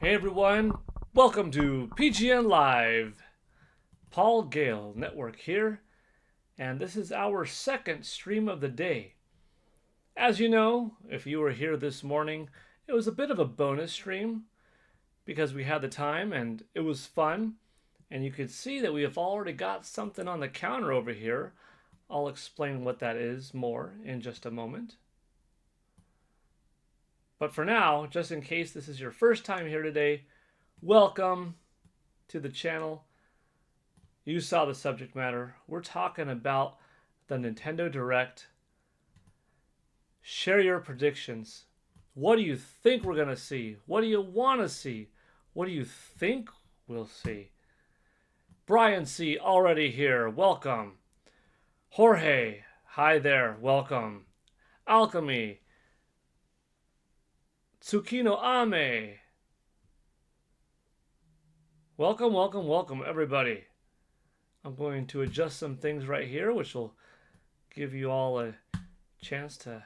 Hey everyone, welcome to PGN Live. Paul Gale Network here, and this is our second stream of the day. As you know, if you were here this morning, it was a bit of a bonus stream because we had the time and it was fun. And you could see that we have already got something on the counter over here. I'll explain what that is more in just a moment. But for now, just in case this is your first time here today, welcome to the channel. You saw the subject matter. We're talking about the Nintendo Direct. Share your predictions. What do you think we're going to see? What do you want to see? What do you think we'll see? Brian C. already here. Welcome. Jorge. Hi there. Welcome. Alchemy. Tsukino Ame. Welcome, welcome, welcome, everybody. I'm going to adjust some things right here, which will give you all a chance to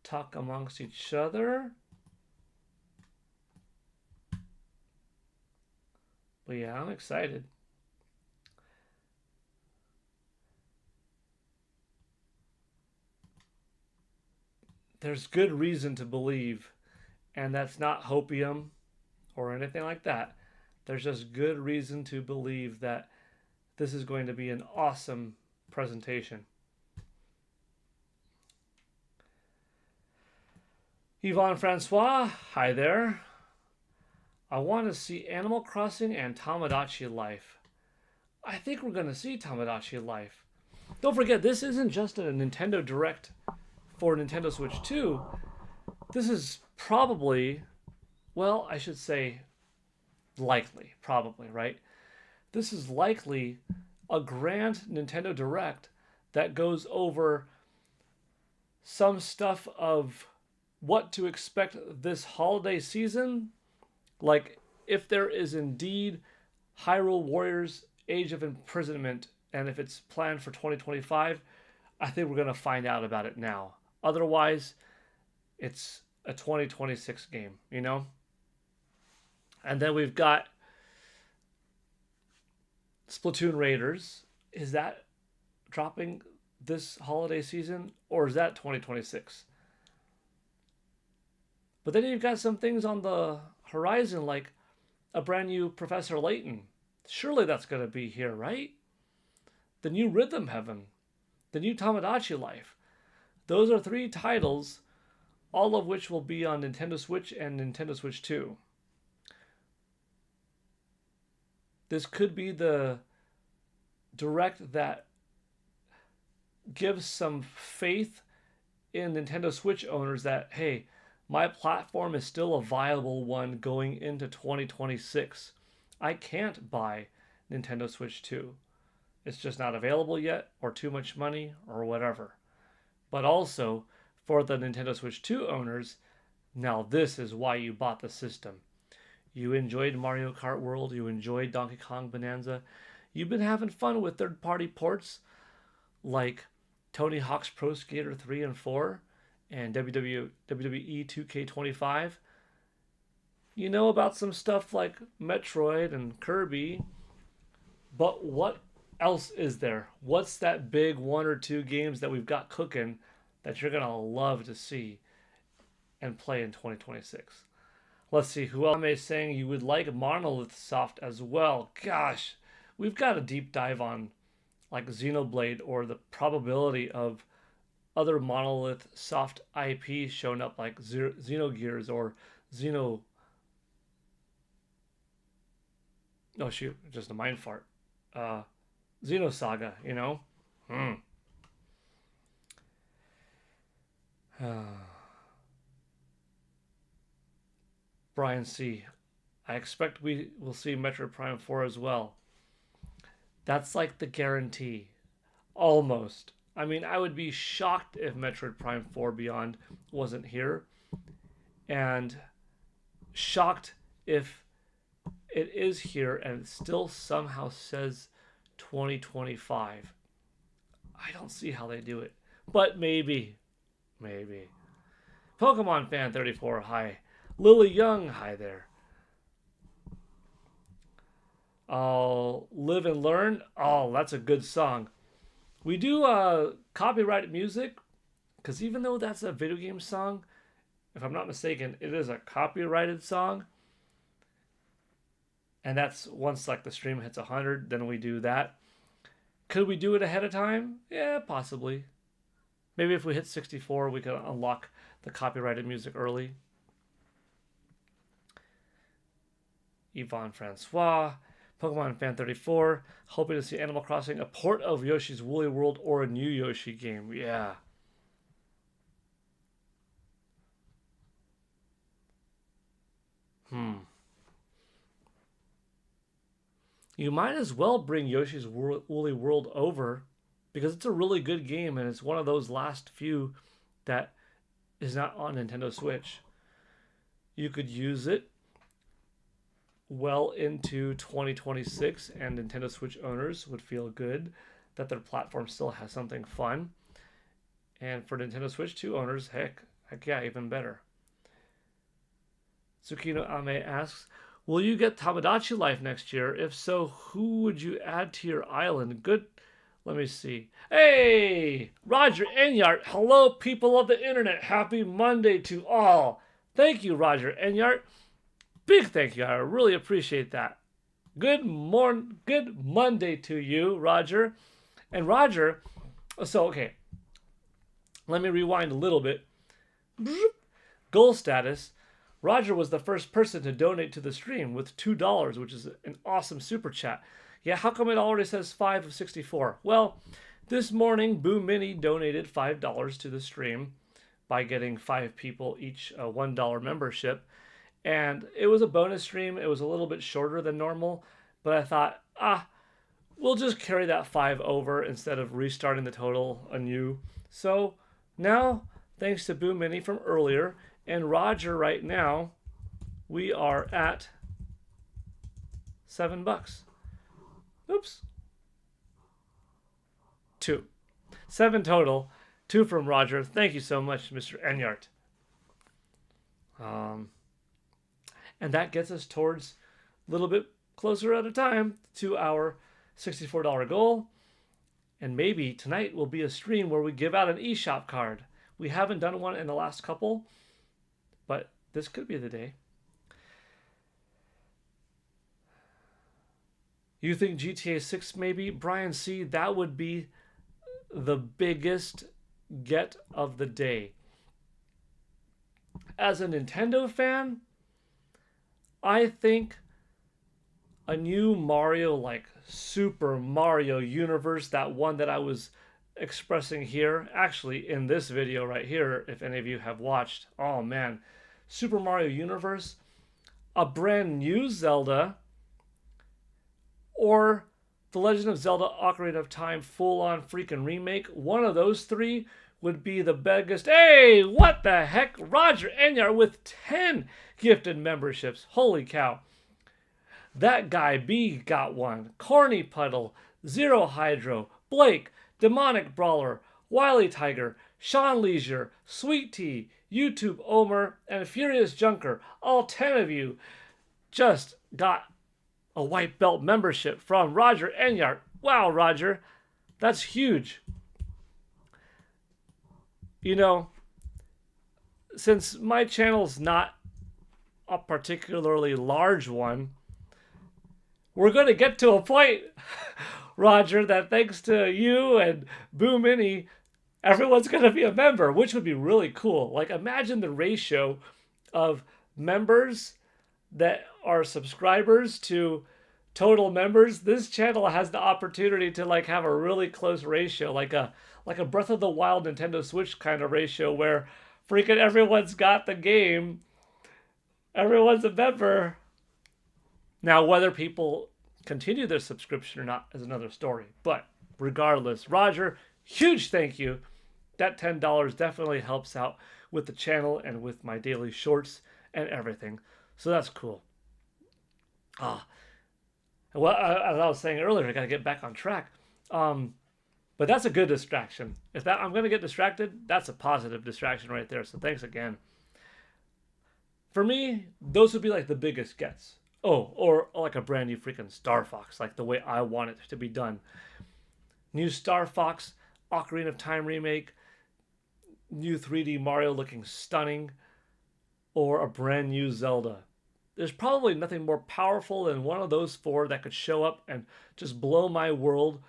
talk amongst each other. But yeah, I'm excited. There's good reason to believe, and that's not hopium or anything like that. There's just good reason to believe that this is going to be an awesome presentation. Yvonne Francois, hi there. I want to see Animal Crossing and Tamagotchi Life. I think we're going to see Tamagotchi Life. Don't forget, this isn't just a Nintendo Direct for Nintendo Switch 2. This is probably, well, I should say likely, probably, right? This is likely a grand Nintendo Direct that goes over some stuff of what to expect this holiday season. Like, if there is indeed Hyrule Warriors Age of Imprisonment, and if it's planned for 2025, I think we're going to find out about it now. Otherwise, it's a 2026 game, you know? And then we've got Splatoon Raiders. Is that dropping this holiday season, or is that 2026? But then you've got some things on the horizon, like a brand new Professor Layton. Surely that's going to be here, right? The new Rhythm Heaven, the new Tamagotchi Life. Those are 3 titles, all of which will be on Nintendo Switch and Nintendo Switch 2. This could be the Direct that gives some faith in Nintendo Switch owners that, hey, my platform is still a viable one going into 2026. I can't buy Nintendo Switch 2. It's just not available yet, or too much money, or whatever. But also, for the Nintendo Switch 2 owners, now this is why you bought the system. You enjoyed Mario Kart World, you enjoyed Donkey Kong Bonanza, you've been having fun with third-party ports like Tony Hawk's Pro Skater 3 and 4 and WWE 2K25. You know about some stuff like Metroid and Kirby, but what else is there? What's that big 1 or 2 games that we've got cooking that you're going to love to see and play in 2026? Let's see, who else is saying you would like Monolith Soft as well? Gosh, we've got a deep dive on like Xenoblade or the probability of other Monolith Soft IP showing up like Xenogears or Xeno... Oh shoot, just a mind fart. Xenosaga, you know? Brian C. I expect we will see Metroid Prime 4 as well. That's like the guarantee. Almost. I mean, I would be shocked if Metroid Prime 4 Beyond wasn't here. And shocked if it is here and it still somehow says 2025. I don't see how they do it. But maybe. Pokemon Fan 34, hi. Lily Young, hi there. Oh, Live and Learn. Oh, that's a good song. We do copyrighted music because even though that's a video game song, if I'm not mistaken, it is a copyrighted song. And that's once like the stream hits 100, then we do that. Could we do it ahead of time? Yeah, possibly. Maybe if we hit 64, we could unlock the copyrighted music early. Yvonne Francois, Pokemon Fan 34, hoping to see Animal Crossing, a port of Yoshi's Woolly World or a new Yoshi game. Yeah. You might as well bring Yoshi's Woolly World over because it's a really good game and it's one of those last few that is not on Nintendo Switch. You could use it well into 2026 and Nintendo Switch owners would feel good that their platform still has something fun. And for Nintendo Switch 2 owners, heck yeah, even better. Tsukino Ame asks, will you get Tamagotchi Life next year? If so, who would you add to your island? Good. Let me see. Hey, Roger Enyart. Hello, people of the internet. Happy Monday to all. Thank you, Roger Enyart. Big thank you. I really appreciate that. Good Monday to you, Roger. And Roger, so okay. Let me rewind a little bit. Goal status. Roger was the first person to donate to the stream with $2, which is an awesome super chat. Yeah, how come it already says 5 of 64? Well, this morning, Boo Mini donated $5 to the stream by getting 5 people each a $1 membership. And it was a bonus stream. It was a little bit shorter than normal, but I thought, we'll just carry that 5 over instead of restarting the total anew. So now, thanks to Boo Mini from earlier, and Roger right now, we are at $7. Oops. 2. 7 total. 2 from Roger. Thank you so much, Mr. Enyart. And that gets us towards a little bit closer at a time to our $64 goal. And maybe tonight will be a stream where we give out an eShop card. We haven't done one in the last couple, but this could be the day. You think GTA 6 maybe? Brian C., that would be the biggest get of the day. As a Nintendo fan, I think a new Mario, like Super Mario Universe, that one that I was expressing here, actually in this video right here, if any of you have watched, oh man, Super Mario Universe, a brand new Zelda, or The Legend of Zelda Ocarina of Time full-on freaking remake. One of those three would be the biggest. Hey, what the heck? Roger Enyar with 10 gifted memberships. Holy cow. That guy B got one. Corny Puddle, Zero Hydro, Blake, Demonic Brawler, Wily Tiger, Sean Leisure, Sweet Tea, YouTube Omer, and Furious Junker. All 10 of you just got a white belt membership from Roger Enyart. Wow, Roger. That's huge. You know, since my channel's not a particularly large one, we're going to get to a point, Roger, that thanks to you and Boo Mini, everyone's going to be a member, which would be really cool. Like, imagine the ratio of members that are subscribers to total members. This channel has the opportunity to like have a really close ratio, like a Breath of the Wild Nintendo Switch kind of ratio where freaking everyone's got the game, everyone's a member. Now, whether people continue their subscription or not is another story. But regardless, Roger, huge thank you. That $10 definitely helps out with the channel and with my daily shorts and everything. So that's cool. Well, as I was saying earlier, I got to get back on track. But that's a good distraction. If that I'm going to get distracted, that's a positive distraction right there. So thanks again. For me, those would be like the biggest gets. Oh, or like a brand new freaking Star Fox, like the way I want it to be done. New Star Fox, Ocarina of Time remake, new 3D Mario looking stunning, or a brand new Zelda. There's probably nothing more powerful than one of those four that could show up and just blow my world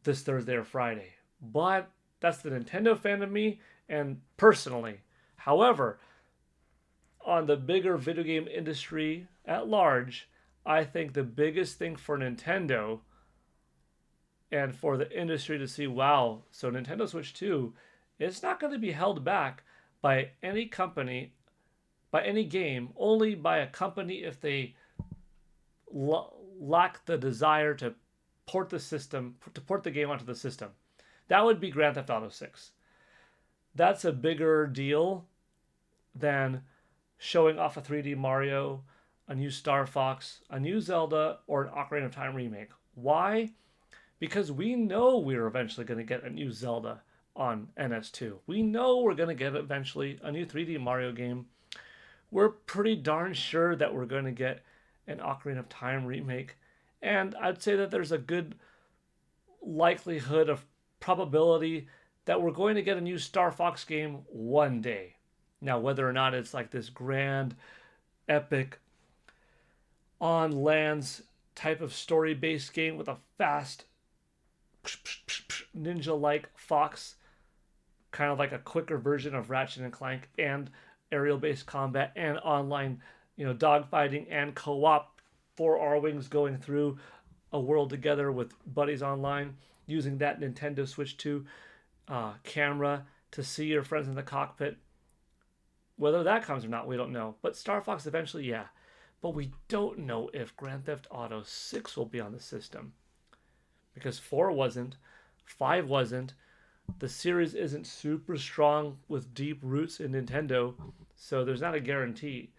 this Thursday or Friday. But that's the Nintendo fan of me, and personally. However, on the bigger video game industry at large, I think the biggest thing for Nintendo and for the industry to see, wow, so Nintendo Switch 2, it's not going to be held back by any company, by any game, only by a company if they lack the desire to port the system, to port the game onto the system. That would be Grand Theft Auto 6. That's a bigger deal than showing off a 3D Mario, a new Star Fox, a new Zelda, or an Ocarina of Time remake. Why? Because we know we're eventually going to get a new Zelda on NS2. We know we're going to get eventually a new 3D Mario game. We're pretty darn sure that we're going to get an Ocarina of Time remake. And I'd say that there's a good likelihood of probability that we're going to get a new Star Fox game one day. Now, whether or not it's like this grand, epic, on lands type of story based game with a fast, ninja like fox, kind of like a quicker version of Ratchet and Clank, and aerial based combat and online, dogfighting and co op, 4 wings going through a world together with buddies online, using that Nintendo Switch 2 camera to see your friends in the cockpit. Whether that comes or not, we don't know. But Star Fox eventually, yeah. But we don't know if Grand Theft Auto 6 will be on the system. Because 4 wasn't, 5 wasn't. The series isn't super strong with deep roots in Nintendo, so there's not a guarantee.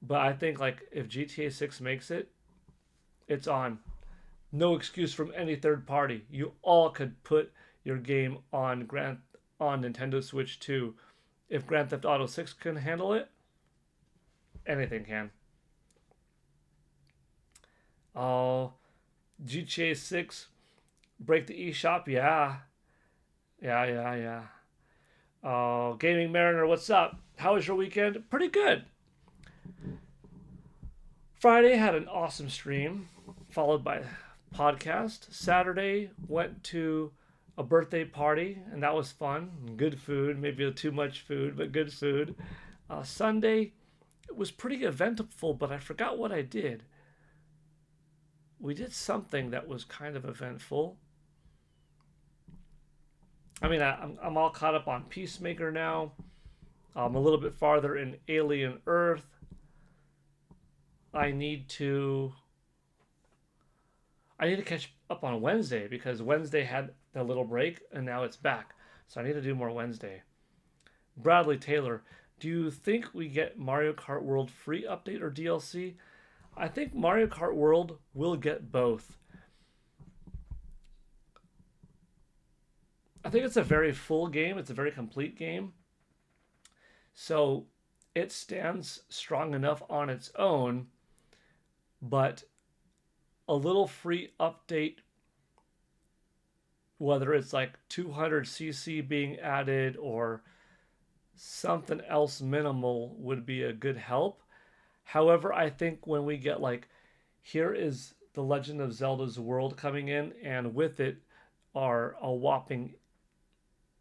But I think like if GTA 6 makes it, it's on. No excuse from any third party. You all could put your game on Nintendo Switch 2. If Grand Theft Auto 6 can handle it, anything can. Oh, GTA 6, break the eShop, yeah. Yeah. Oh, Gaming Mariner, what's up? How was your weekend? Pretty good. Friday had an awesome stream, followed by podcast. Saturday went to a birthday party, and that was fun. Good food, maybe too much food, but good food. Sunday, it was pretty eventful, but I forgot what I did. We did something that was kind of eventful. I mean, I'm all caught up on Peacemaker now. I'm a little bit farther in Alien Earth. I need to catch up on Wednesday because Wednesday had a little break and now it's back. So I need to do more Wednesday. Bradley Taylor, do you think we get Mario Kart World free update or DLC? I think Mario Kart World will get both. I think it's a very full game. It's a very complete game. So it stands strong enough on its own, but a little free update, whether it's like 200cc being added or something else minimal, would be a good help. However, I think when we get like, here is the Legend of Zelda's World coming in, and with it are a whopping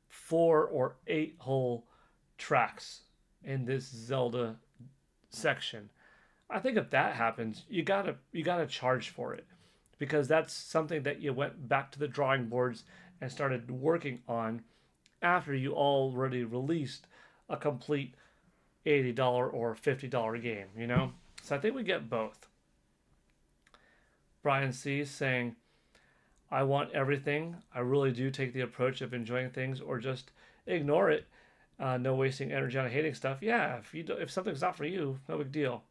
4 or 8 whole tracks in this Zelda section. I think if that happens, you gotta charge for it, because that's something that you went back to the drawing boards and started working on after you already released a complete $80 or $50 game, So I think we get both. Brian C. saying, I want everything. I really do take the approach of enjoying things or just ignore it. No wasting energy on hating stuff. Yeah, if something's not for you, no big deal.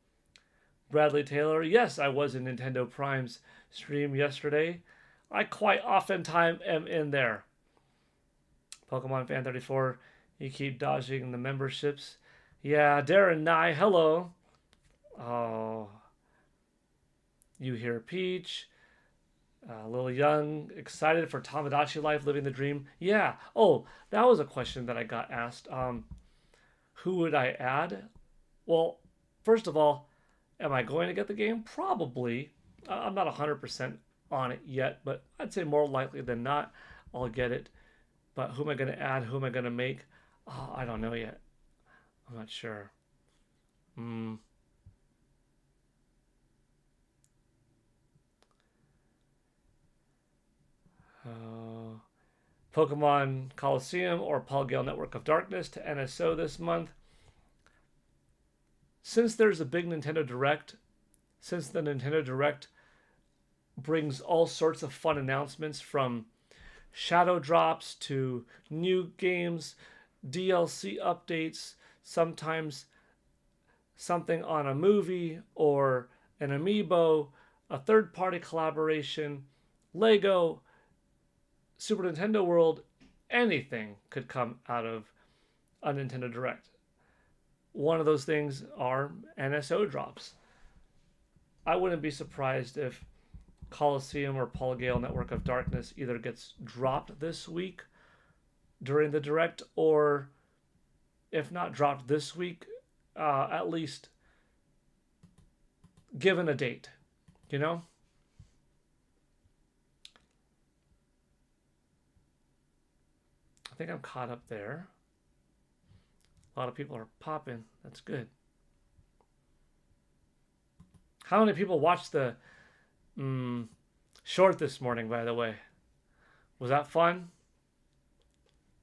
Bradley Taylor, yes, I was in Nintendo Prime's stream yesterday. I quite oftentimes am in there. Pokemon Fan 34, you keep dodging the memberships. Yeah, Darren Nye, hello. Oh, You Hear Peach. Lily Young, excited for Tamagotchi life, living the dream. Yeah. Oh, that was a question that I got asked. Who would I add? Well, first of all, am I going to get the game? Probably. I'm not 100% on it yet, but I'd say more likely than not, I'll get it. But who am I going to add? Who am I going to make? I don't know yet. I'm not sure. Hmm. Uh, Pokemon Coliseum or Gale Network of Darkness to NSO this month. Since there's a big Nintendo Direct, since the Nintendo Direct brings all sorts of fun announcements from shadow drops to new games, DLC updates, sometimes something on a movie or an amiibo, a third party collaboration, Lego, Super Nintendo World, anything could come out of a Nintendo Direct. One of those things are NSO drops. I wouldn't be surprised if Coliseum or Gale Network of Darkness either gets dropped this week during the Direct, or if not dropped this week, at least given a date, you know? I think I'm caught up there. A lot of people are popping. That's good. How many people watched the short this morning, by the way? Was that fun?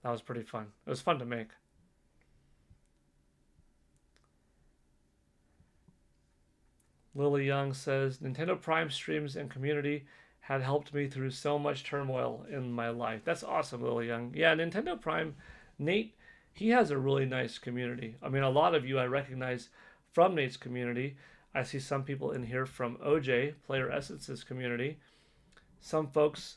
That was pretty fun. It was fun to make. Lily Young says, Nintendo Prime streams and community had helped me through so much turmoil in my life. That's awesome, Lily Young. Yeah, Nintendo Prime, Nate, he has a really nice community. I mean, a lot of you I recognize from Nate's community. I see some people in here from OJ, Player Essence's community. Some folks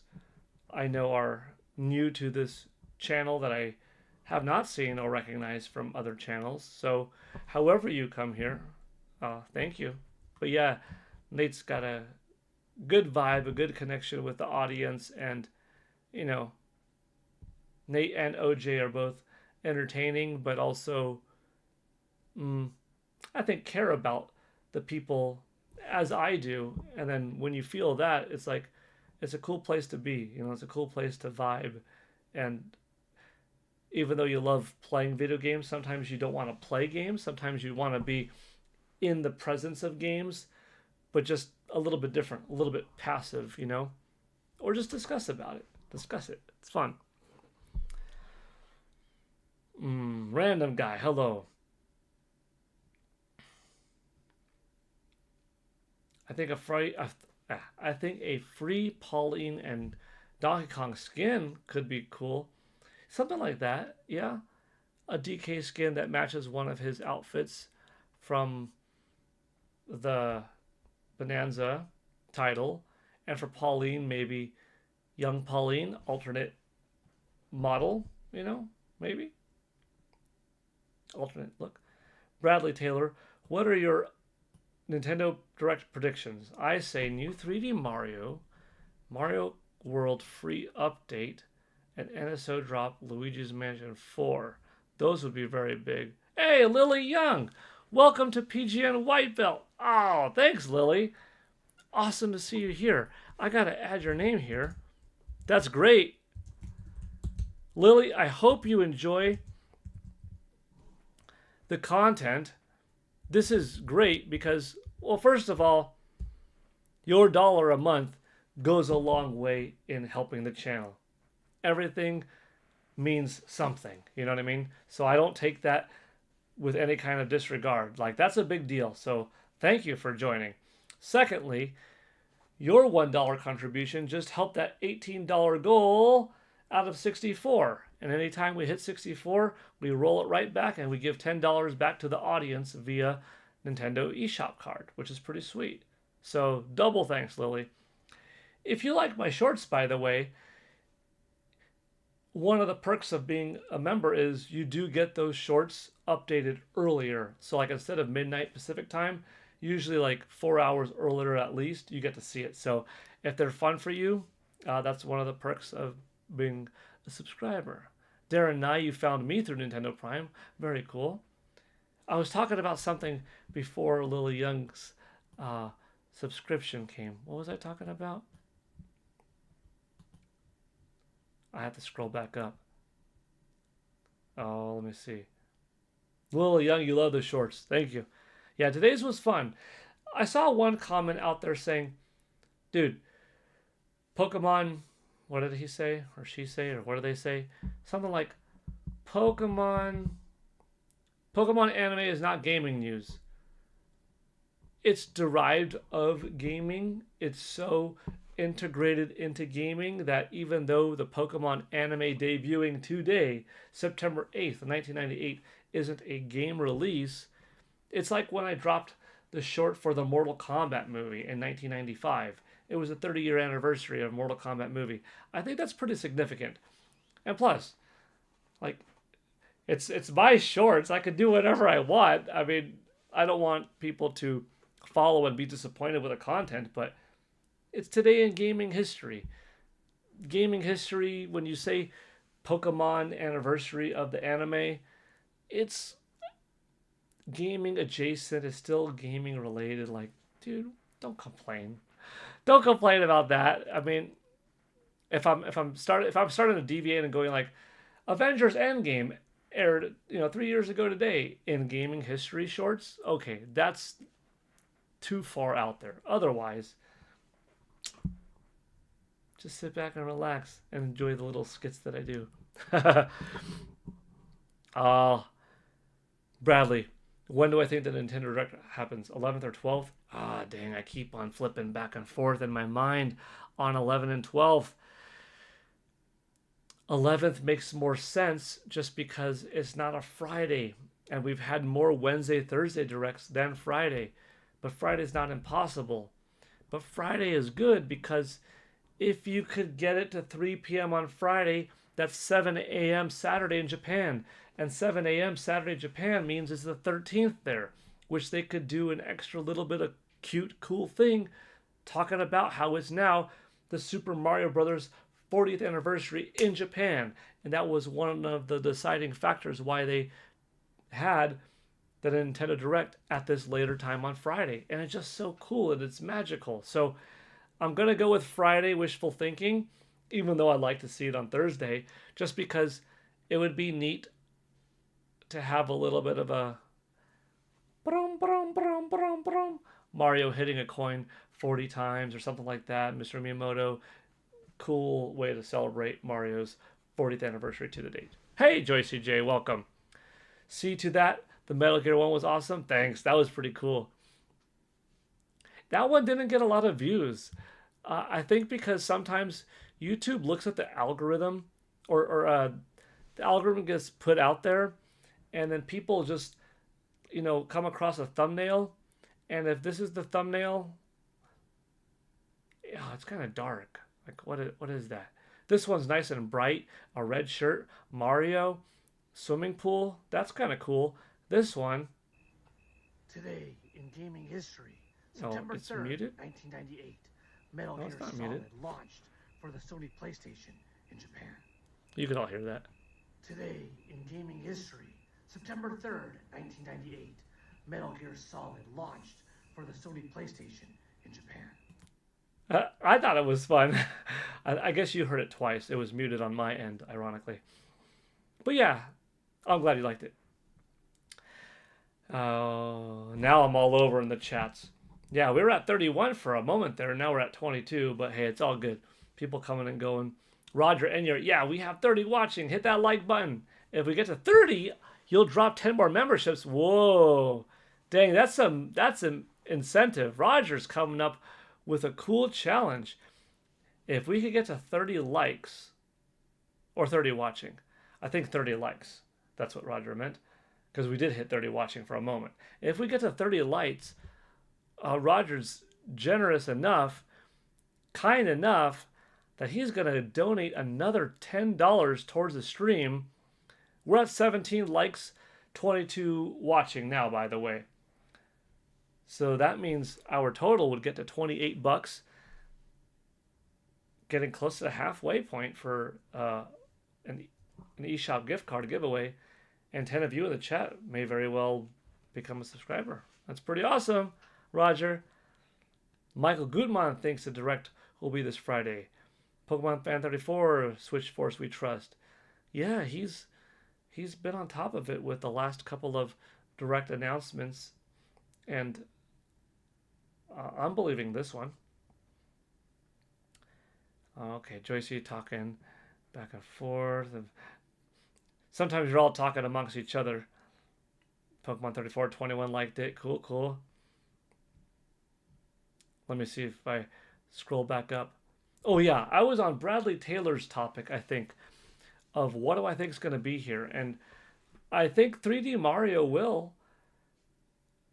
I know are new to this channel that I have not seen or recognized from other channels. So, however you come here, thank you. But yeah, Nate's got a good vibe, a good connection with the audience, and you know, Nate and OJ are both entertaining, but also, I think, care about the people as I do. And then when you feel that, it's like, it's a cool place to be. You know, it's a cool place to vibe. And even though you love playing video games, sometimes you don't want to play games. Sometimes you want to be in the presence of games, but just a little bit different, a little bit passive, you know? Or just discuss about it. Discuss it. It's fun. Random guy, hello. I think a free Pauline and Donkey Kong skin could be cool. Something like that, yeah. A DK skin that matches one of his outfits from the Bonanza title. And for Pauline, maybe young Pauline, alternate model, you know, maybe. Alternate look. Bradley Taylor, what are your Nintendo Direct predictions? I say new 3D Mario, Mario World free update, and NSO drop Luigi's Mansion 4. Those would be very big. Hey, Lily Young! Welcome to PGN White Belt. Oh, thanks, Lily. Awesome to see you here. I gotta add your name here. That's great. Lily, I hope you enjoy the content. This is great because, well, first of all, your dollar a month goes a long way in helping the channel. Everything means something, you know what I mean? So I don't take that with any kind of disregard. Like, that's a big deal. So thank you for joining. Secondly, your $1 contribution just helped that $18 goal out of 64. And anytime we hit 64, we roll it right back and we give $10 back to the audience via Nintendo eShop card, which is pretty sweet. So double thanks, Lily. If you like my shorts, by the way, one of the perks of being a member is you do get those shorts updated earlier. So like instead of midnight Pacific time, usually like 4 hours earlier at least, you get to see it. So if they're fun for you, that's one of the perks of being a subscriber. Darren Nye, you found me through Nintendo Prime. Very cool. I was talking about something before Lily Young's subscription came. What was I talking about? I have to scroll back up. Oh, let me see. Lily Young, you love the shorts. Thank you. Yeah, today's was fun. I saw one comment out there saying, dude, Pokemon, what did he say? Or she say? Or what do they say? Something like, Pokemon anime is not gaming news. It's derived of gaming. It's so integrated into gaming that even though the Pokemon anime debuting today, September 8th, 1998, isn't a game release, it's like when I dropped the short for the Mortal Kombat movie in 1995. It was the 30-year anniversary of Mortal Kombat movie. I think that's pretty significant. And plus, like, it's my shorts. I could do whatever I want. I mean, I don't want people to follow and be disappointed with the content, but it's today in gaming history. Gaming history, when you say Pokemon anniversary of the anime, it's gaming adjacent. It's still gaming related. Like, dude, don't complain. Don't complain about that. I mean, if I'm starting to deviate and going like Avengers Endgame aired 3 years ago today in gaming history shorts, okay, that's too far out there. Otherwise, just sit back and relax and enjoy the little skits that I do. Bradley, when do I think the Nintendo Direct happens? 11th or 12th? Dang, I keep on flipping back and forth in my mind on 11 and 12th. 11th makes more sense just because it's not a Friday, and we've had more Wednesday, Thursday Directs than Friday. But Friday's not impossible. But Friday is good because if you could get it to 3 p.m. on Friday, that's 7 a.m. Saturday in Japan. And 7 a.m. Saturday Japan means it's the 13th there, which they could do an extra little bit of cute, cool thing talking about how it's now the Super Mario Brothers 40th anniversary in Japan. And that was one of the deciding factors why they had the Nintendo Direct at this later time on Friday. And it's just so cool and it's magical. So I'm going to go with Friday wishful thinking, even though I'd like to see it on Thursday, just because it would be neat to have a little bit of a brum, brum, brum, brum, brum, Mario hitting a coin 40 times or something like that. Mr. Miyamoto, cool way to celebrate Mario's 40th anniversary to the date. Hey, Joycey J, welcome. See to that, the Metal Gear 1 was awesome. Thanks, that was pretty cool. That one didn't get a lot of views. I think because sometimes YouTube looks at the algorithm or the algorithm gets put out there and then people just, come across a thumbnail. And if this is the thumbnail, it's kind of dark. Like, what is that? This one's nice and bright. A red shirt, Mario, swimming pool. That's kind of cool. This one. Today in gaming history, September 3rd, muted? 1998, Metal Gear Solid muted. launched for the Sony PlayStation in Japan. You can all hear that. Today in gaming history, September 3rd, 1998, Metal Gear Solid launched for the Sony PlayStation in Japan. I thought it was fun. I guess you heard it twice. It was muted on my end, ironically. But yeah, I'm glad you liked it. Now I'm all over in the chats. Yeah, we were at 31 for a moment there. Now we're at 22, but hey, it's all good. People coming and going. Roger Enyart, yeah, we have 30 watching. Hit that like button. If we get to 30, you'll drop 10 more memberships. Whoa. Dang, that's an incentive. Roger's coming up with a cool challenge. If we could get to 30 likes, or 30 watching, I think 30 likes. That's what Roger meant, because we did hit 30 watching for a moment. If we get to 30 likes, Roger's generous enough, kind enough, that he's going to donate another $10 towards the stream. We're at 17 likes, 22 watching now, by the way. So that means our total would get to $28, getting close to the halfway point for an eShop gift card giveaway. And 10 of you in the chat may very well become a subscriber. That's pretty awesome, Roger. Michael Gutmann thinks the direct will be this Friday. Pokemon Fan 34, Switch Force We Trust. Yeah, he's been on top of it with the last couple of direct announcements, and I'm believing this one. Okay, Joycey talking back and forth. Sometimes you're all talking amongst each other. Pokemon 3421 liked it. Cool, cool. Let me see if I scroll back up. Oh yeah, I was on Bradley Taylor's topic, I think, of what do I think is going to be here. And I think 3D Mario will.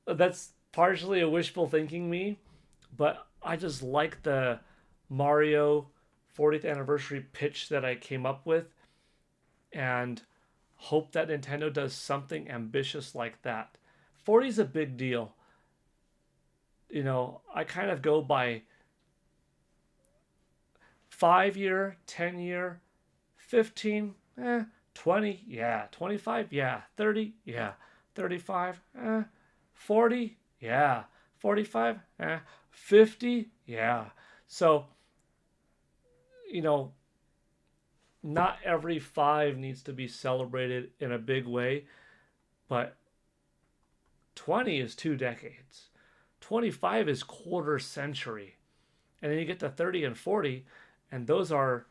That's partially a wishful thinking me, but I just like the Mario 40th anniversary pitch that I came up with, and hope that Nintendo does something ambitious like that. 40 is a big deal. You know, I kind of go by 5-year, 10-year, 15, 20, yeah, 25, yeah, 30, yeah, 35, 40, yeah, 45, 50, yeah. So, you know, not every 5 needs to be celebrated in a big way, but 20 is 2 decades. 25 is quarter century. And then you get to 30 and 40, and those are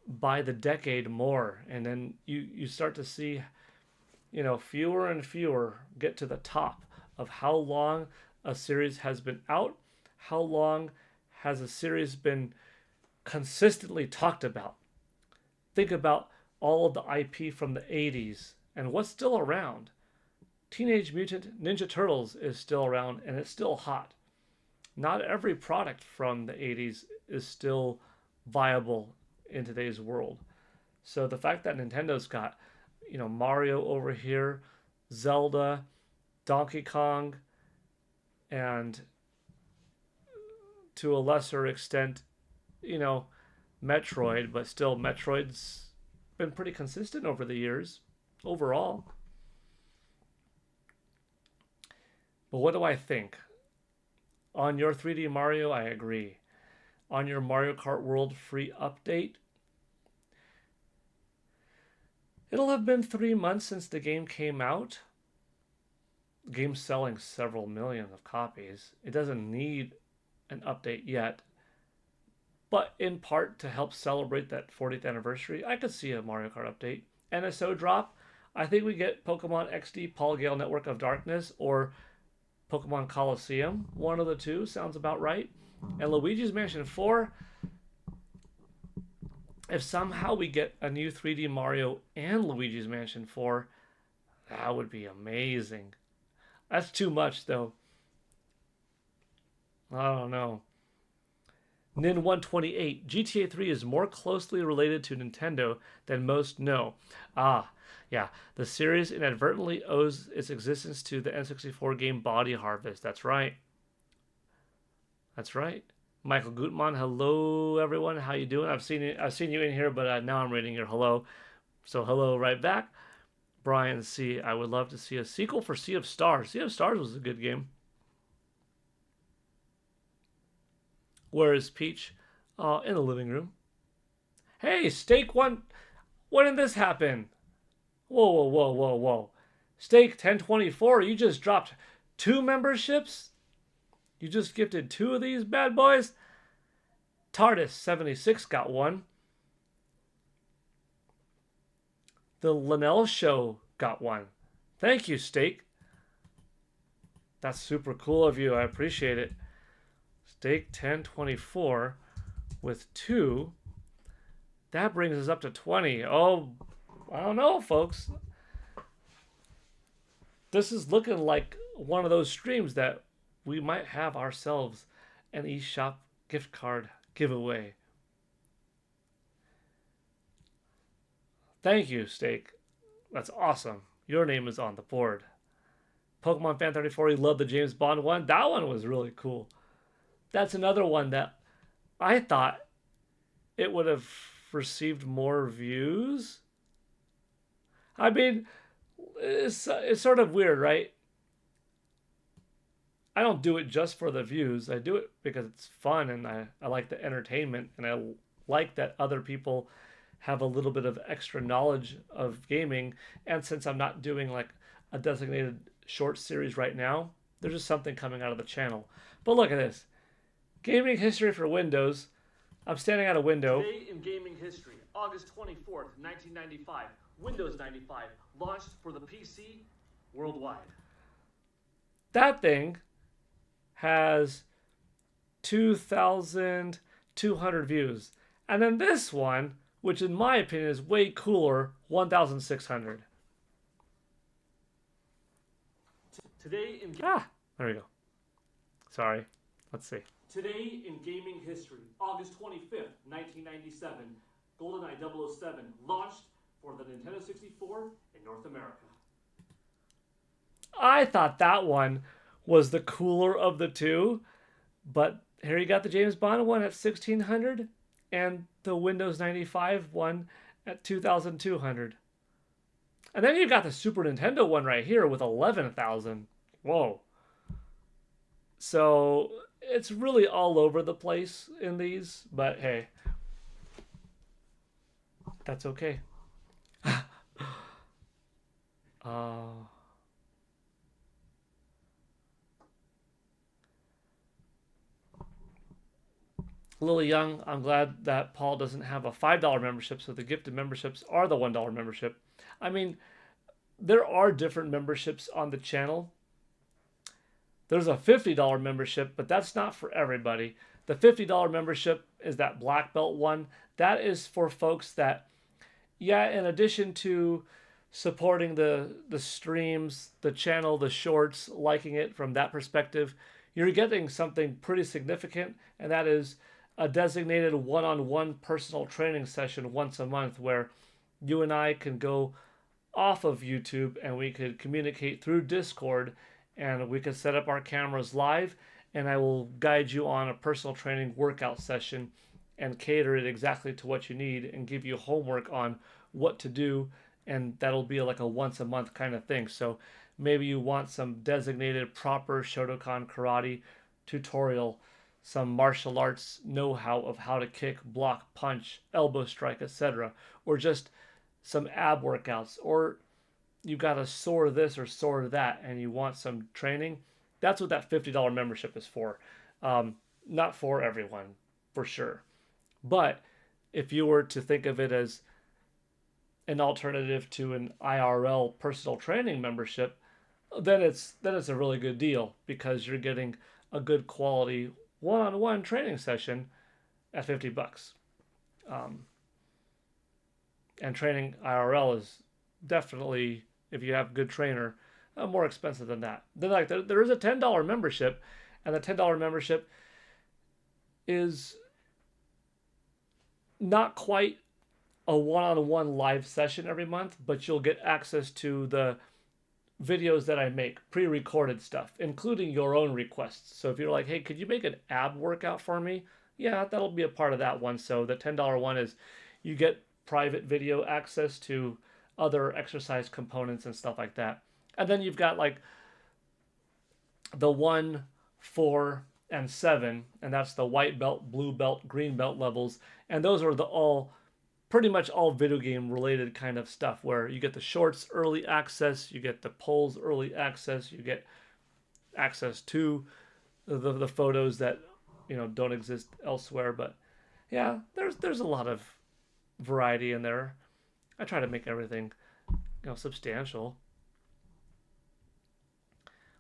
by the decade more. And then you start to see, you know, fewer and fewer get to the top of how long a series has been out, how long has a series been consistently talked about. Think about all of the IP from the 80s and what's still around. Teenage Mutant Ninja Turtles is still around and it's still hot. Not every product from the 80s is still viable in today's world. So the fact that Nintendo's got, you know, Mario over here, Zelda, Donkey Kong, and to a lesser extent, you know, Metroid, but still Metroid's been pretty consistent over the years overall. But what do I think? On your 3D Mario, I agree. On your Mario Kart World free update, it'll have been 3 months since the game came out. The game's selling several million of copies. It doesn't need an update yet. But in part to help celebrate that 40th anniversary, I could see a Mario Kart update. NSO drop, I think we get Pokemon XD Paul Gale Network of Darkness or Pokemon Coliseum. One of the two sounds about right. And Luigi's Mansion 4, if somehow we get a new 3D Mario and Luigi's Mansion 4, that would be amazing. That's too much, though. I don't know. Nin128, GTA 3 is more closely related to Nintendo than most know. Yeah, the series inadvertently owes its existence to the N64 game Body Harvest. That's right. That's right. Michael Gutmann, hello everyone. How you doing? I've seen you in here, but now I'm reading your hello. So hello right back. Brian C. I would love to see a sequel for Sea of Stars. Sea of Stars was a good game. Where is Peach? In the living room. Hey, Steak One. When did this happen? Whoa. Steak 1024, you just dropped 2 memberships? You just gifted 2 of these bad boys? TARDIS 76 got 1. The Linnell Show got 1. Thank you, Steak. That's super cool of you. I appreciate it. Steak 1024 with 2. That brings us up to 20. Oh, I don't know, folks. This is looking like one of those streams that we might have ourselves an eShop gift card giveaway. Thank you, Steak. That's awesome. Your name is on the board. Pokemon Fan 34, he loved the James Bond one. That one was really cool. That's another one that I thought it would have received more views. I mean, it's sort of weird, right? I don't do it just for the views. I do it because it's fun and I like the entertainment, and I like that other people have a little bit of extra knowledge of gaming. And since I'm not doing like a designated short series right now, there's just something coming out of the channel. But look at this. Gaming history for Windows. I'm standing at a window. Today in gaming history, August 24th, 1995, Windows 95 launched for the PC worldwide. That thing has 2,200 views. And then this one, which in my opinion is way cooler, 1,600. Today in there we go. Sorry. Let's see. Today in gaming history, August 25th, 1997, GoldenEye 007 launched for the Nintendo 64 in North America. I thought that one was the cooler of the two, but here you got the James Bond one at 1,600 and the Windows 95 one at 2,200. And then you got the Super Nintendo one right here with 11,000. Whoa. So it's really all over the place in these, but hey, that's okay. Lily Young, I'm glad that Paul doesn't have a $5 membership, so the gifted memberships are the $1 membership. I mean, there are different memberships on the channel. There's a $50 membership, but that's not for everybody. The $50 membership is that black belt one. That is for folks that, yeah, in addition to supporting the streams, the channel, the shorts, liking it from that perspective, you're getting something pretty significant, and that is a designated one-on-one personal training session once a month where you and I can go off of YouTube and we could communicate through Discord, and we could set up our cameras live, and I will guide you on a personal training workout session and cater it exactly to what you need and give you homework on what to do, and that'll be like a once a month kind of thing. So maybe you want some designated proper Shotokan karate tutorial, some martial arts know-how of how to kick, block, punch, elbow strike, etc., or just some ab workouts, or you got to soar this or soar that and you want some training. That's what that $50 membership is for. Not for everyone, for sure. But if you were to think of it as an alternative to an IRL personal training membership, then it's a really good deal, because you're getting a good quality one-on-one training session at $50. And training IRL is definitely, if you have a good trainer, more expensive than that. Then like there is a $10 membership, and the $10 membership is not quite a one-on-one live session every month, but you'll get access to the videos that I make, pre-recorded stuff, including your own requests. So if you're like, hey, could you make an ab workout for me? Yeah, that'll be a part of that one. So the $10 one is you get private video access to other exercise components and stuff like that. And then you've got like the 1, 4, and 7, and that's the white belt, blue belt, green belt levels. And those are pretty much all video game related kind of stuff, where you get the shorts early access, you get the polls early access, you get access to the photos that don't exist elsewhere. But yeah, there's a lot of variety in there. I try to make everything substantial.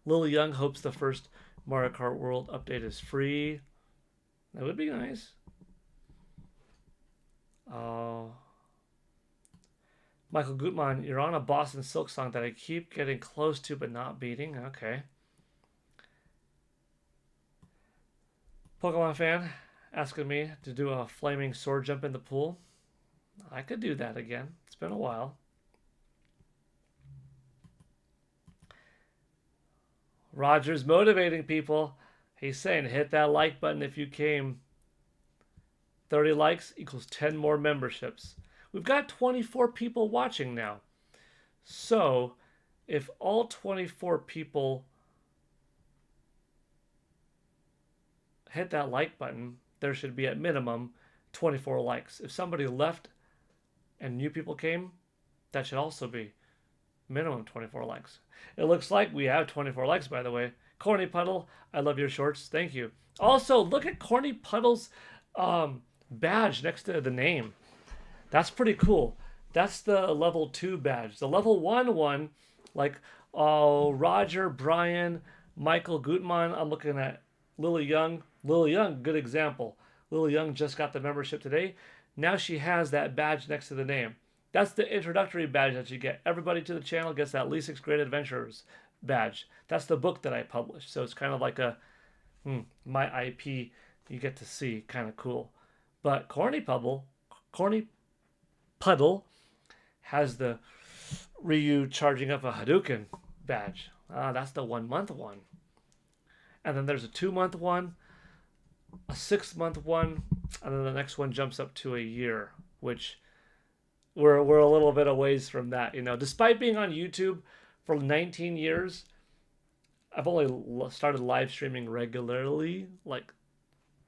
Lily Young hopes the first Mario Kart World update is free. That would be nice. Michael Gutmann, you're on a Boston Silk song that I keep getting close to but not beating. Okay. Pokemon fan asking me to do a flaming sword jump in the pool. I could do that again. It's been a while. Roger's motivating people. He's saying hit that like button if you came. 30 likes equals 10 more memberships. We've got 24 people watching now. So if all 24 people hit that like button, there should be at minimum 24 likes. If somebody left and new people came, that should also be minimum 24 likes. It looks like we have 24 likes, by the way. Corny Puddle, I love your shorts. Thank you. Also, look at Corny Puddle's badge next to the name. That's pretty cool. That's the level 2 badge. The level 1 one, like Roger, Brian, Michael Gutmann. I'm looking at Lily Young. Lily Young, good example. Lily Young just got the membership today. Now she has that badge next to the name. That's the introductory badge that you get. Everybody to the channel gets that Lee 6th Grade Adventurers badge. That's the book that I published. So it's kind of like a my IP you get to see. Kind of cool. But Corny Puddle has the Ryu charging up a Hadouken badge. That's the 1 month one. And then there's a 2 month one, a 6 month one, and then the next one jumps up to a year, which we're a little bit a ways from that. You know, despite being on YouTube for 19 years, I've only started live streaming regularly, like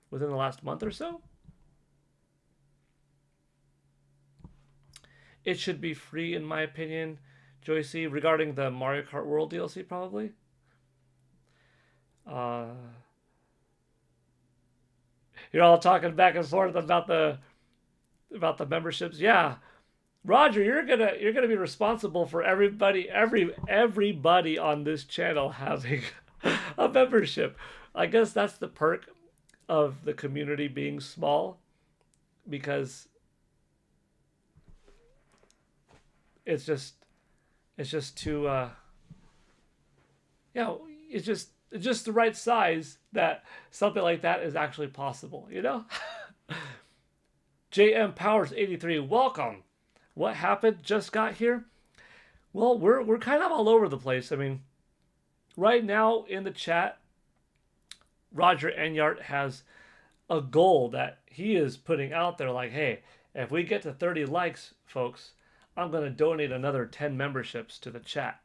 within the last month or so. It should be free, in my opinion, Joycey, regarding the Mario Kart World DLC, probably. You're all talking back and forth about the memberships. Yeah, Roger, you're gonna be responsible for everybody on this channel having a membership. I guess that's the perk of the community being small, because it's just too it's just the right size that something like that is actually possible, you know? JM Powers 83, welcome. What happened? Just got here? Well, we're kind of all over the place. I mean, right now in the chat, Roger Enyart has a goal that he is putting out there, like, hey, if we get to 30 likes, folks, I'm going to donate another 10 memberships to the chat.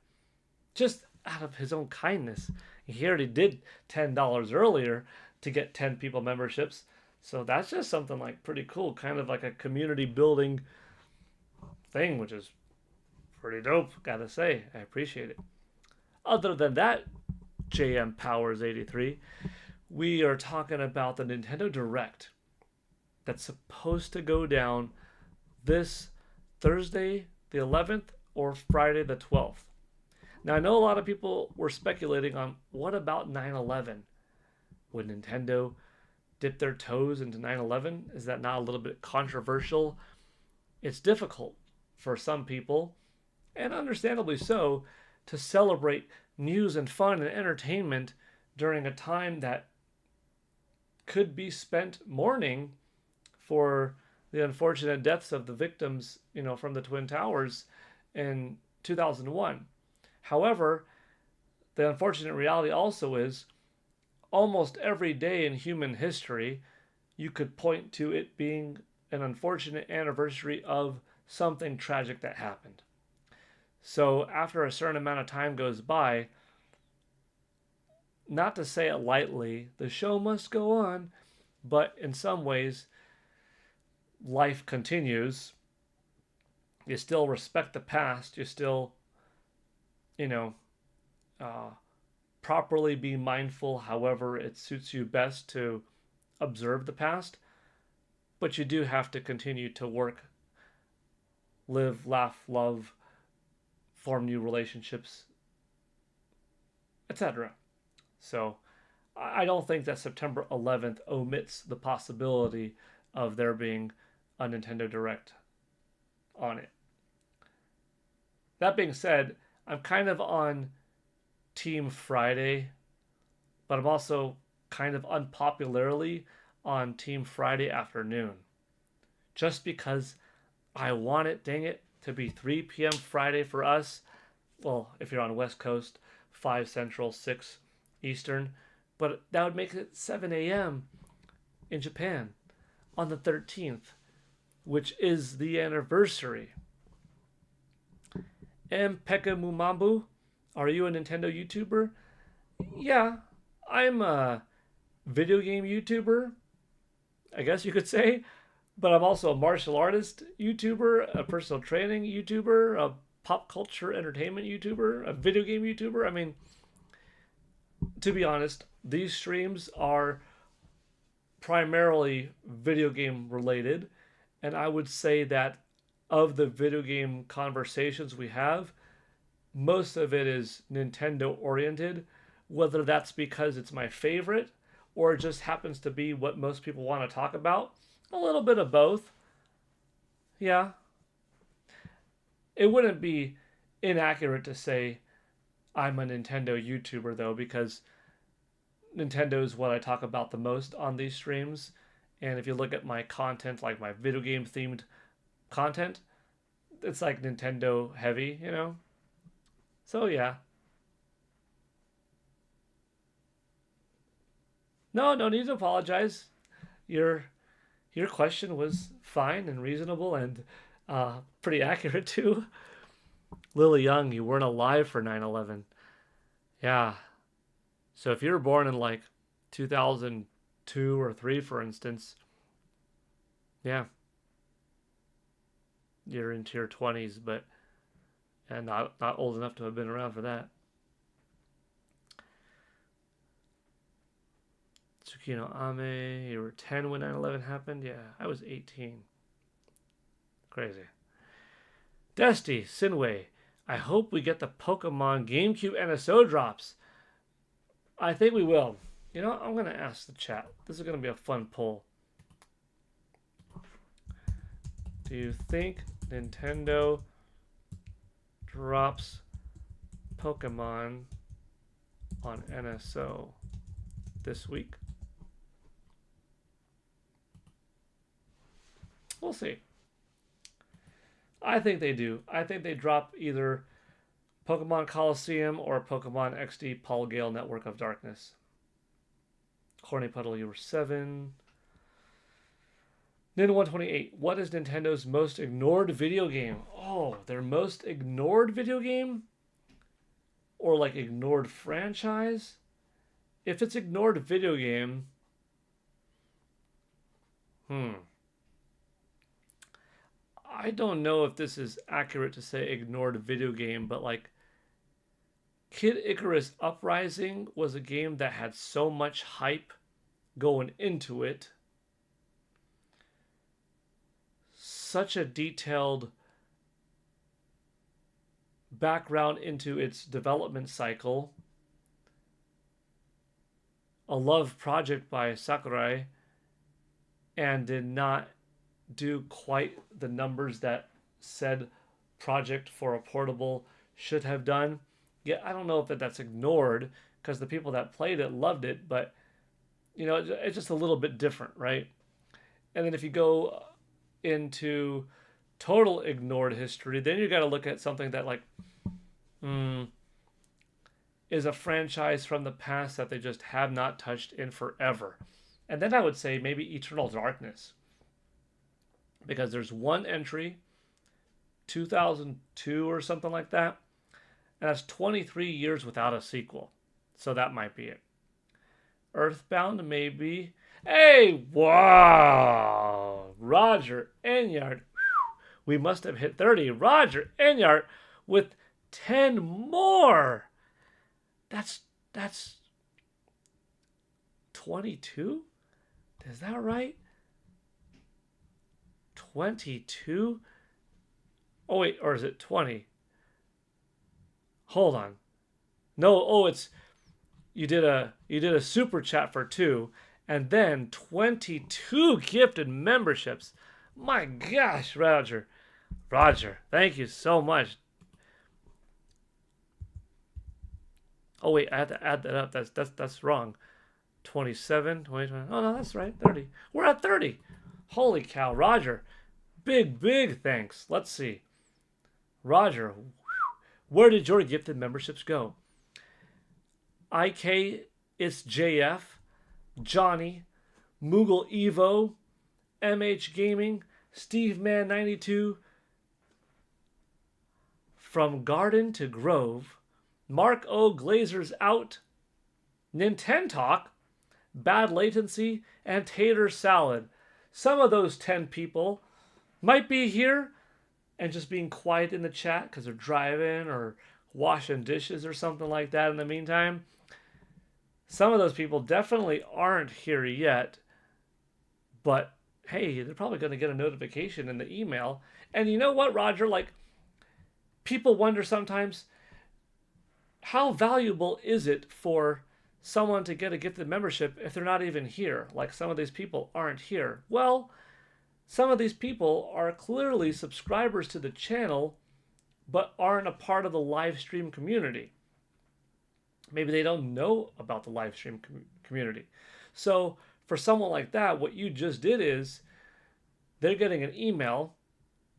Just out of his own kindness. He already did $10 earlier to get 10 people memberships. So that's just something like pretty cool. Kind of like a community building thing, which is pretty dope, gotta say. I appreciate it. Other than that, JM Powers 83, we are talking about the Nintendo Direct that's supposed to go down this Thursday the 11th or Friday the 12th. Now, I know a lot of people were speculating on what about 9/11? Would Nintendo dip their toes into 9/11? Is that not a little bit controversial? It's difficult for some people, and understandably so, to celebrate news and fun and entertainment during a time that could be spent mourning for the unfortunate deaths of the victims, you know, from the Twin Towers in 2001. However, the unfortunate reality also is almost every day in human history, you could point to it being an unfortunate anniversary of something tragic that happened. So after a certain amount of time goes by, not to say it lightly, the show must go on, but in some ways, life continues. You still respect the past. You still, properly be mindful however it suits you best to observe the past. But you do have to continue to work, live, laugh, love, form new relationships, etc. So I don't think that September 11th omits the possibility of there being a Nintendo Direct on it. That being said, I'm kind of on Team Friday, but I'm also kind of unpopularly on Team Friday afternoon. Just because I want it, dang it, to be 3 p.m. Friday for us. Well, if you're on West Coast, 5 Central, 6 Eastern, but that would make it 7 a.m. in Japan on the 13th, which is the anniversary. M. Pekka Mumambu, are you a Nintendo YouTuber? Yeah, I'm a video game YouTuber, I guess you could say, but I'm also a martial artist YouTuber, a personal training YouTuber, a pop culture entertainment YouTuber, a video game YouTuber. I mean, to be honest, these streams are primarily video game related, and I would say that of the video game conversations we have, most of it is Nintendo oriented, whether that's because it's my favorite or it just happens to be what most people want to talk about. A little bit of both. Yeah. It wouldn't be inaccurate to say I'm a Nintendo YouTuber, though, because Nintendo is what I talk about the most on these streams. And if you look at my content, like my video game themed content, it's like Nintendo heavy, you know? So, yeah. No need to apologize. Your question was fine and reasonable and pretty accurate, too. Lily Young, you weren't alive for 9/11. Yeah. So if you were born in like 2002 or 3, for instance, yeah, you're into your 20s, but and not old enough to have been around for that. Tsukino Ame, you were 10 when 9/11 happened? Yeah, I was 18. Crazy. Desty, Sinway, I hope we get the Pokemon GameCube NSO drops. I think we will. You know, I'm going to ask the chat. This is going to be a fun poll. Do you think Nintendo drops Pokemon on NSO this week? We'll see. I think they do. I think they drop either Pokemon Coliseum or Pokemon XD Paul Gale Network of Darkness. Corny Puddle, you were 7. Nin128, what is Nintendo's most ignored video game? Oh, their most ignored video game? Or like ignored franchise? If it's ignored video game, I don't know if this is accurate to say ignored video game, but like Kid Icarus Uprising was a game that had so much hype going into it. Such a detailed background into its development cycle. A love project by Sakurai, and did not do quite the numbers that said project for a portable should have done. Yeah, I don't know if that's ignored because the people that played it loved it, but you know, it's just a little bit different, right? And then if you go into total ignored history, then you got to look at something that like is a franchise from the past that they just have not touched in forever. And then I would say maybe Eternal Darkness. Because there's one entry, 2002 or something like that, and that's 23 years without a sequel. So that might be it. Earthbound, maybe. Hey, wow! Roger Enyart. We must have hit 30. Roger Enyart with 10 more. That's 22? Is that right? 22? Oh wait, or is it 20? Hold on. No, it's you did a super chat for 2 and then 22 gifted memberships. My gosh, Roger, thank you so much. Oh wait, I have to add that up. That's wrong. 27, 20. Oh no, that's right. 30. We're at 30. Holy cow, Roger. Big thanks. Let's see. Roger, where did your gifted memberships go? IK It's JF, Johnny, Moogle Evo, MH Gaming, Steve Man 92, From Garden to Grove, Mark O. Glazer's Out, Nintendo Talk, Bad Latency, and Tater Salad. Some of those 10 people might be here and just being quiet in the chat because they're driving or washing dishes or something like that in the meantime. Some of those people definitely aren't here yet, but hey, they're probably going to get a notification in the email. And you know what, Roger? Like, people wonder sometimes, how valuable is it for someone to get a gifted membership if they're not even here? Like, some of these people aren't here. Well, some of these people are clearly subscribers to the channel, but aren't a part of the live stream community. Maybe they don't know about the live stream community. So for someone like that, what you just did is they're getting an email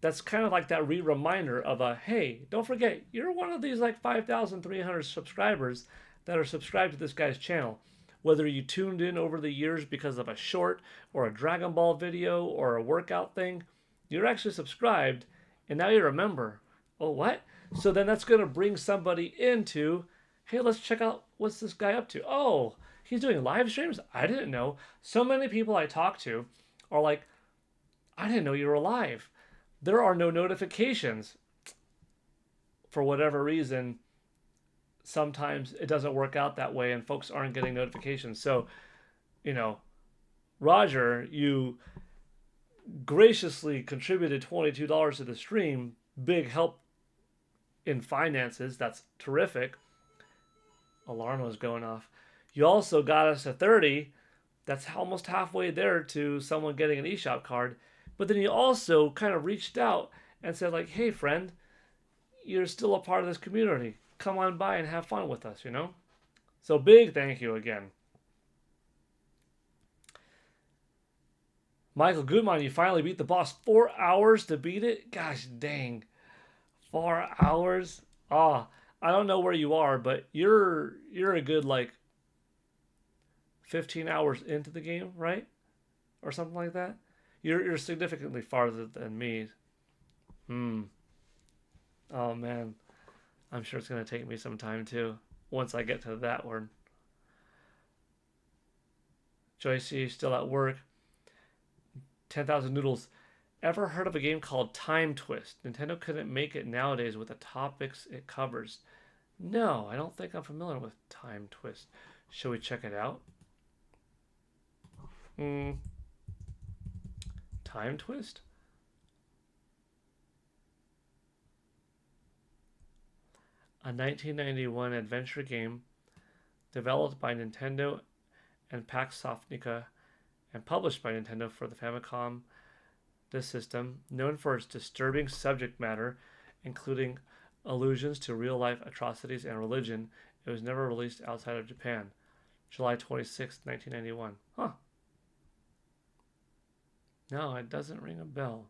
that's kind of like that reminder of a, hey, don't forget, you're one of these like 5,300 subscribers that are subscribed to this guy's channel. Whether you tuned in over the years because of a short or a Dragon Ball video or a workout thing, you're actually subscribed, and now you remember, oh, what? So then that's going to bring somebody into, hey, let's check out what's this guy up to. Oh, he's doing live streams? I didn't know. So many people I talk to are like, I didn't know you were live. There are no notifications. For whatever reason, sometimes it doesn't work out that way and folks aren't getting notifications. So, Roger, you graciously contributed $22 to the stream. Big help in finances. That's terrific. Alarm was going off. You also got us to 30. That's almost halfway there to someone getting an eShop card. But then you also kind of reached out and said, like, hey, friend, you're still a part of this community. Come on by and have fun with us, So big thank you again. Michael Goodman, you finally beat the boss. 4 hours to beat it? Gosh dang. 4 hours? I don't know where you are, but you're a good, 15 hours into the game, right? Or something like that? You're significantly farther than me. Oh, man. I'm sure it's going to take me some time, too, once I get to that one. Joycey, still at work. 10,000 Noodles. Ever heard of a game called Time Twist? Nintendo couldn't make it nowadays with the topics it covers. No, I don't think I'm familiar with Time Twist. Shall we check it out? Time Twist? A 1991 adventure game developed by Nintendo and Pax Softnica and published by Nintendo for the Famicom system, known for its disturbing subject matter, including allusions to real-life atrocities and religion. It was never released outside of Japan. July 26, 1991. Huh. No, it doesn't ring a bell.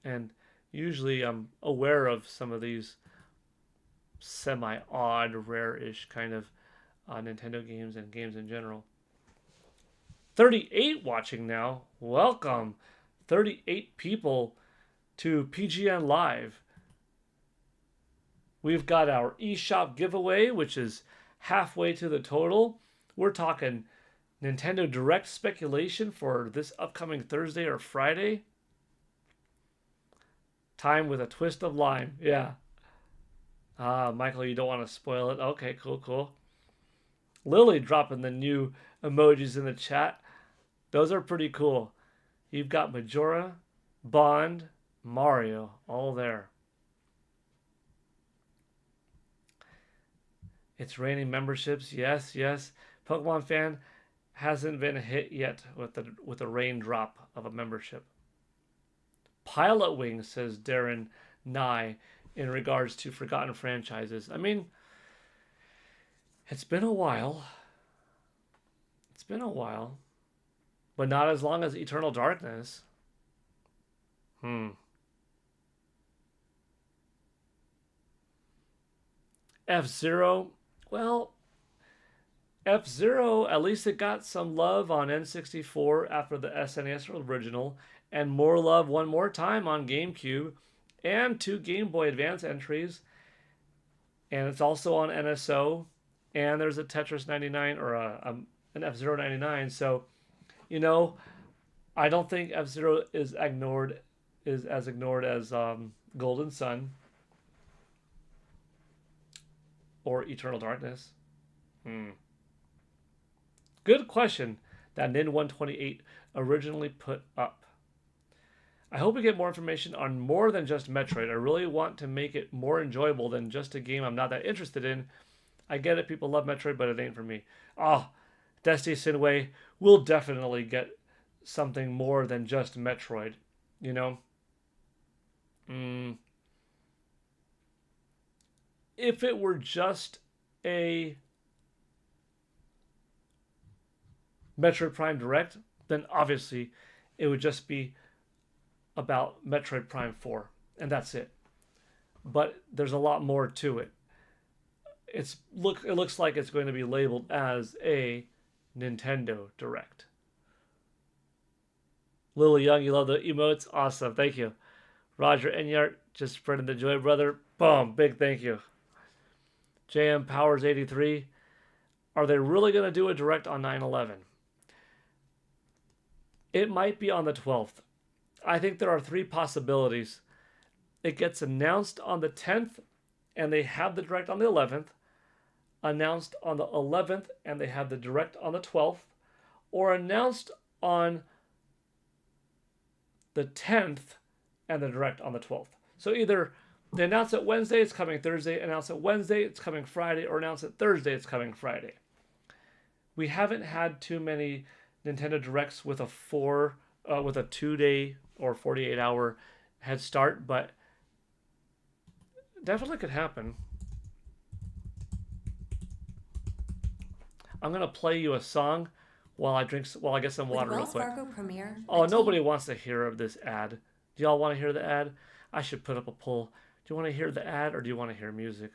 And usually I'm aware of some of these semi-odd, rare-ish kind of Nintendo games and games in general. 38 watching now. Welcome. 38 people to PGN Live. We've got our eShop giveaway, which is halfway to the total. We're talking Nintendo Direct speculation for this upcoming Thursday or Friday. Time with a twist of lime. Yeah. Michael, you don't want to spoil it. Okay, cool. Lily dropping the new emojis in the chat. Those are pretty cool. You've got Majora, Bond, Mario, all there. It's raining memberships. Yes. Pokemon fan hasn't been hit yet with a raindrop of a membership. Pilot Wing, says Darren Nye, in regards to forgotten franchises. I mean, it's been a while. But not as long as Eternal Darkness. F-Zero. Well, F-Zero, at least it got some love on N64 after the SNES original, and more love one more time on GameCube, and 2 Game Boy Advance entries, and it's also on NSO, and there's a Tetris 99 or an F-Zero 99. So, you know, I don't think F-Zero is as ignored as Golden Sun or Eternal Darkness. Good question that Nin128 originally put up. I hope we get more information on more than just Metroid. I really want to make it more enjoyable than just a game I'm not that interested in. I get it, people love Metroid, but it ain't for me. Destiny Sinway will definitely get something more than just Metroid, you know? If it were just a Metroid Prime Direct, then obviously it would just be about Metroid Prime 4, and that's it. But there's a lot more to it. It looks like it's going to be labeled as a Nintendo Direct. Lily Young, you love the emotes? Awesome, thank you. Roger Enyart, just spreading the joy, brother. Boom, big thank you. JM Powers 83, are they really going to do a Direct on 9/11? It might be on the 12th. I think there are 3 possibilities. It gets announced on the 10th, and they have the Direct on the 11th. Announced on the 11th, and they have the Direct on the 12th. Or announced on the 10th, and the Direct on the 12th. So either they announce it Wednesday, it's coming Thursday. Announce it Wednesday, it's coming Friday. Or announce it Thursday, it's coming Friday. We haven't had too many Nintendo Directs with a 2-day or 48-hour head start, but definitely could happen. I'm gonna play you a song while I get some water real quick. Oh, nobody wants to hear of this ad. Do y'all want to hear the ad? I should put up a poll. Do you want to hear the ad or do you want to hear music?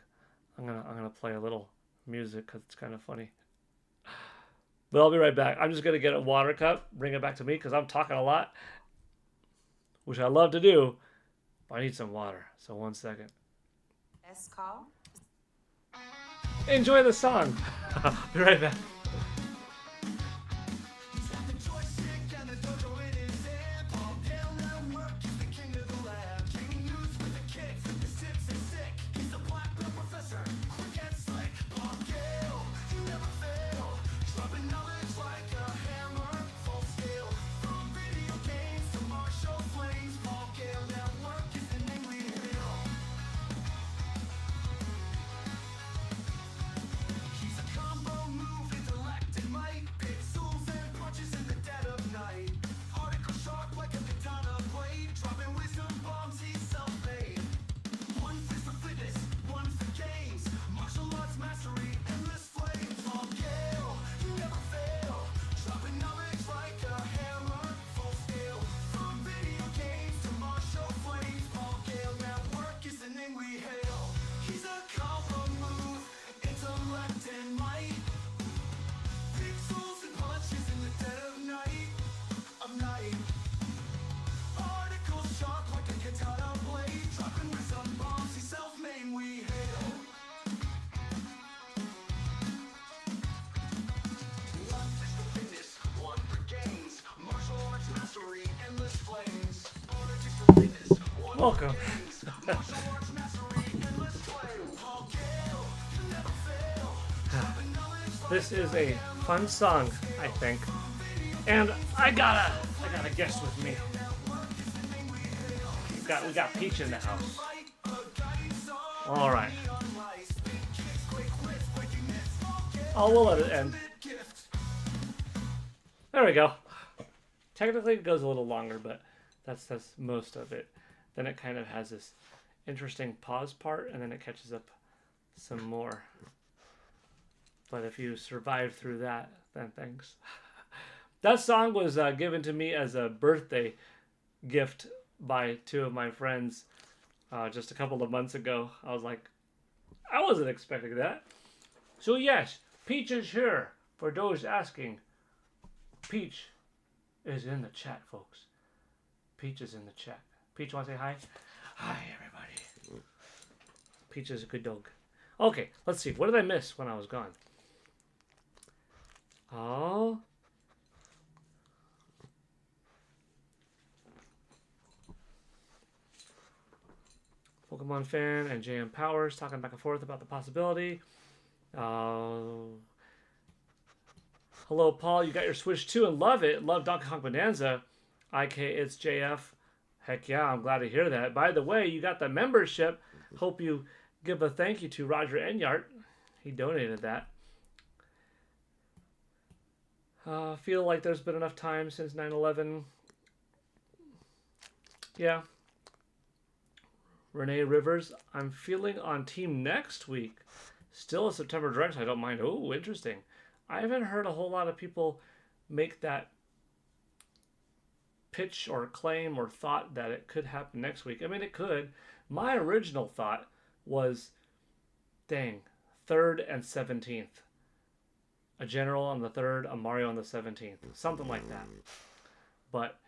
I'm gonna play a little music because it's kind of funny. But I'll be right back. I'm just going to get a water cup, bring it back to me because I'm talking a lot, which I love to do, but I need some water. So 1 second. Call. Enjoy the song. Be right back. Welcome. This is a fun song, I think. And I got a guest with me. We got Peach in the house. All right. Oh, we'll let it end. There we go. Technically, it goes a little longer, but that's most of it. Then it kind of has this interesting pause part, and then it catches up some more. But if you survive through that, then thanks. That song was given to me as a birthday gift by 2 of my friends just a couple of months ago. I was like, I wasn't expecting that. So yes, Peach is here. For those asking, Peach is in the chat, folks. Peach is in the chat. Peach, want to say hi? Hi, everybody. Peach is a good dog. Okay, let's see. What did I miss when I was gone? Oh. Pokemon fan and JM Powers talking back and forth about the possibility. Hello, Paul. You got your Switch too and love it. Love Donkey Kong Bonanza. IK, it's JF. Heck yeah, I'm glad to hear that. By the way, you got the membership. Hope you give a thank you to Roger Enyart. He donated that. Feel like there's been enough time since 9/11. Yeah. Renee Rivers, I'm feeling on team next week. Still a September direct, I don't mind. Oh, interesting. I haven't heard a whole lot of people make that pitch or claim or thought that it could happen next week. I mean, it could. My original thought was, dang, 3rd and 17th. A General on the 3rd, a Mario on the 17th. Something like that. But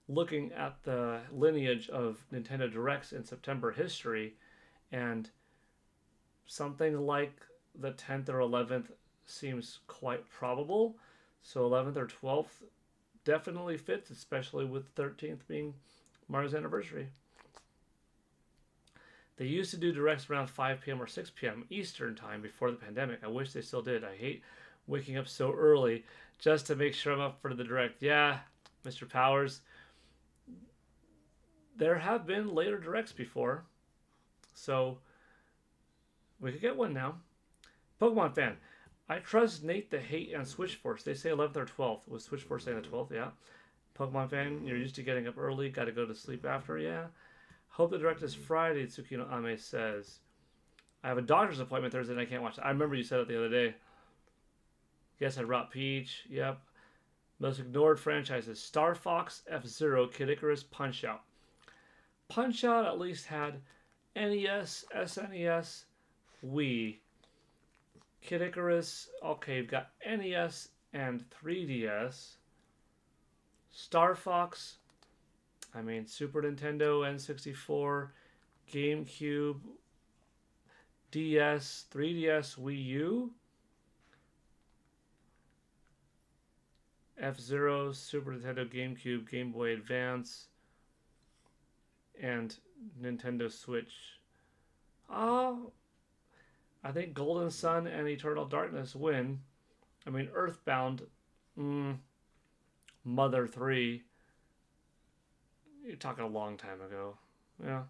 looking at the lineage of Nintendo Directs in September history, and something like the 10th or 11th seems quite probable. So 11th or 12th definitely fits, especially with 13th being Mario's anniversary. They used to do directs around 5 p.m. or 6 p.m. Eastern time before the pandemic. I wish they still did. I hate waking up so early just to make sure I'm up for the direct. Yeah, Mr. Powers. There have been later directs before, so we could get one now. Pokemon fan, I trust Nate the Hate and Switch Force. They say 11th or 12th. Was Switch Force saying the 12th? Yeah. Pokemon fan, you're used to getting up early. Got to go to sleep after. Yeah. Hope the direct is Friday, Tsukino Ame says. I have a doctor's appointment Thursday and I can't watch it. I remember you said it the other day. Yes, I brought Peach. Yep. Most ignored franchises. Star Fox, F-Zero, Kid Icarus, Punch-Out. Punch-Out at least had NES, SNES, Wii. Kid Icarus, okay, you've got NES and 3DS. Star Fox, I mean, Super Nintendo, N64, GameCube, DS, 3DS, Wii U. F-Zero, Super Nintendo, GameCube, Game Boy Advance, and Nintendo Switch. I think Golden Sun and Eternal Darkness win. I mean, Earthbound, Mother 3. You're talking a long time ago. Yeah.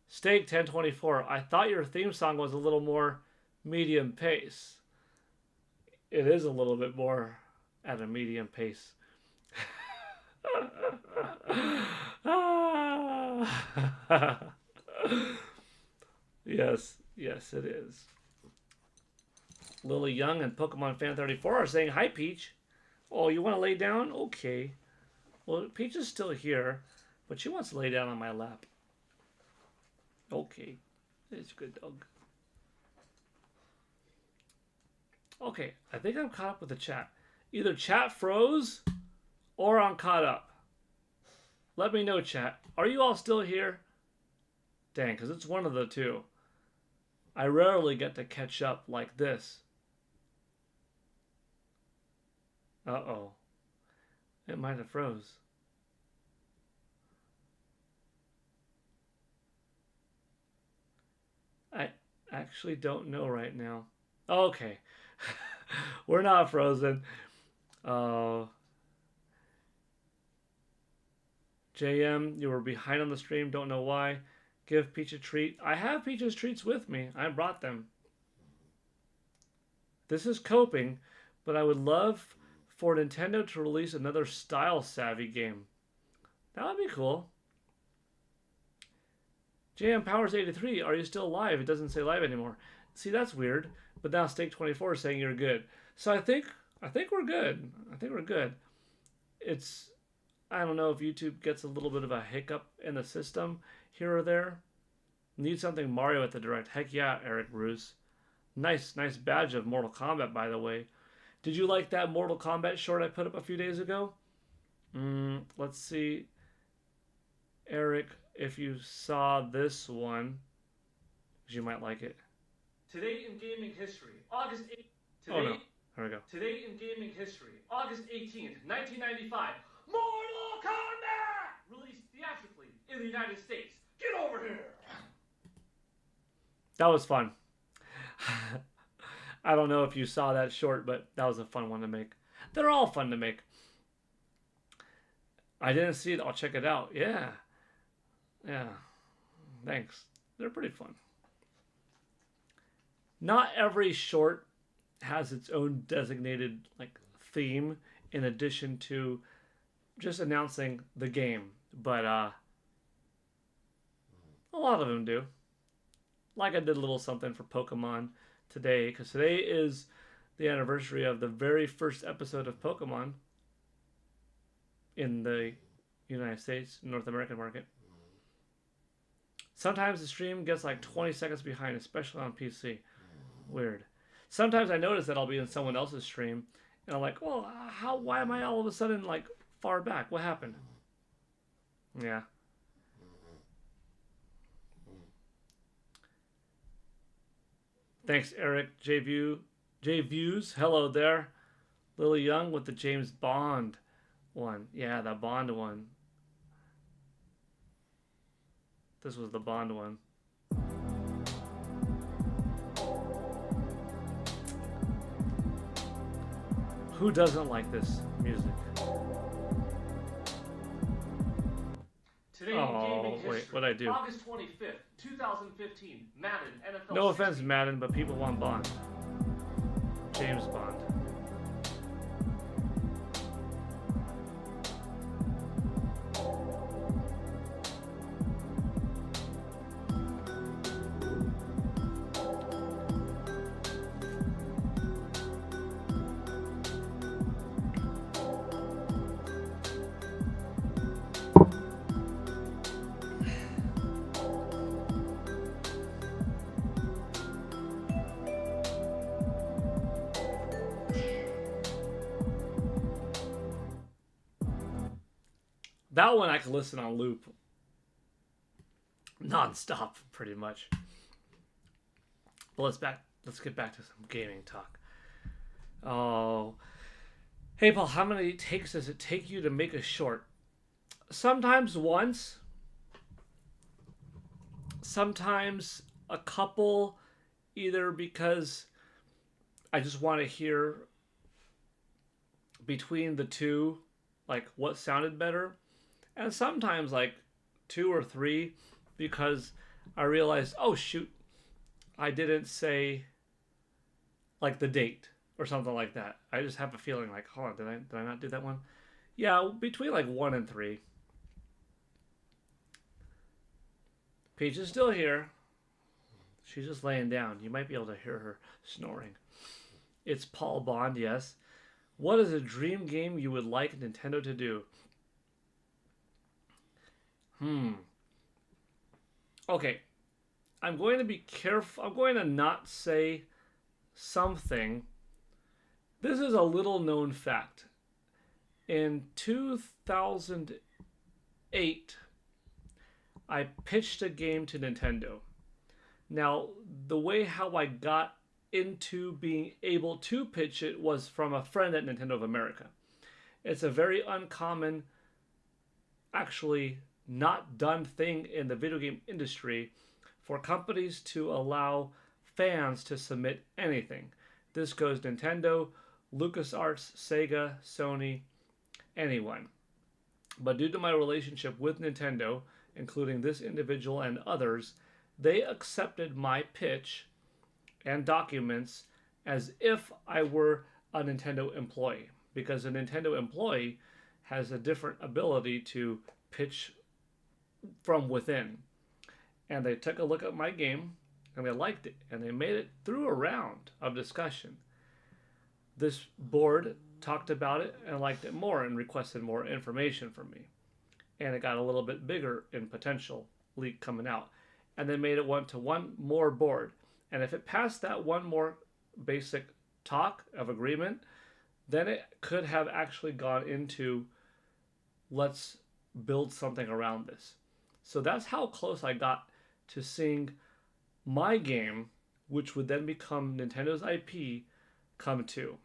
Steak 1024. I thought your theme song was a little more medium pace. It is a little bit more at a medium pace. Yes, it is. Lily Young and Pokemon Fan 34 are saying, hi, Peach. Oh, you want to lay down? Okay. Well, Peach is still here, but she wants to lay down on my lap. Okay. It's a good dog. Okay, I think I'm caught up with the chat. Either chat froze or I'm caught up. Let me know, chat. Are you all still here? Dang, because it's one of the two. I rarely get to catch up like this. Uh-oh. It might have froze. I actually don't know right now. Okay. We're not frozen. JM, you were behind on the stream. Don't know why. Give Peach a treat. I have Peach's treats with me. I brought them. This is coping, but I would love for Nintendo to release another style-savvy game. That would be cool. JM Powers 83, are you still live? It doesn't say live anymore. See, that's weird. But now Steak24 is saying you're good. So I think we're good. I think we're good. It's, I don't know if YouTube gets a little bit of a hiccup in the system here or there. Need something Mario at the direct. Heck yeah, Eric Bruce. Nice badge of Mortal Kombat, by the way. Did you like that Mortal Kombat short I put up a few days ago? Let's see, Eric, if you saw this one, you might like it. Today in gaming history, August 8th. Oh no, there we go. Today in gaming history, August 18th, 1995, Mortal Kombat! Released theatrically in the United States. Get over here! That was fun. I don't know if you saw that short, but that was a fun one to make. They're all fun to make. I didn't see it. I'll check it out. Yeah. Thanks. They're pretty fun. Not every short has its own designated theme in addition to just announcing the game, but a lot of them do. Like I did a little something for Pokemon today, because today is the anniversary of the very first episode of Pokemon in the United States, North American market. Sometimes the stream gets 20 seconds behind, especially on PC. Weird. Sometimes I notice that I'll be in someone else's stream, and I'm like, well, why am I all of a sudden far back? What happened? Yeah. Thanks, Eric. J Views. Hello there. Lily Young with the James Bond one. Yeah, the Bond one. This was the Bond one. Who doesn't like this music? Today in gaming history, wait, what'd I do? August 25th, 2015, Madden NFL No offense, 16. Madden, but people want Bond. James Bond. That one I could listen on loop. Non-stop, pretty much. But let's get back to some gaming talk. Oh. Hey Paul, how many takes does it take you to make a short? Sometimes once. Sometimes a couple, either because I just want to hear between the two, what sounded better. And sometimes 2 or 3 because I realized, oh shoot, I didn't say the date or something like that. I just have a feeling hold on, did I not do that one? Yeah, between 1 and 3. Peach is still here. She's just laying down. You might be able to hear her snoring. It's Paul Bond, yes. What is a dream game you would like Nintendo to do? Okay. I'm going to be careful. I'm going to not say something. This is a little known fact. In 2008, I pitched a game to Nintendo. Now, the way how I got into being able to pitch it was from a friend at Nintendo of America. It's a very uncommon, actually not done thing in the video game industry for companies to allow fans to submit anything. This goes Nintendo, LucasArts, Sega, Sony, anyone. But due to my relationship with Nintendo, including this individual and others, they accepted my pitch and documents as if I were a Nintendo employee, because a Nintendo employee has a different ability to pitch from within. And they took a look at my game and they liked it, and they made it through a round of discussion. This board talked about it and liked it more and requested more information from me. And it got a little bit bigger in potential leak coming out. And they made it went to one more board. And if it passed that one more basic talk of agreement, then it could have actually gone into let's build something around this. So that's how close I got to seeing my game, which would then become Nintendo's IP, come to.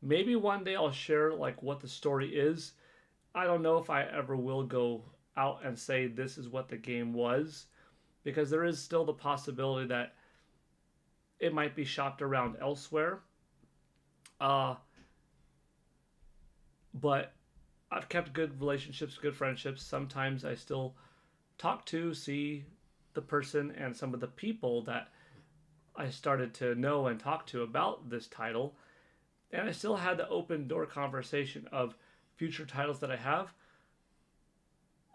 Maybe one day I'll share like what the story is. I don't know if I ever will go out and say this is what the game was, because there is still the possibility that it might be shopped around elsewhere. But I've kept good relationships, good friendships. Sometimes I still talk to, see the person and some of the people that I started to know and talk to about this title. And I still had the open door conversation of future titles that I have.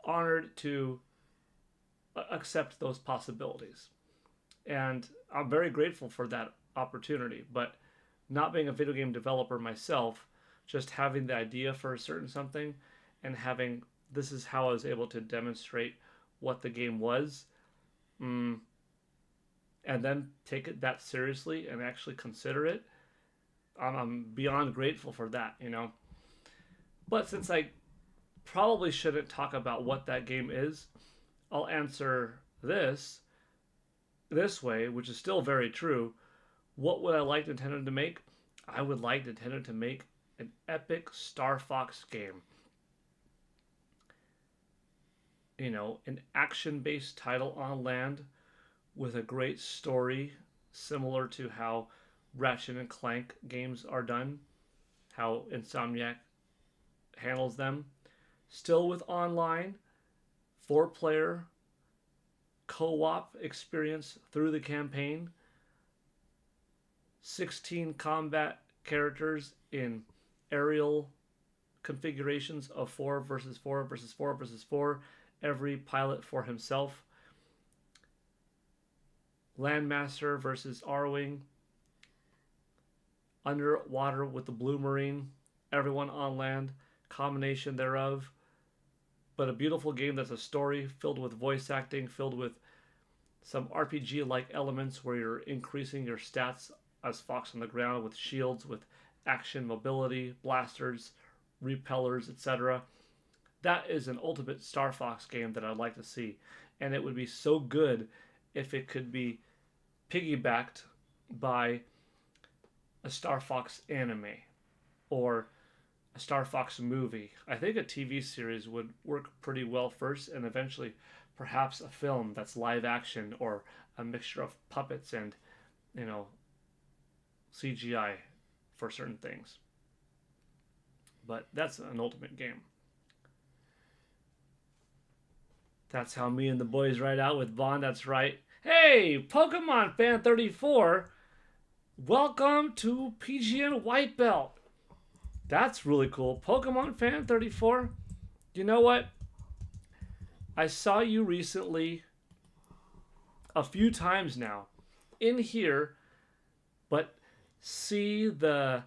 Honored to accept those possibilities. And I'm very grateful for that opportunity. But not being a video game developer myself, just having the idea for a certain something and having this is how I was able to demonstrate what the game was, and then take it that seriously and actually consider it. I'm beyond grateful for that, you know. But since I probably shouldn't talk about what that game is, I'll answer this way, which is still very true. What would I like Nintendo to make? I would like Nintendo to make an epic Star Fox game. You know, an action-based title on land with a great story, similar to how Ratchet and Clank games are done, how Insomniac handles them. Still with online, 4-player co-op experience through the campaign, 16 combat characters in aerial configurations of 4 versus 4 versus 4 versus 4, every pilot for himself. Landmaster versus Arwing. Underwater with the Blue Marine. Everyone on land. Combination thereof. But a beautiful game that's a story filled with voice acting, filled with some RPG-like elements where you're increasing your stats as Fox on the ground with shields, with action, mobility, blasters, repellers, etc. That is an ultimate Star Fox game that I'd like to see. And it would be so good if it could be piggybacked by a Star Fox anime or a Star Fox movie. I think a TV series would work pretty well first, and eventually perhaps a film that's live action or a mixture of puppets and, you know, CGI for certain things. But that's an ultimate game. That's how me and the boys ride out with Vaughn. That's right. Hey, Pokemon Fan 34. Welcome to PGN White Belt. That's really cool. Pokemon Fan 34. You know what? I saw you recently a few times now in here, but see the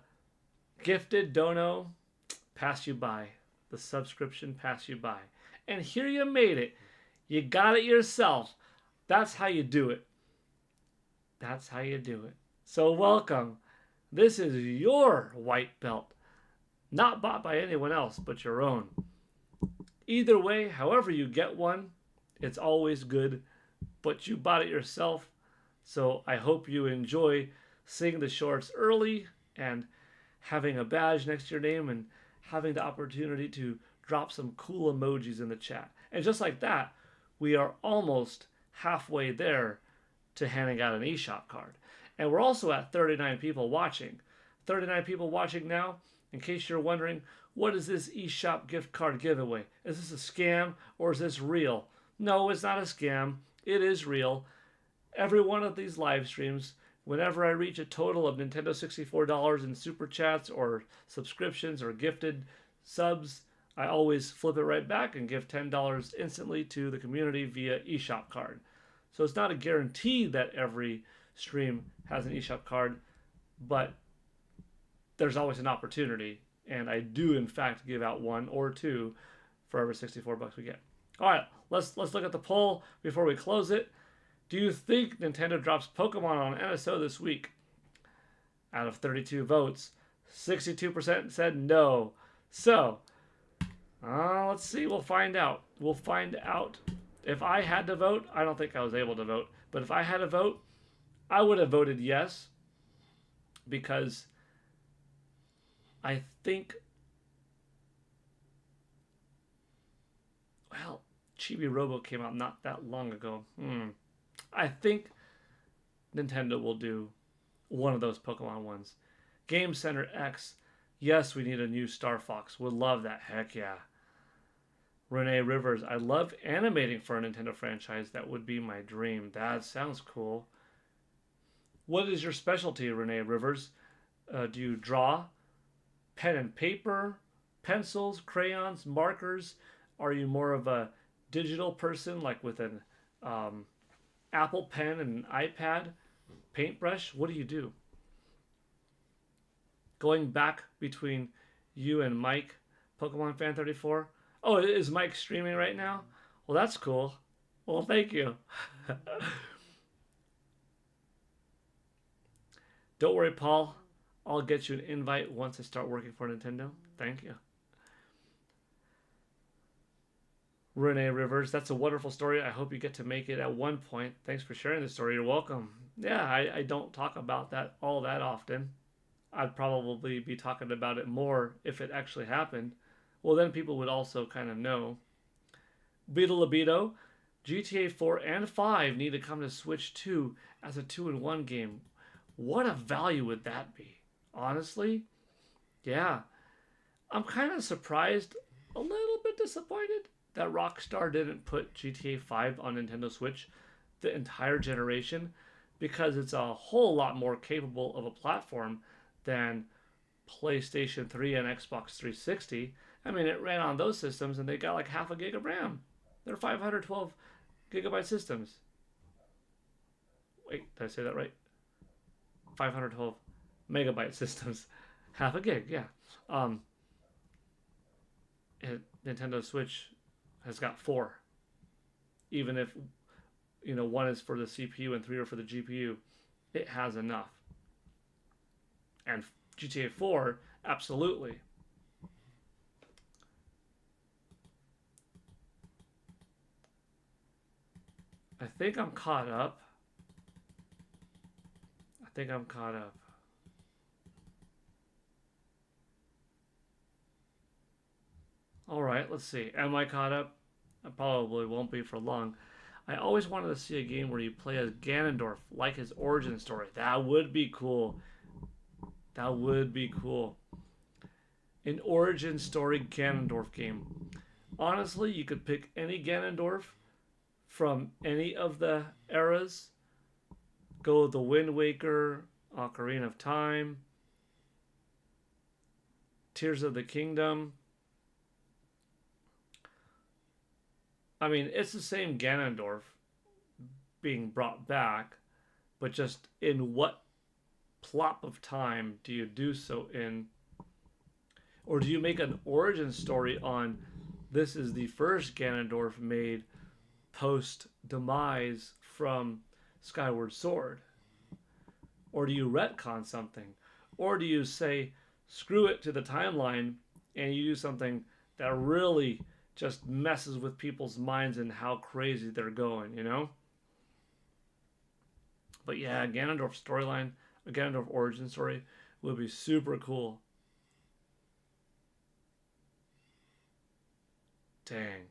gifted dono pass you by. The subscription pass you by. And here you made it. You got it yourself. That's how you do it. That's how you do it. So welcome. This is your white belt. Not bought by anyone else but your own. Either way, however you get one, it's always good. But you bought it yourself. So I hope you enjoy seeing the shorts early and having a badge next to your name and having the opportunity to drop some cool emojis in the chat. And just like that, we are almost halfway there to handing out an eShop card. And we're also at 39 people watching. 39 people watching now. In case you're wondering, what is this eShop gift card giveaway? Is this a scam or is this real? No, it's not a scam. It is real. Every one of these live streams, whenever I reach a total of Nintendo $64 in super chats or subscriptions or gifted subs, I always flip it right back and give $10 instantly to the community via eShop card. So it's not a guarantee that every stream has an eShop card, but there's always an opportunity, and I do in fact give out one or two for every $64 we get. All right, let's look at the poll before we close it. Do you think Nintendo drops Pokemon on NSO this week? Out of 32 votes, 62% said no. So, let's see. We'll find out. We'll find out. If I had to vote, I don't think I was able to vote. But if I had to vote, I would have voted yes. Because I think, well, Chibi Robo came out not that long ago. I think Nintendo will do one of those Pokemon ones. Game Center X, yes, we need a new Star Fox. Would love that. Heck yeah. Renee Rivers, I love animating for a Nintendo franchise. That would be my dream. That sounds cool. What is your specialty, Renee Rivers? Do you draw? Pen and paper? Pencils? Crayons? Markers? Are you more of a digital person, like with an Apple Pen and an iPad? Paintbrush? What do you do? Going back between you and Mike, Pokemon Fan 34. Oh, is Mike streaming right now? Well, that's cool. Well, thank you. Don't worry, Paul. I'll get you an invite once I start working for Nintendo. Thank you. Renee Rivers, that's a wonderful story. I hope you get to make it at one point. Thanks for sharing the story. You're welcome. Yeah, I don't talk about that all that often. I'd probably be talking about it more if it actually happened. Well, then people would also kind of know. Beetle Libido, GTA 4 and 5 need to come to Switch 2 as a 2-in-1 game. What a value would that be? Honestly? Yeah. I'm kind of surprised, a little bit disappointed, that Rockstar didn't put GTA 5 on Nintendo Switch the entire generation, because it's a whole lot more capable of a platform than PlayStation 3 and Xbox 360. I mean, it ran on those systems and they got like half a gig of RAM. They're 512 gigabyte systems. Wait, did I say that right? 512 megabyte systems. Half a gig, yeah. Nintendo Switch has got 4. Even if, one is for the CPU and 3 are for the GPU, it has enough. And GTA 4, absolutely. I think I'm caught up. All right, let's see. Am I caught up? I probably won't be for long. I always wanted to see a game where you play as Ganondorf, like his origin story. That would be cool. That would be cool. An origin story Ganondorf game. Honestly, you could pick any Ganondorf from any of the eras. Go the Wind Waker, Ocarina of Time, Tears of the Kingdom. I mean, it's the same Ganondorf being brought back, but just in what plot of time do you do so in? Or do you make an origin story on this is the first Ganondorf made post-demise from Skyward Sword? Or do you retcon something? Or do you say, screw it to the timeline and you do something that really just messes with people's minds and how crazy they're going, But yeah, Ganondorf storyline, a Ganondorf origin story would be super cool. Dang.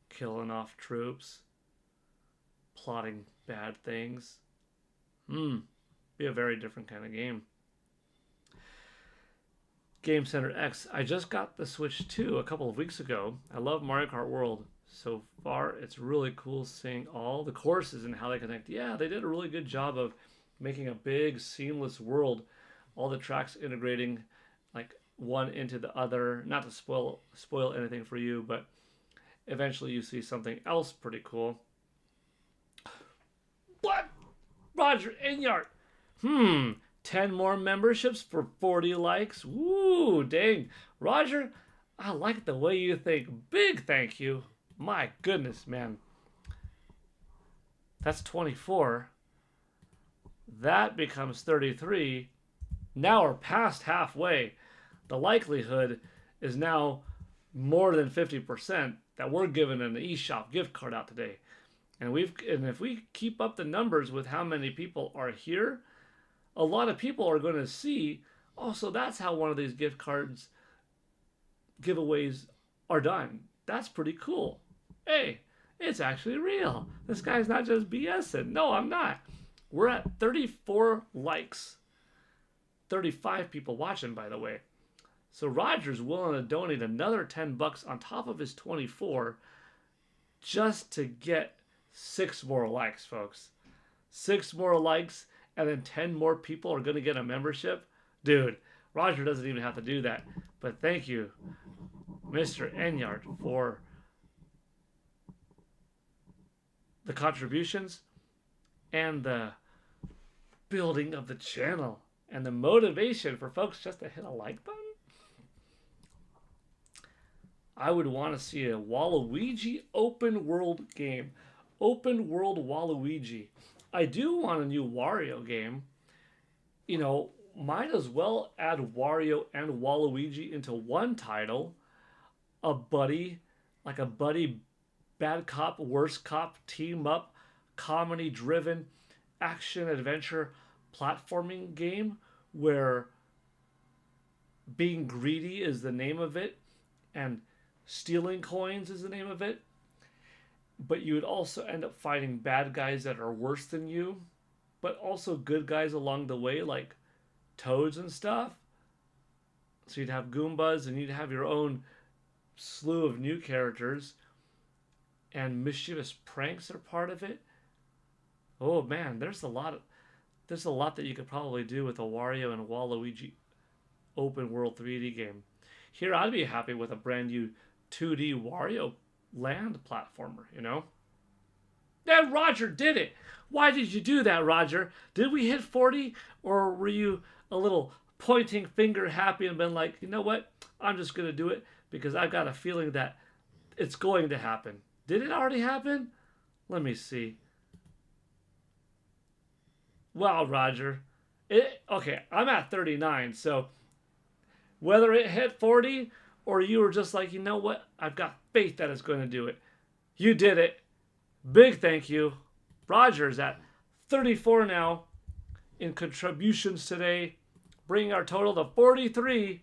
Killing off troops. Plotting bad things. Be a very different kind of game. Game Center X. I just got the Switch 2 a couple of weeks ago. I love Mario Kart World. So far, it's really cool seeing all the courses and how they connect. Yeah, they did a really good job of making a big, seamless world. All the tracks integrating like one into the other. Not to spoil anything for you, but eventually you see something else pretty cool. What? Roger Inyart. 10 more memberships for 40 likes. Woo, dang. Roger, I like the way you think. Big thank you. My goodness, man. That's 24. That becomes 33. Now we're past halfway. The likelihood is now more than 50% that we're giving an eShop gift card out today. And if we keep up the numbers with how many people are here, a lot of people are going to see, oh, so that's how one of these gift cards giveaways are done. That's pretty cool. Hey, it's actually real. This guy's not just BSing. No, I'm not. We're at 34 likes. 35 people watching, by the way. So Roger's willing to donate another $10 on top of his 24 just to get 6 more likes, folks. 6 more likes, and then 10 more people are going to get a membership. Dude, Roger doesn't even have to do that. But thank you, Mr. Enyart, for the contributions and the building of the channel and the motivation for folks just to hit a like button. I would want to see a Waluigi open world game. Open world Waluigi. I do want a new Wario game. You know, might as well add Wario and Waluigi into one title. A buddy bad cop, worst cop, team up, comedy driven, action adventure platforming game where being greedy is the name of it and stealing coins is the name of it. But you would also end up fighting bad guys that are worse than you, but also good guys along the way, like toads and stuff. So you'd have Goombas and you'd have your own slew of new characters, and mischievous pranks are part of it. Oh man, there's a lot that you could probably do with a Wario and Waluigi open world 3D game. Here I'd be happy with a brand new 2D Wario land platformer, you know? Then Roger did it. Why did you do that, Roger? Did we hit 40, or were you a little pointing finger happy and been like, you know what? I'm just going to do it because I've got a feeling that it's going to happen. Did it already happen? Let me see. Wow, Roger. Okay, I'm at 39, so whether it hit 40 or you were just like, you know what? I've got faith that it's going to do it. You did it. Big thank you. Roger's at 34 now in contributions today, bringing our total to 43.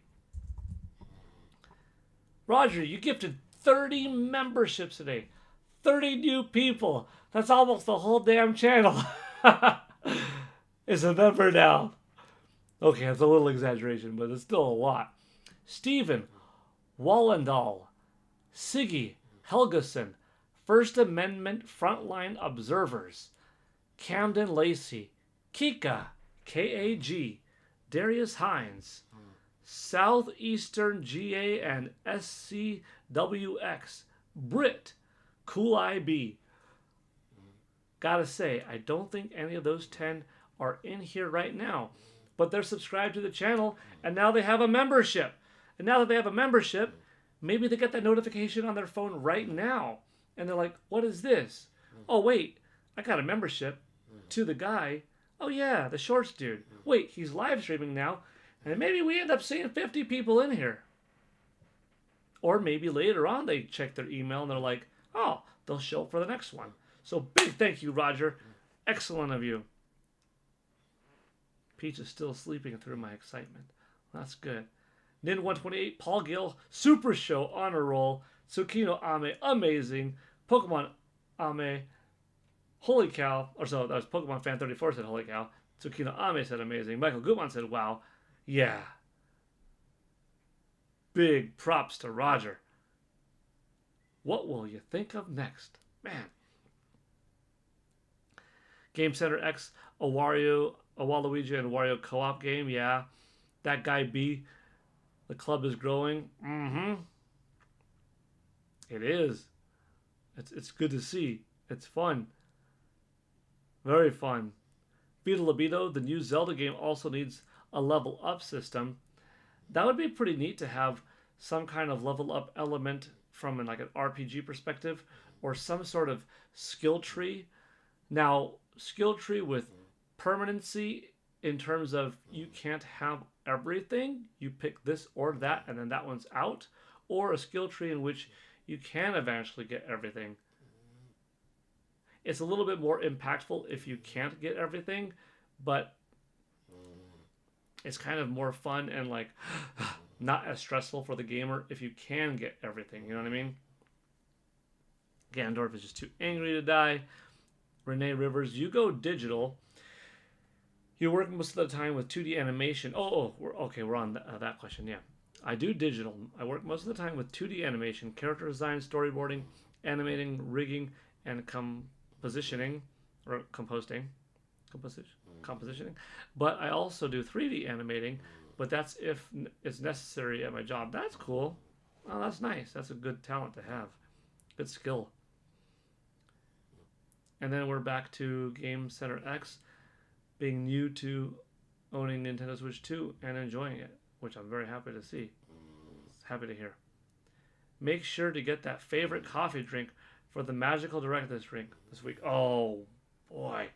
Roger, you gifted 30 memberships today. 30 new people. That's almost the whole damn channel. It's a number now. Okay, it's a little exaggeration, but it's still a lot. Stephen Wallendal, Siggy Helgeson, First Amendment Frontline Observers, Camden Lacey, Kika, KAG, Darius Hines, Southeastern GA and SCWX, Brit, Cool IB. Gotta say, I don't think any of those 10 are in here right now, but they're subscribed to the channel and now they have a membership. And now that they have a membership, maybe they get that notification on their phone right now. And they're like, what is this? Oh, wait, I got a membership to the guy. Oh, yeah, the shorts dude. Wait, he's live streaming now. And maybe we end up seeing 50 people in here. Or maybe later on they check their email and they're like, oh, they'll show up for the next one. So big thank you, Roger. Excellent of you. Peach is still sleeping through my excitement. That's good. Nin128, Paul Gale, Super Show, Honor Roll, Tsukino Ame, amazing. Pokemon Ame, holy cow. Or so, that was Pokemon Fan 34 said holy cow. Tsukino Ame said amazing. Michael Gutman said wow. Yeah. Big props to Roger. What will you think of next? Man. Game Center X, a Waluigi and Wario co-op game. Yeah. That guy B. The club is growing. Mm-hmm. It is. It's good to see. It's fun. Very fun. Vita Libido, the new Zelda game, also needs a level up system. That would be pretty neat to have some kind of level up element from like an RPG perspective, or some sort of skill tree. Now, skill tree with permanency in terms of you can't have everything, you pick this or that, and then that one's out, or a skill tree in which you can eventually get everything. It's a little bit more impactful if you can't get everything, but it's kind of more fun and like not as stressful for the gamer if you can get everything. You know what I mean? Gandorf is just too angry to die. Renee Rivers, you go digital. You work most of the time with 2D animation. We're on that question. Yeah, I do digital. I work most of the time with 2D animation, character design, storyboarding, animating, rigging, and compositioning. But I also do 3D animating, but that's if it's necessary at my job. That's cool. Oh, that's nice. That's a good talent to have. Good skill. And then we're back to Game Center X being new to owning Nintendo Switch 2 and enjoying it, which I'm very happy to see. Happy to hear. Make sure to get that favorite coffee drink for the Magical Direct this week. Oh, boy.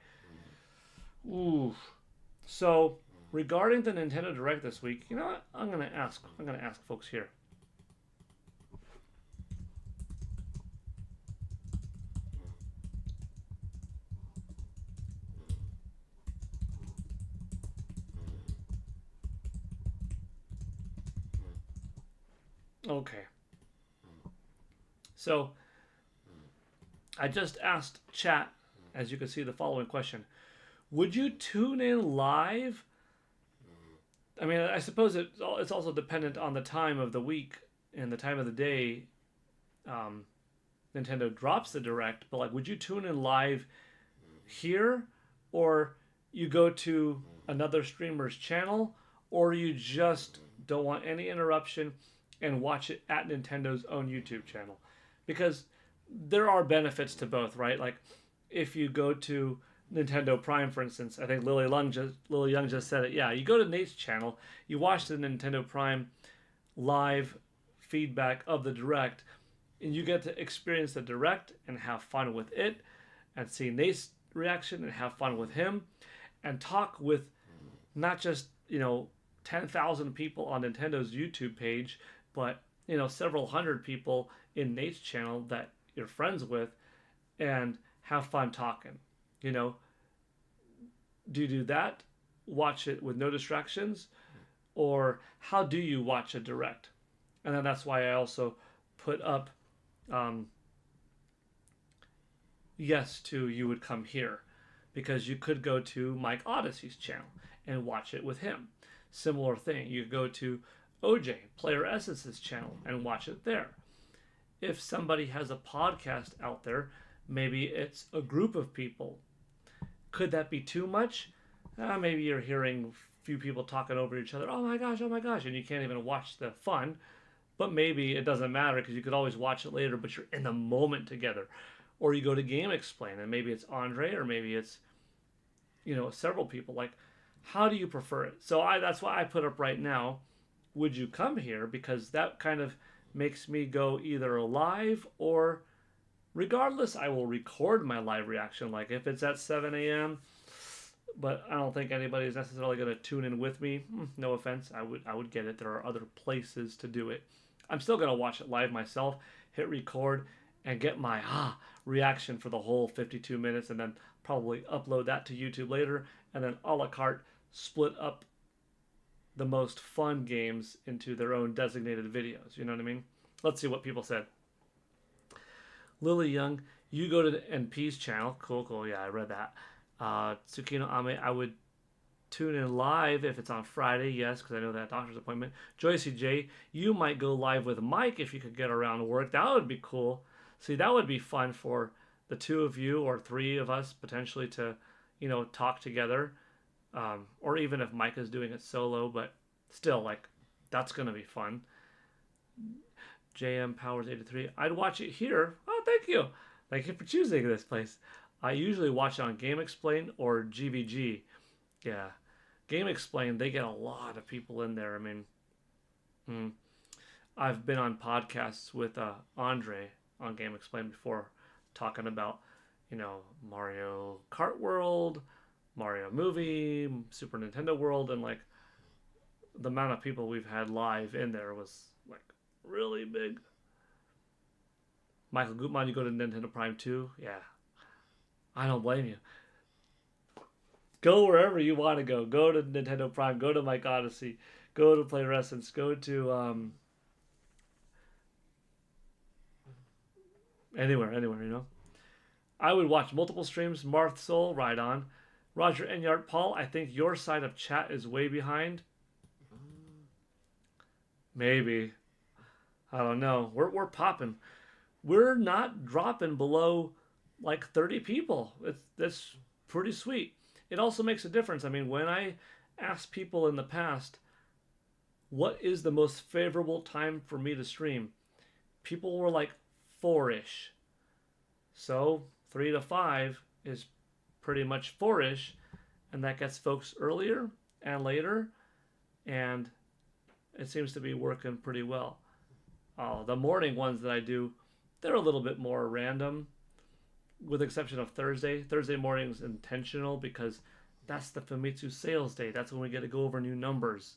Ooh. So, regarding the Nintendo Direct this week, you know what? I'm gonna ask folks here. Okay. So, I just asked chat, as you can see, the following question. Would you tune in live? I mean, I suppose it's also dependent on the time of the week and the time of the day Nintendo drops the Direct, but like, would you tune in live here, or you go to another streamer's channel, or you just don't want any interruption and watch it at Nintendo's own YouTube channel? Because there are benefits to both, right? Like, if you go to Nintendo Prime, for instance, I think Lily Young just said it. Yeah, you go to Nate's channel, you watch the Nintendo Prime live feedback of the Direct, and you get to experience the Direct and have fun with it, and see Nate's reaction and have fun with him, and talk with not just 10,000 people on Nintendo's YouTube page, but several hundred people in Nate's channel that you're friends with, and have fun talking. Do you do that? Watch it with no distractions? Or how do you watch a Direct? And then that's why I also put up yes to you would come here. Because you could go to Mike Odyssey's channel and watch it with him. Similar thing. You could go to OJ, Player Essence's channel, and watch it there. If somebody has a podcast out there, maybe it's a group of people. Could that be too much? Maybe you're hearing a few people talking over each other. Oh my gosh, and you can't even watch the fun. But maybe it doesn't matter because you could always watch it later, but you're in the moment together. Or you go to Game Explain, and maybe it's Andre, or maybe it's, several people. Like, how do you prefer it? So that's why I put up right now, would you come here? Because that kind of makes me go either live, or regardless, I will record my live reaction. Like if it's at 7 a.m., but I don't think anybody's necessarily going to tune in with me. No offense, I would get it. There are other places to do it. I'm still going to watch it live myself, hit record, and get my reaction for the whole 52 minutes, and then probably upload that to YouTube later, and then a la carte split up the most fun games into their own designated videos. You know what I mean? Let's see what people said. Lily Young, you go to the NP's channel. Cool. Yeah, I read that. Tsukino Ame, I would tune in live if it's on Friday. Yes, because I know that doctor's appointment. Joycey J, you might go live with Mike if you could get around work. That would be cool. See, that would be fun for the two of you or three of us potentially to, talk together. Or even if Mike is doing it solo, but still, like, that's going to be fun. JM Powers 83. I'd watch it here. Oh, thank you. Thank you for choosing this place. I usually watch it on Game Explain or GVG. Yeah. Game Explain, they get a lot of people in there. I mean, I've been on podcasts with Andre on Game Explain before, talking about, Mario Kart World, Mario movie, Super Nintendo World, and like the amount of people we've had live in there was like really big. Michael Gutman, you go to Nintendo Prime 2? Yeah. I don't blame you. Go wherever you want to go. Go to Nintendo Prime. Go to Mike Odyssey. Go to Play Resonance. Go to anywhere, you know. I would watch multiple streams. Marth Soul, right on. Roger Enyart, Paul, I think your side of chat is way behind. Maybe. I don't know. We're popping. We're not dropping below like 30 people. That's pretty sweet. It also makes a difference. I mean, when I asked people in the past, what is the most favorable time for me to stream? People were like 4-ish. So 3 to 5 is pretty much 4-ish, and that gets folks earlier and later, and it seems to be working pretty well. The morning ones that I do, they're a little bit more random, with the exception of Thursday. Thursday morning is intentional because that's the Famitsu sales day. That's when we get to go over new numbers.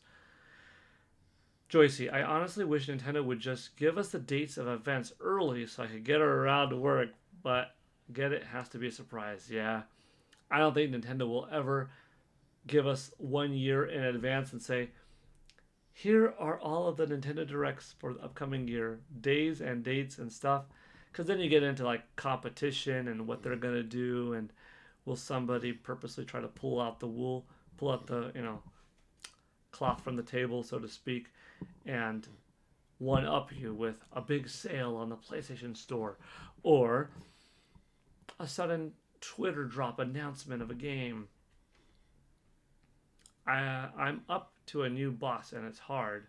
Joycey, I honestly wish Nintendo would just give us the dates of events early so I could get her around to work, but get it has to be a surprise. Yeah. I don't think Nintendo will ever give us 1 year in advance and say, here are all of the Nintendo Directs for the upcoming year, days and dates and stuff. Because then you get into like competition and what they're going to do, and will somebody purposely try to pull out the, cloth from the table, so to speak, and one up you with a big sale on the PlayStation Store, or a sudden Twitter drop announcement of a game. I'm up to a new boss and it's hard.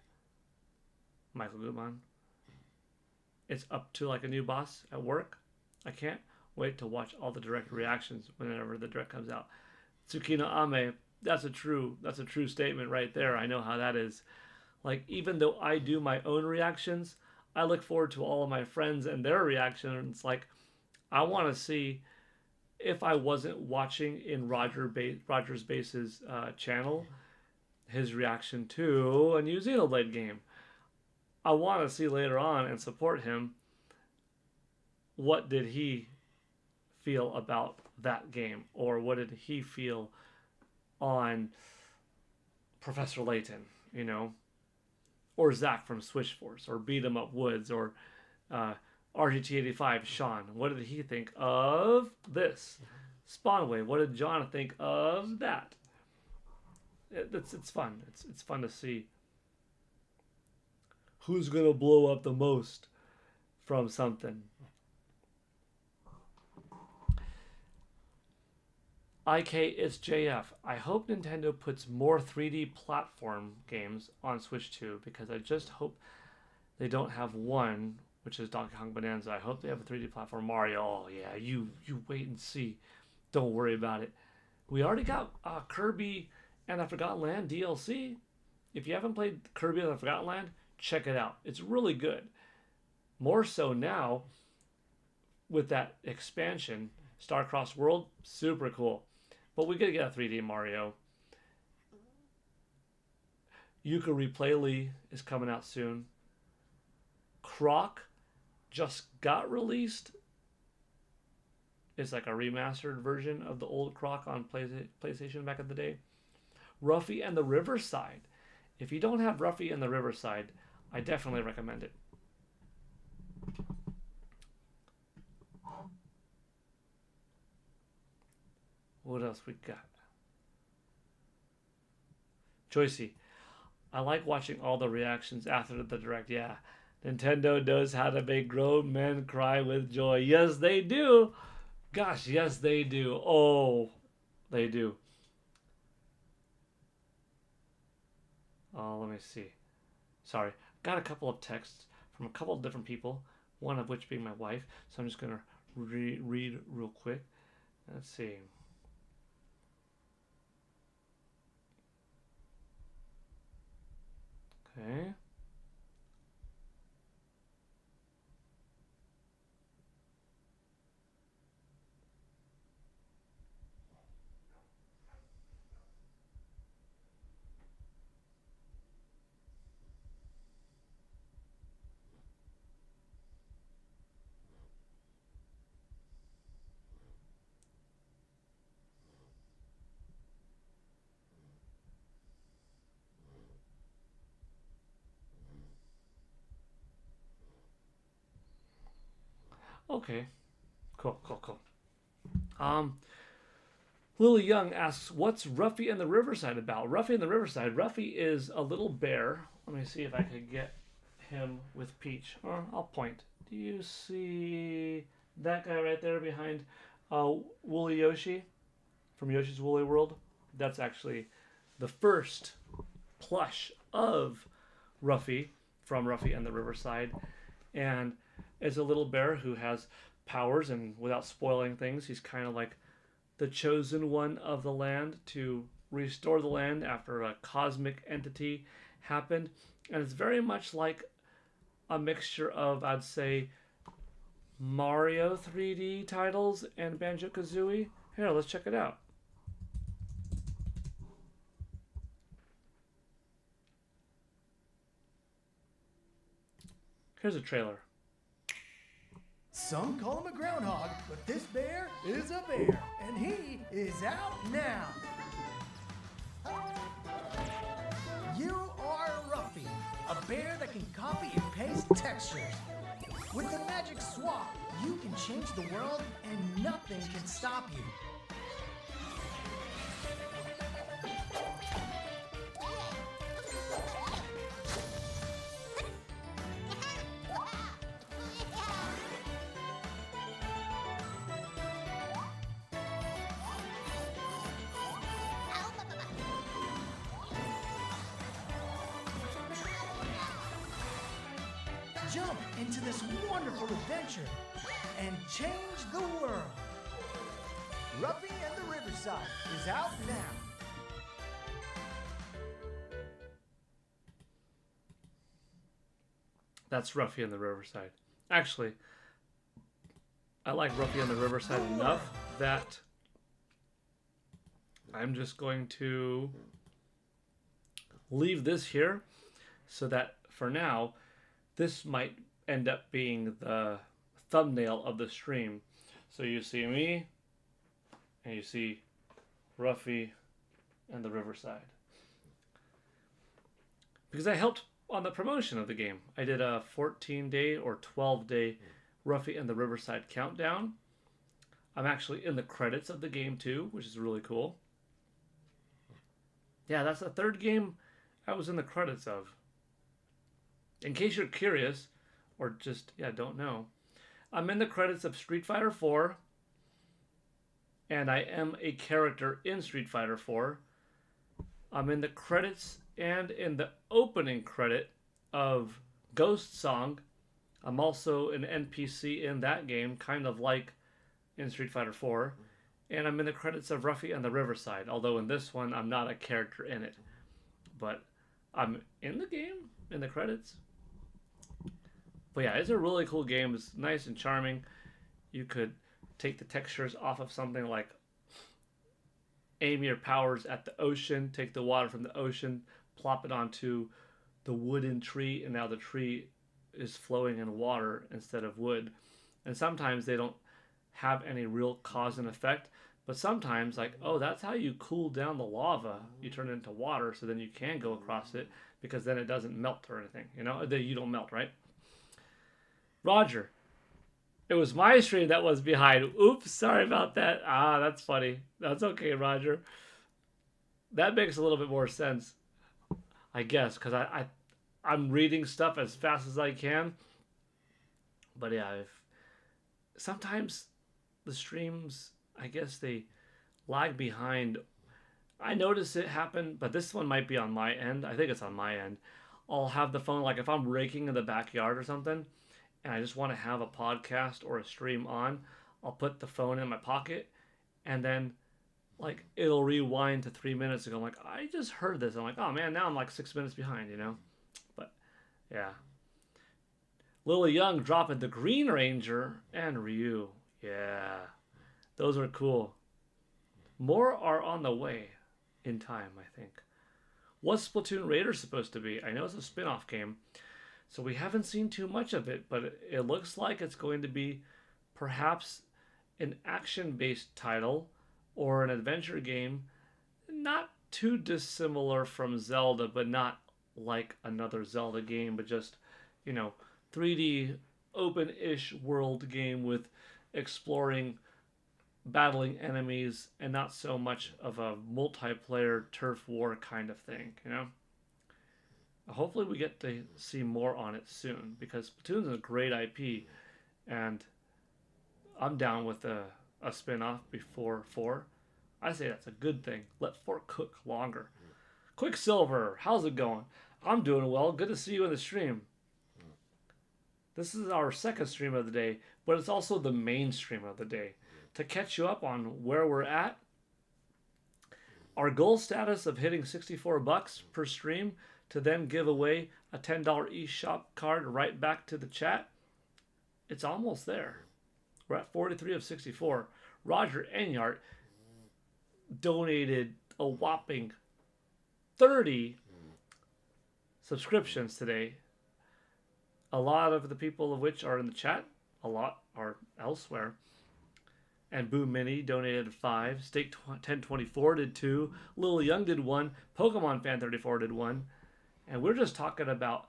Michael Gutman. It's up to like a new boss at work. I can't wait to watch all the direct reactions whenever the direct comes out. Tsukino Ame, that's a true statement right there. I know how that is. Like, even though I do my own reactions, I look forward to all of my friends and their reactions. Like, I want to see, if I wasn't watching in Roger's Base's channel, his reaction to a new Xenoblade game. I want to see later on and support him. What did he feel about that game? Or what did he feel on Professor Layton, Or Zach from Switch Force, or Beat 'em Up Woods, or RGT85 Sean. What did he think of this? Spawnway, what did John think of that? It's fun. It's fun to see who's gonna blow up the most from something. It's JF. I hope Nintendo puts more 3D platform games on Switch 2, because I just hope they don't have one, which is Donkey Kong Bonanza. I hope they have a 3D platform Mario. Oh yeah, you wait and see. Don't worry about it. We already got Kirby and the Forgotten Land DLC. If you haven't played Kirby and the Forgotten Land, check it out. It's really good. More so now with that expansion, Starcross World, super cool. But we gotta get a 3D Mario. Yooka Replay Lee is coming out soon. Croc just got released. It's like a remastered version of the old Croc on PlayStation back in the day. Ruffy and the Riverside. If you don't have Ruffy and the Riverside, I definitely recommend it. What else we got? Joycey, I like watching all the reactions after the direct. Yeah, Nintendo knows how to make grown men cry with joy. Yes, they do. Gosh, yes, they do. Oh, they do. Oh, let me see. Sorry. Got a couple of texts from a couple of different people, one of which being my wife. So I'm just going to read real quick. Let's see. Okay. Okay. Cool, cool, cool. Lily Young asks, what's Ruffy and the Riverside about? Ruffy and the Riverside. Ruffy is a little bear. Let me see if I could get him with Peach. Or I'll point. Do you see that guy right there behind Woolly Yoshi from Yoshi's Woolly World? That's actually the first plush of Ruffy from Ruffy and the Riverside. And it's a little bear who has powers, and without spoiling things, he's kind of like the chosen one of the land to restore the land after a cosmic entity happened. And it's very much like a mixture of, I'd say, Mario 3D titles and Banjo-Kazooie. Here, let's check it out. Here's a trailer. Some call him a groundhog, but this bear is a bear, and he is out now. You are Ruffy, a bear that can copy and paste textures. With the magic swap, you can change the world and nothing can stop you. Jump into this wonderful adventure and change the world. Ruffy and the Riverside is out now. That's Ruffy and the Riverside. Actually, I like Ruffy and the Riverside enough that I'm just going to leave this here so that for now, this might end up being the thumbnail of the stream. So you see me, and you see Ruffy and the Riverside. Because I helped on the promotion of the game. I did a 14-day or 12-day Ruffy and the Riverside countdown. I'm actually in the credits of the game too, which is really cool. Yeah, that's the third game I was in the credits of. In case you're curious, or just, don't know, I'm in the credits of Street Fighter 4, and I am a character in Street Fighter 4. I'm in the credits and in the opening credit of Ghost Song. I'm also an NPC in that game, kind of like in Street Fighter 4. And I'm in the credits of Ruffy and the Riverside, although in this one, I'm not a character in it. But I'm in the game, in the credits. But yeah, it's a really cool game. It's nice and charming. You could take the textures off of something like aim your powers at the ocean, take the water from the ocean, plop it onto the wooden tree, and now the tree is flowing in water instead of wood. And sometimes they don't have any real cause and effect, but sometimes, like, oh, that's how you cool down the lava. You turn it into water, so then you can go across it, because then it doesn't melt or anything. You know, you don't melt, right? Roger, it was my stream that was behind. Oops, sorry about that. That's funny. That's okay, Roger. That makes a little bit more sense, I guess, because I'm reading stuff as fast as I can. But yeah, sometimes the streams, I guess they lag behind. I notice it happen, but this one might be on my end. I think it's on my end. I'll have the phone, like if I'm raking in the backyard or something, and I just want to have a podcast or a stream on, I'll put the phone in my pocket, and then like it'll rewind to 3 minutes ago. I'm like, I just heard this. I'm like, oh man, now I'm like 6 minutes behind, you know? But yeah. Lily Young dropping the Green Ranger and Ryu. Yeah. Those are cool. More are on the way in time, I think. What's Splatoon Raiders supposed to be? I know it's a spin-off game, so we haven't seen too much of it, but it looks like it's going to be perhaps an action-based title or an adventure game, not too dissimilar from Zelda, but not like another Zelda game, but just, 3D open-ish world game with exploring, battling enemies, and not so much of a multiplayer turf war kind of thing, you know? Hopefully we get to see more on it soon, because Splatoon's a great IP, and I'm down with a spin-off before 4. I say that's a good thing. Let 4 cook longer. Quicksilver, how's it going? I'm doing well. Good to see you in the stream. This is our second stream of the day, but it's also the main stream of the day. To catch you up on where we're at, our goal status of hitting $64 per stream to then give away a $10 eShop card right back to the chat, it's almost there. We're at 43 of 64. Roger Enyart donated a whopping 30 subscriptions today. A lot of the people of which are in the chat. A lot are elsewhere. And Boo Mini donated 5. Steak 1024 did 2. Lil Young did 1. Pokemon Fan 34 did 1. And we're just talking about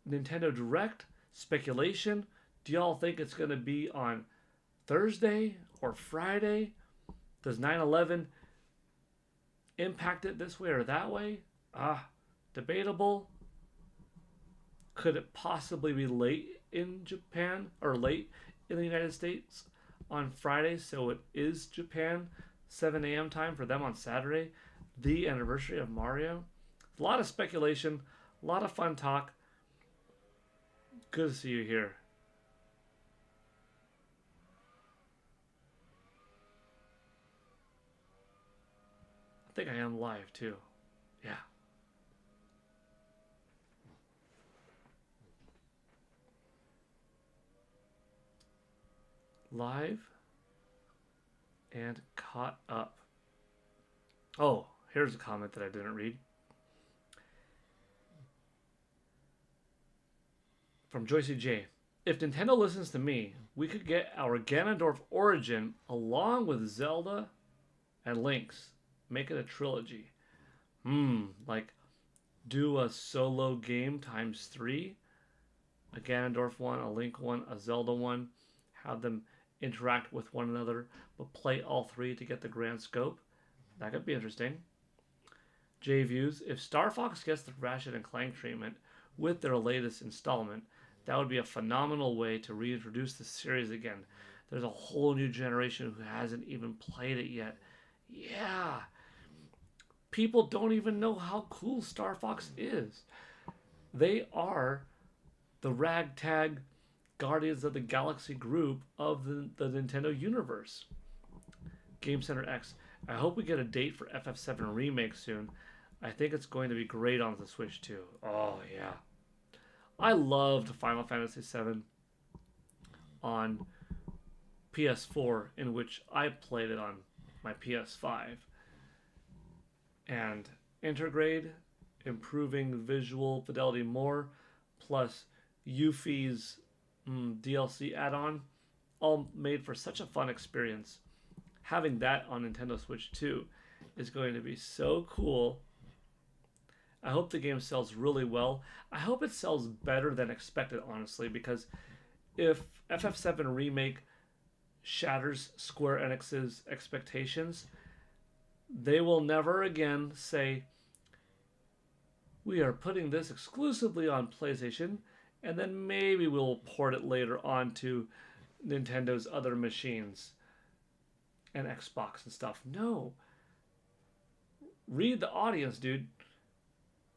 Nintendo Direct, speculation. Do y'all think it's going to be on Thursday or Friday? Does 9/11 impact it this way or that way? Debatable. Could it possibly be late in Japan or late in the United States on Friday? So it is Japan, 7 a.m. time for them on Saturday, the anniversary of Mario. A lot of speculation, a lot of fun talk. Good to see you here. I think I am live too. Yeah. Live and caught up. Oh, here's a comment that I didn't read. From Joycey J. If Nintendo listens to me, we could get our Ganondorf origin along with Zelda and Link's. Make it a trilogy. Like do a solo game times 3. A Ganondorf one, a Link one, a Zelda one. Have them interact with one another, but play all 3 to get the grand scope. That could be interesting. J Views, if Star Fox gets the Ratchet and Clank treatment with their latest installment, that would be a phenomenal way to reintroduce the series again. There's a whole new generation who hasn't even played it yet. Yeah. People don't even know how cool Star Fox is. They are the ragtag Guardians of the Galaxy group of the Nintendo universe. Game Center X, I hope we get a date for FF7 Remake soon. I think it's going to be great on the Switch too. Oh yeah. I loved Final Fantasy VII on PS4, in which I played it on my PS5. And Intergrade, improving visual fidelity more, plus Yuffie's DLC add-on, all made for such a fun experience. Having that on Nintendo Switch 2 is going to be so cool. I hope the game sells really well. I hope it sells better than expected, honestly, because if FF7 Remake shatters Square Enix's expectations, they will never again say, we are putting this exclusively on PlayStation, and then maybe we'll port it later on to Nintendo's other machines and Xbox and stuff. No. Read the audience, dude.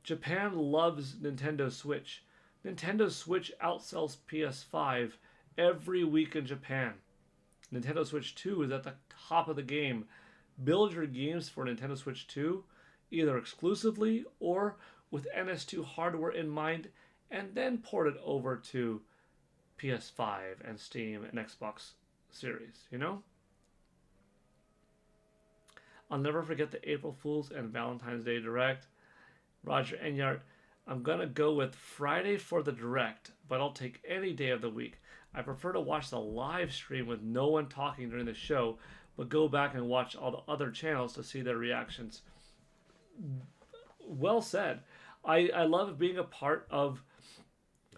Japan loves Nintendo Switch. Nintendo Switch outsells PS5 every week in Japan. Nintendo Switch 2 is at the top of the game. Build your games for Nintendo Switch 2, either exclusively or with NS2 hardware in mind, and then port it over to PS5 and Steam and Xbox Series, you know? I'll never forget the April Fool's and Valentine's Day Direct. Roger Enyart, I'm going to go with Friday for the Direct, but I'll take any day of the week. I prefer to watch the live stream with no one talking during the show, but go back and watch all the other channels to see their reactions. Well said. I love being a part of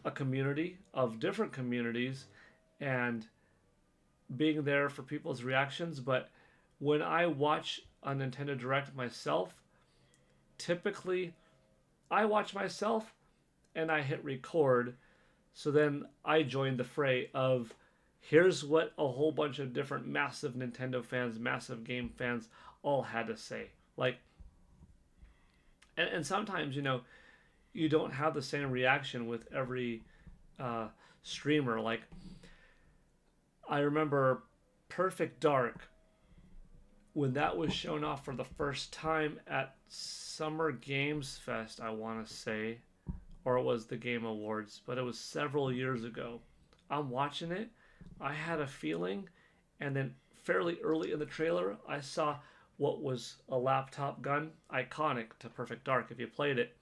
a community of different communities and being there for people's reactions. But when I watch a Nintendo Direct myself, typically I watch myself and I hit record. So then I join the fray of here's what a whole bunch of different massive Nintendo fans, massive game fans all had to say. Like, and sometimes, you don't have the same reaction with every streamer. Like, I remember Perfect Dark, when that was shown off for the first time at Summer Games Fest, I want to say, or it was the Game Awards, but it was several years ago. I'm watching it, I had a feeling, and then fairly early in the trailer, I saw what was a laptop gun, iconic to Perfect Dark. If you played it,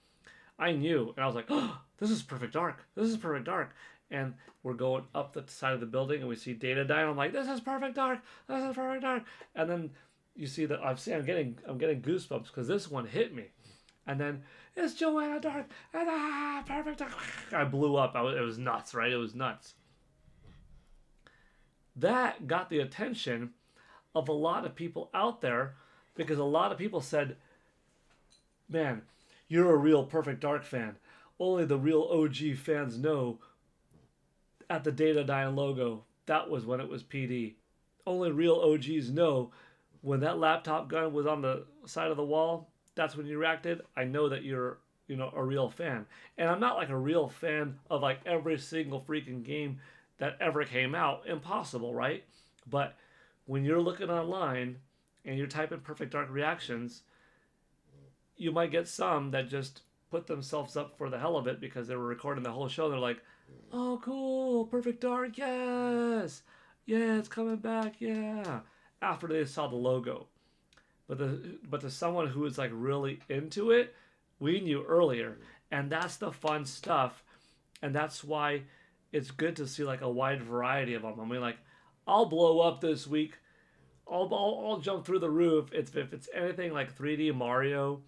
I knew, and I was like, oh, this is Perfect Dark. This is Perfect Dark. And we're going up the side of the building, and we see Data die, and I'm like, this is Perfect Dark. This is Perfect Dark. And then you see that I'm getting goosebumps because this one hit me. And then it's Joanna Dark, and Perfect Dark. I blew up. It was nuts, right? It was nuts. That got the attention of a lot of people out there because a lot of people said, man, you're a real Perfect Dark fan. Only the real OG fans know at the Data Dyne logo, that was when it was PD. Only real OGs know when that laptop gun was on the side of the wall, that's when you reacted. I know that you're, a real fan. And I'm not like a real fan of like every single freaking game that ever came out. Impossible, right? But when you're looking online and you're typing Perfect Dark reactions, you might get some that just put themselves up for the hell of it because they were recording the whole show. They're like, oh, cool, Perfect Dark, yes! Yeah, it's coming back, yeah. After they saw the logo. But to someone who is like really into it, we knew earlier. And that's the fun stuff. And that's why it's good to see like a wide variety of them. I mean, like, I'll blow up this week. I'll jump through the roof if it's anything like 3D Mario,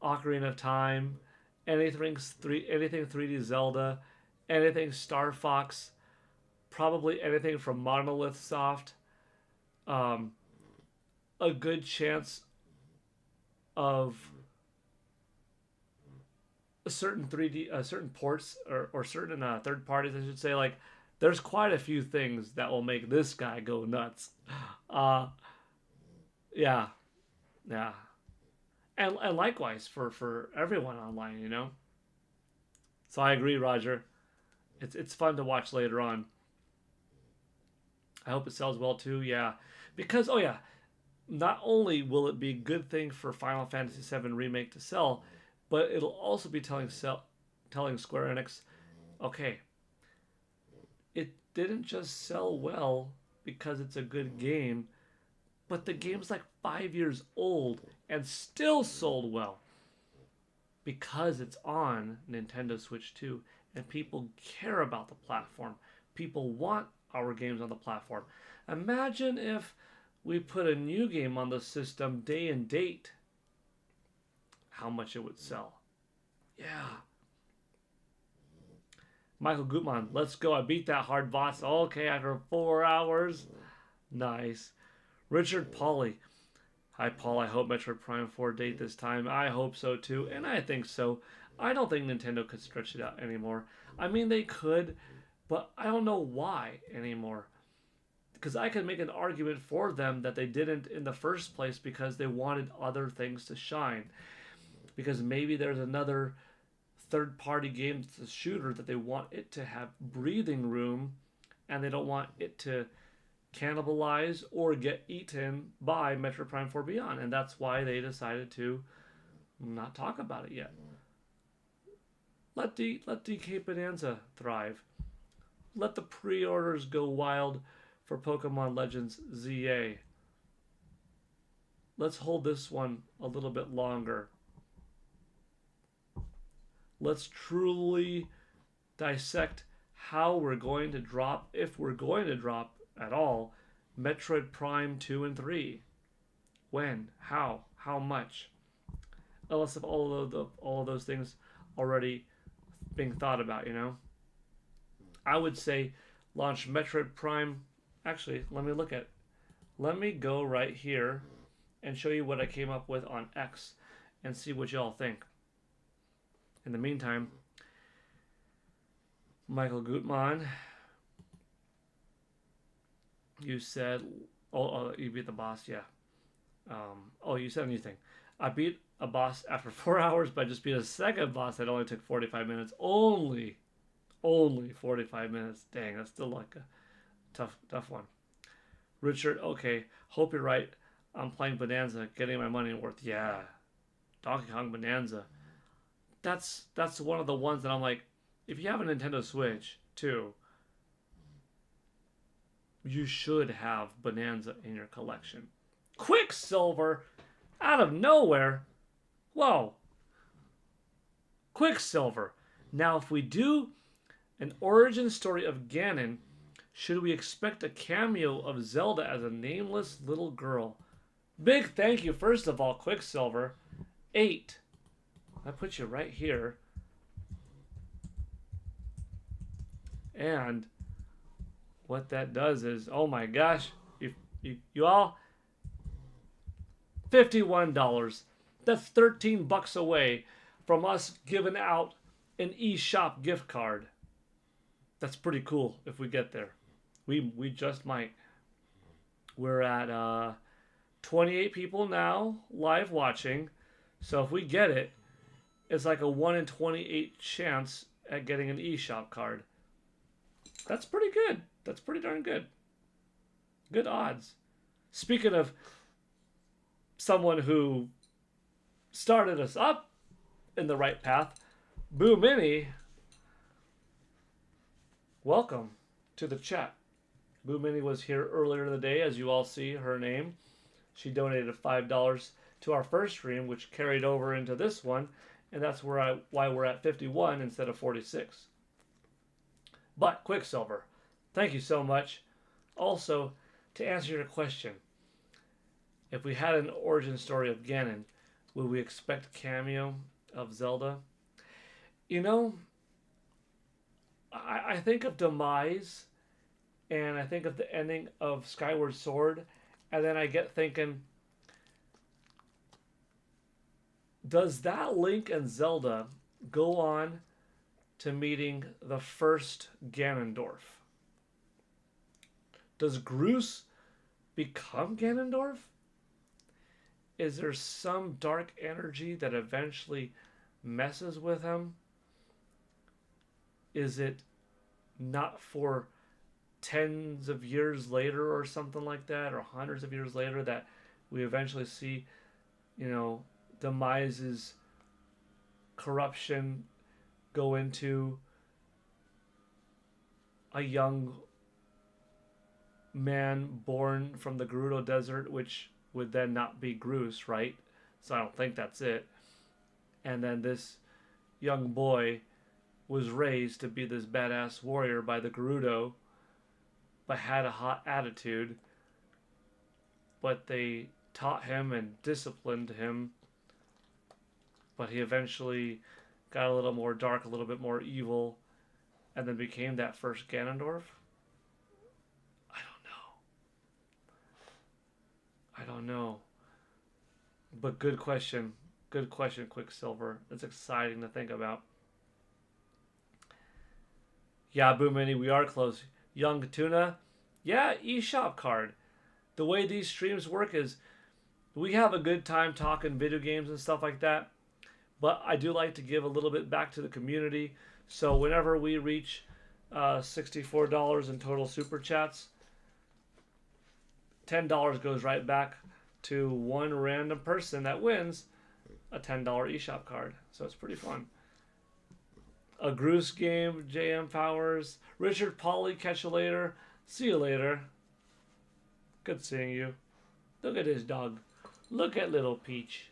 Ocarina of Time, anything 3D Zelda, anything Star Fox, probably anything from Monolith Soft. A good chance of certain ports or certain third parties, I should say. Like, there's quite a few things that will make this guy go nuts. Yeah. And likewise for everyone online, So I agree, Roger. It's fun to watch later on. I hope it sells well too. Yeah, because not only will it be a good thing for Final Fantasy VII Remake to sell, but it'll also be telling Square Enix, okay, it didn't just sell well because it's a good game, but the game's like 5 years old and still sold well because it's on Nintendo Switch 2 and people care about the platform. People want our games on the platform. Imagine if we put a new game on the system day and date, how much it would sell. Yeah. Michael Gutmann, let's go. I beat that hard boss. Okay, after 4 hours. Nice. Richard Pauly. Hi, Paul. I hope Metroid Prime 4 date this time. I hope so, too. And I think so. I don't think Nintendo could stretch it out anymore. I mean, they could, but I don't know why anymore. Because I could make an argument for them that they didn't in the first place because they wanted other things to shine. Because maybe there's another third-party game that's a shooter that they want it to have breathing room and they don't want it to cannibalize or get eaten by Metroid Prime 4 Beyond. And that's why they decided to not talk about it yet. Let DK Bonanza thrive. Let the pre-orders go wild for Pokemon Legends ZA. Let's hold this one a little bit longer. Let's truly dissect how we're going to drop, if we're going to drop at all, Metroid Prime 2 and 3. When? How much? Unless if all of those things already being thought about, you know? I would say launch Metroid Prime. Actually, let me go right here and show you what I came up with on X and see what y'all think. In the meantime, Michael Gutmann, you said, you beat the boss, yeah. You said anything. I beat a boss after 4 hours, but I just beat a second boss that only took 45 minutes. Only 45 minutes. Dang, that's still like a tough one. Richard, okay, hope you're right. I'm playing Bonanza, getting my money worth. Yeah, Donkey Kong Bonanza. That's one of the ones that I'm like, if you have a Nintendo Switch too, you should have Bonanza in your collection. Quicksilver, out of nowhere. Whoa. Quicksilver. Now, if we do an origin story of Ganon, should we expect a cameo of Zelda as a nameless little girl? Big thank you, first of all, Quicksilver. 8. That puts you right here. And what that does is, oh my gosh, you all, $51. That's $13 away from us giving out an eShop gift card. That's pretty cool if we get there. We just might. We're at 28 people now live watching. So if we get it, it's like a 1 in 28 chance at getting an eShop card. That's pretty good. That's pretty darn good. Good odds. Speaking of someone who started us up in the right path, Boo Mini, welcome to the chat. Boo Mini was here earlier in the day, as you all see her name. She donated $5 to our first stream, which carried over into this one, and that's why we're at 51 instead of 46. But Quicksilver, thank you so much. Also, to answer your question, if we had an origin story of Ganon, would we expect a cameo of Zelda? You know, I think of Demise, and I think of the ending of Skyward Sword, and then I get thinking, does that Link and Zelda go on to meeting the first Ganondorf? Does Groose become Ganondorf? Is there some dark energy that eventually messes with him? Is it not for tens of years later or something like that, or hundreds of years later, that we eventually see, Demise's corruption go into a young man born from the Gerudo Desert, which would then not be Groose, right? So I don't think that's it. And then this young boy was raised to be this badass warrior by the Gerudo, but had a hot attitude. But they taught him and disciplined him. But he eventually got a little more dark, a little bit more evil, and then became that first Ganondorf? I don't know. But good question. Good question, Quicksilver. It's exciting to think about. Yeah, Boo Mini, we are close. Young Tuna, yeah, eShop card. The way these streams work is we have a good time talking video games and stuff like that, but I do like to give a little bit back to the community. So whenever we reach $64 in total super chats, $10 goes right back to one random person that wins a $10 eShop card. So it's pretty fun. A Groose game, JM Powers. Richard Polly, catch you later. See you later. Good seeing you. Look at this dog. Look at little Peach.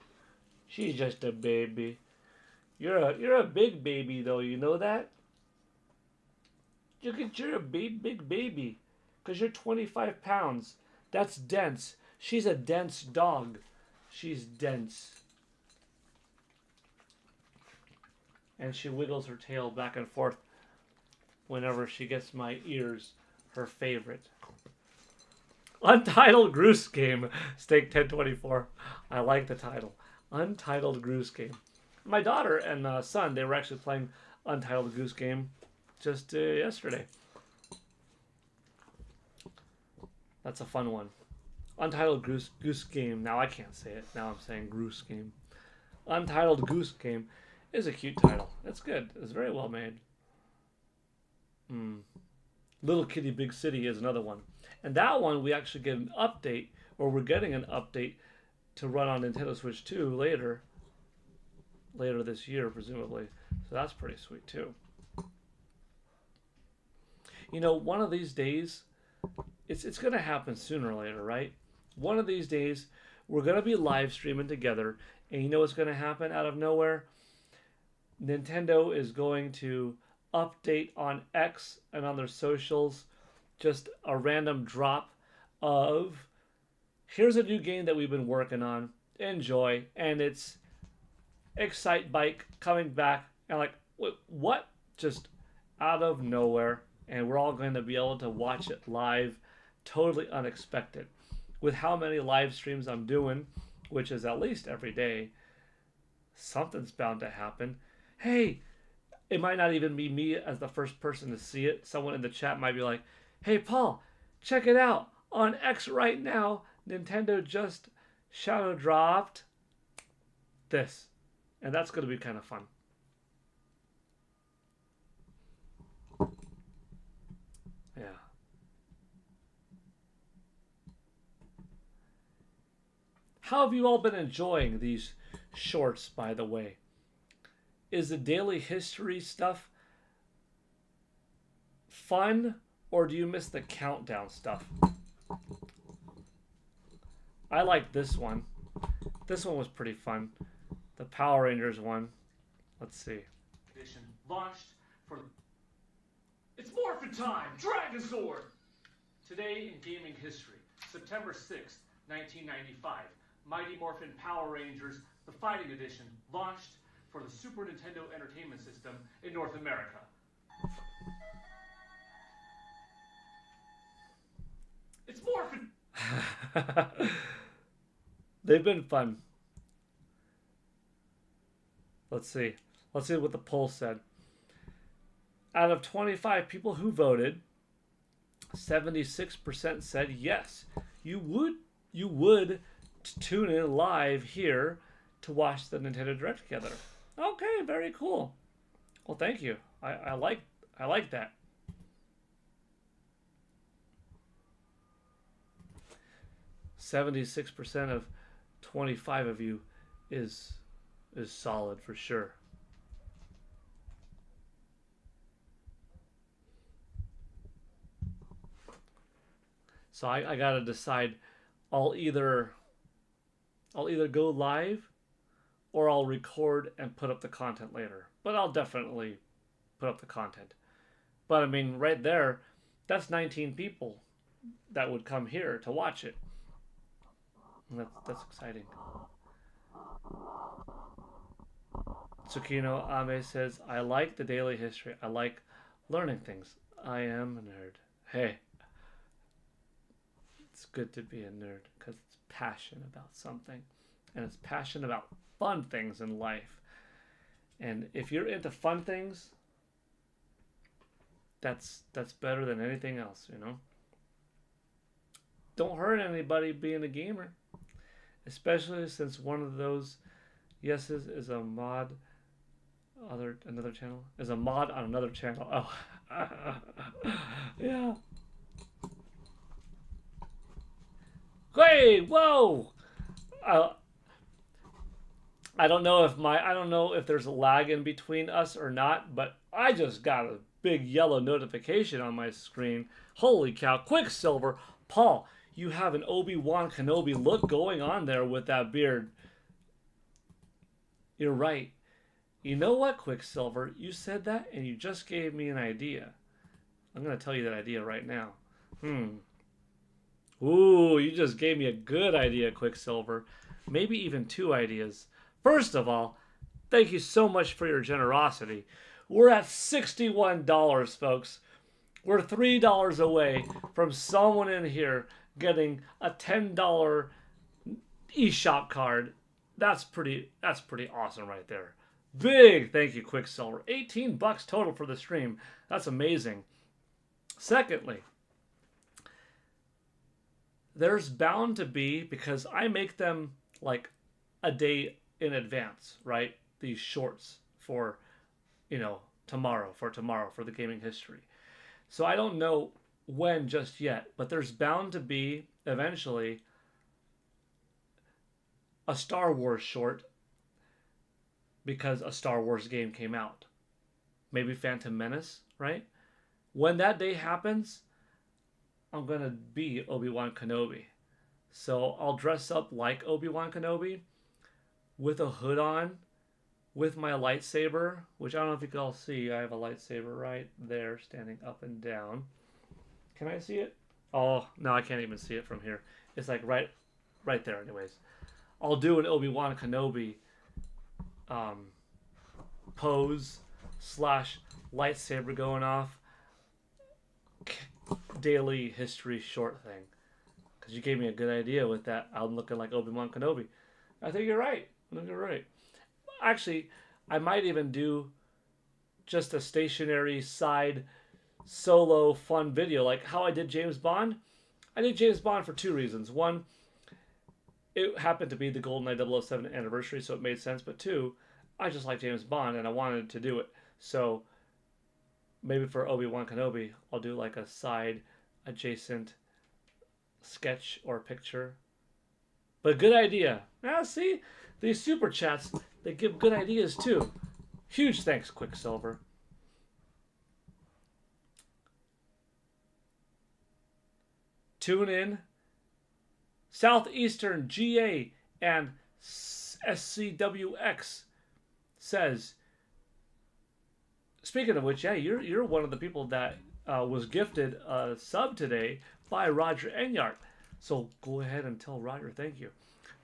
She's just a baby. You're a big baby though, you know that? You're a big baby. Because you're 25 pounds. That's dense. She's a dense dog. She's dense. and she wiggles her tail back and forth whenever she gets my ears, her favorite. Untitled Goose Game, Steak 1024. I like the title. Untitled Goose Game. My daughter and son, they were actually playing Untitled Goose Game just yesterday. That's a fun one. Untitled Goose Game. Now I can't say it. Now I'm saying Goose Game. Untitled Goose Game is a cute title. It's good. It's very well made. Little Kitty Big City is another one. And that one we actually get an update, or we're getting an update to run on Nintendo Switch 2 later this year, presumably. So that's pretty sweet too. You know, one of these days, it's going to happen sooner or later, right? One of these days, we're going to be live streaming together, and you know what's going to happen out of nowhere? Nintendo is going to update on X and on their socials just a random drop of, here's a new game that we've been working on, enjoy, and it's Excite Bike coming back, and like, what? Just out of nowhere, and we're all going to be able to watch it live, totally unexpected. With how many live streams I'm doing, which is at least every day, something's bound to happen. Hey, it might not even be me as the first person to see it. Someone in the chat might be like, hey, Paul, check it out. On X right now, Nintendo just shadow dropped this. And that's going to be kind of fun. Yeah. How have you all been enjoying these shorts, by the way? Is the daily history stuff fun, or do you miss the countdown stuff? I like this one. This one was pretty fun. The Power Rangers one. Let's see. Edition launched for... It's Morphin Time! Dragon Sword! Today in gaming history, September 6th, 1995, Mighty Morphin Power Rangers, the Fighting Edition, launched for the Super Nintendo Entertainment System in North America. It's Morphin! They've been fun. Let's see. Let's see what the poll said. Out of 25 people who voted, 76% said yes. You would tune in live here to watch the Nintendo Direct together. Okay, very cool. Well, thank you. I like that. %76% of 25 of you is solid for sure. So I gotta decide. I'll either go live, or I'll record and put up the content later. But I'll definitely put up the content. But I mean, right there, that's 19 people that would come here to watch it. And that's exciting. Tsukino Ame says, I like the daily history. I like learning things. I am a nerd. Hey. It's good to be a nerd because it's passion about something. And it's passion about fun things in life. And if you're into fun things, that's better than anything else, you know? Don't hurt anybody being a gamer. Especially since one of those yeses is a mod another channel? Is a mod on another channel. Oh. Yeah. Hey, whoa! I don't know if there's a lag in between us or not, but I just got a big yellow notification on my screen. Holy cow, Quicksilver, Paul, you have an Obi-Wan Kenobi look going on there with that beard. You're right. You know what, Quicksilver? You said that and you just gave me an idea. I'm going to tell you that idea right now. Ooh, you just gave me a good idea, Quicksilver. Maybe even two ideas. First of all, Thank you so much for your generosity. We're at $61, folks. We're $3 away from someone in here getting a $10 eShop card. That's pretty awesome right there. Big thank you, Quicksilver. $18 total for the stream. That's amazing. Secondly, there's bound to be, because I make them like a day in advance, right? These shorts for, tomorrow for the gaming history. So I don't know when just yet, but there's bound to be eventually a Star Wars short because a Star Wars game came out. Maybe Phantom Menace, right? When that day happens, I'm going to be Obi-Wan Kenobi. So I'll dress up like Obi-Wan Kenobi with a hood on, with my lightsaber, which I don't know if you can all see. I have a lightsaber right there standing up and down. Can I see it? Oh, no, I can't even see it from here. It's like right there anyways. I'll do an Obi-Wan Kenobi pose / lightsaber going off daily history short thing. Because you gave me a good idea with that. I'm looking like Obi-Wan Kenobi. I think you're right. Actually, I might even do just a stationary side solo fun video like how I did James Bond. I did James Bond for two reasons. One, it happened to be the GoldenEye 007 anniversary, so it made sense. But two, I just like James Bond and I wanted to do it. So maybe for Obi-Wan Kenobi, I'll do like a side adjacent sketch or picture. But good idea. Now see, these super chats, they give good ideas too. Huge thanks, Quicksilver. Tune in. Southeastern GA and SCWX says, speaking of which, yeah, you're one of the people that was gifted a sub today by Roger Enyart. So go ahead and tell Roger thank you.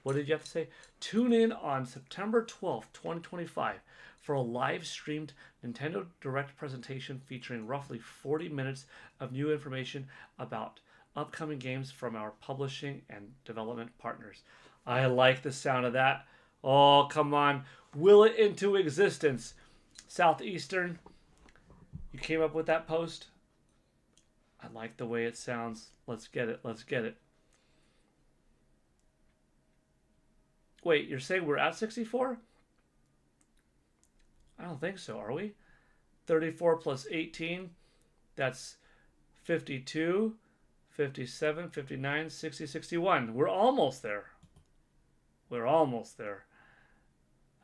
What did you have to say? Tune in on September 12th, 2025 for a live streamed Nintendo Direct presentation featuring roughly 40 minutes of new information about upcoming games from our publishing and development partners. I like the sound of that. Oh, come on. Will it into existence. Southeastern, you came up with that post? I like the way it sounds. Let's get it. Wait, you're saying we're at 64? I don't think so, are we? 34 plus 18, that's 52, 57, 59, 60, 61. We're almost there.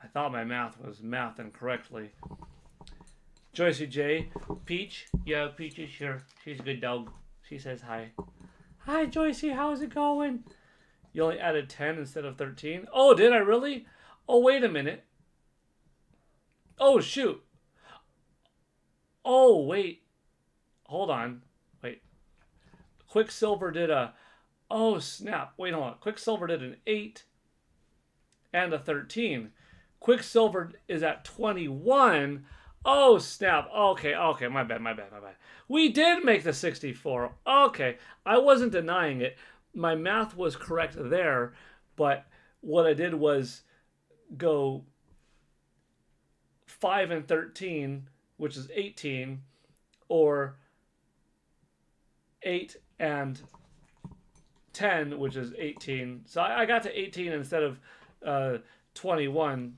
I thought my math was mathing correctly. Joycey J. Peach. Yeah, Peach is here. She's a good dog. She says hi. Hi, Joycey. How's it going? You only added 10 instead of 13? Oh, did I really? Oh, wait a minute. Oh, shoot. Oh, wait. Hold on. Wait. Quicksilver did a... Oh, snap. Wait, hold on. Quicksilver did an 8 and a 13. Quicksilver is at 21. Oh, snap. Okay, my bad. We did make the 64. Okay, I wasn't denying it. My math was correct there, but what I did was go 5 and 13, which is 18, or 8 and 10, which is 18. So I got to 18 instead of 21.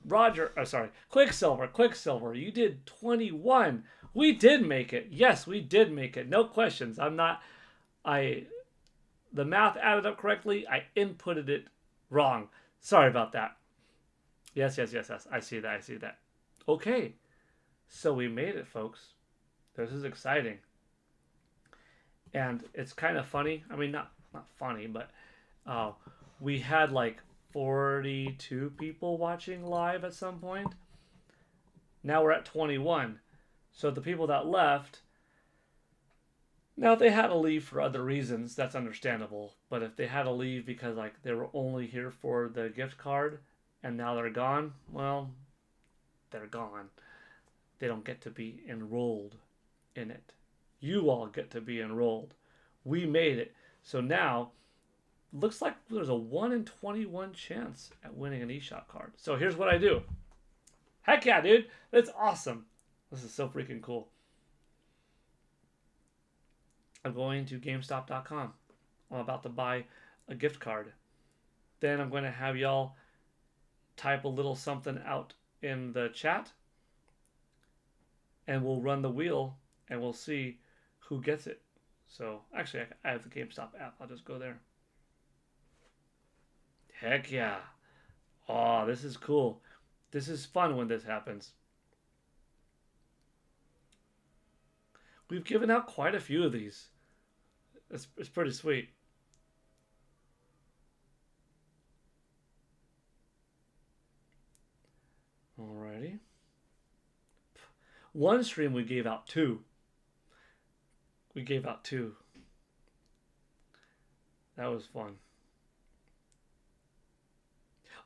Quicksilver, you did 21. We did make it. Yes, we did make it. No questions. The math added up correctly. I inputted it wrong. Sorry about that. Yes. I see that. Okay. So we made it, folks. This is exciting. And it's kind of funny. I mean, not funny, but we had like 42 people watching live at some point. Now we're at 21. So the people that left, now if they had to leave for other reasons, that's understandable. But if they had to leave because like they were only here for the gift card and now they're gone, well, they're gone. They don't get to be enrolled in it. You all get to be enrolled. We made it. So now, looks like there's a 1 in 21 chance at winning an eShop card. So here's what I do. Heck yeah, dude. That's awesome. This is so freaking cool. I'm going to GameStop.com. I'm about to buy a gift card. Then I'm going to have y'all type a little something out in the chat. And we'll run the wheel and we'll see who gets it. So, actually, I have the GameStop app. I'll just go there. Heck yeah. Oh, this is cool. This is fun when this happens. We've given out quite a few of these. It's pretty sweet. Alrighty. One stream we gave out 2. We gave out 2. That was fun.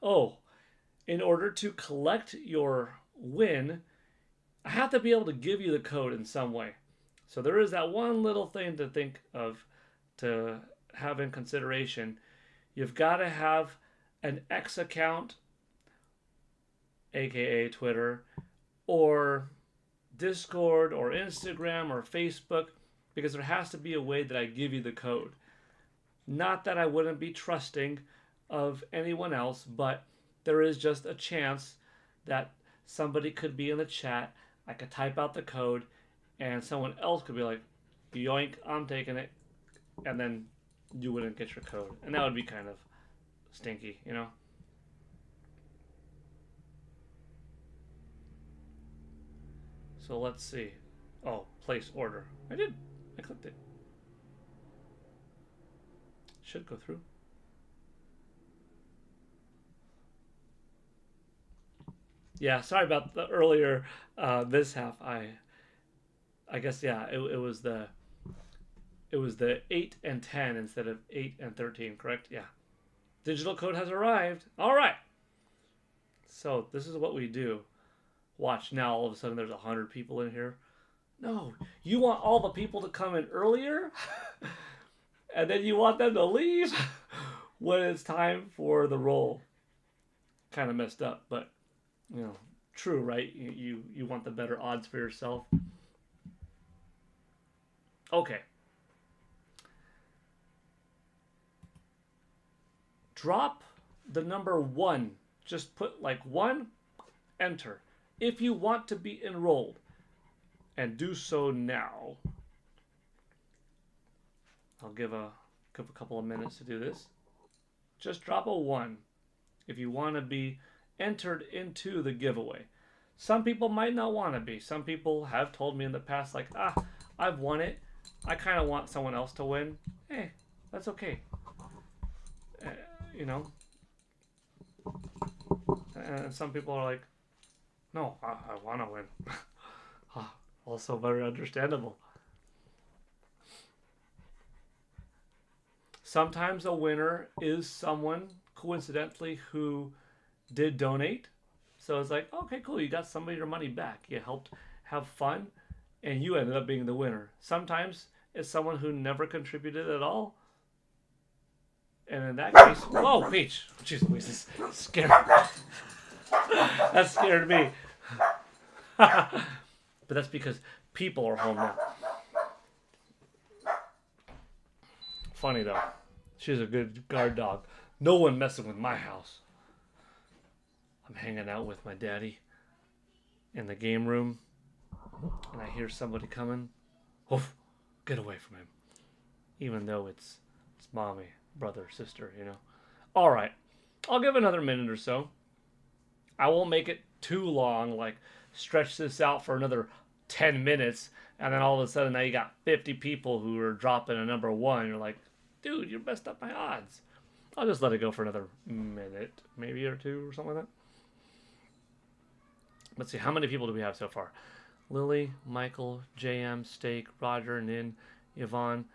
Oh, in order to collect your win, I have to be able to give you the code in some way. So there is that one little thing to think of, to have in consideration. You've got to have an X account, aka Twitter, or Discord, or Instagram, or Facebook, because there has to be a way that I give you the code. Not that I wouldn't be trusting of anyone else, but there is just a chance that somebody could be in the chat, I could type out the code, and someone else could be like, yoink, I'm taking it, and then you wouldn't get your code. And that would be kind of stinky, you know? So let's see. Oh, place order. I did. I clicked it. Should go through. Yeah, sorry about the earlier mishap. I guess yeah, it was the 8 and 10 instead of 8 and 13, correct? Yeah. Digital code has arrived. All right. So this is what we do. Watch now. All of a sudden, there's 100 people in here. No, you want all the people to come in earlier, and then you want them to leave when it's time for the roll. Kind of messed up, but you know, true, right? You want the better odds for yourself. Okay. Drop the number 1. Just put like 1, enter. If you want to be enrolled, and do so now. I'll give a couple of minutes to do this. Just drop a 1 if you want to be entered into the giveaway. Some people might not want to be. Some people have told me in the past, like, I've won it. I kind of want someone else to win. Hey, that's okay. You know? And some people are like, no, I want to win. Also very understandable. Sometimes a winner is someone, coincidentally, who did donate. So it's like, okay, cool, you got some of your money back. You helped have fun, and you ended up being the winner. Sometimes it's someone who never contributed at all. And in that case, whoa, Peach. Jeez Louise, this scared me. That scared me. But that's because people are home now. Funny though. She's a good guard dog. No one messing with my house. I'm hanging out with my daddy in the game room, and I hear somebody coming. Oof, get away from him. Even though it's mommy, brother, sister, you know. All right. I'll give another minute or so. I won't make it too long, like stretch this out for another 10 minutes, and then all of a sudden now you got 50 people who are dropping a number 1. You're like, dude, you messed up my odds. I'll just let it go for another minute, maybe, or 2, or something like that. Let's see, how many people do we have so far? Lily, Michael, JM, Steak, Roger, Nin, Yvonne,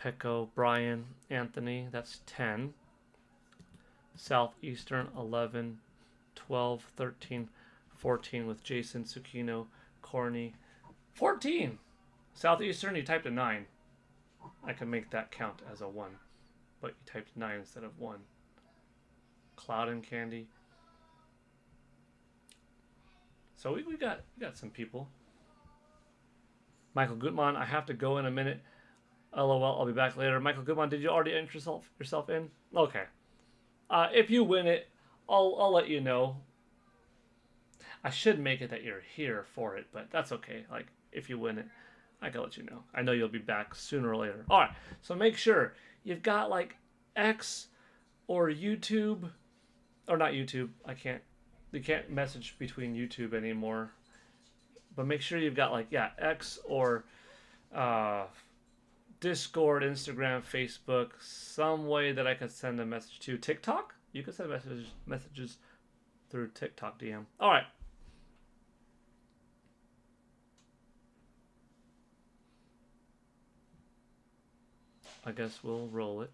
Pecco, Brian, Anthony, that's 10. Southeastern, 11, 12, 13, 14 with Jason, Tsukino, Corny. 14! Southeastern, you typed a 9. I can make that count as a 1. But you typed 9 instead of 1. Cloud and Candy. So we got some people. Michael Gutmann, I have to go in a minute. LOL, I'll be back later. Michael Gutmann, did you already enter yourself in? Okay. If you win it, I'll let you know. I should make it that you're here for it, but that's okay. Like, if you win it, I can let you know. I know you'll be back sooner or later. All right, so make sure you've got like X or YouTube, or not YouTube. You can't message between YouTube anymore. But make sure you've got like, yeah, X or Discord, Instagram, Facebook, some way that I could send a message to. TikTok? You can send messages through TikTok DM. All right. I guess we'll roll it.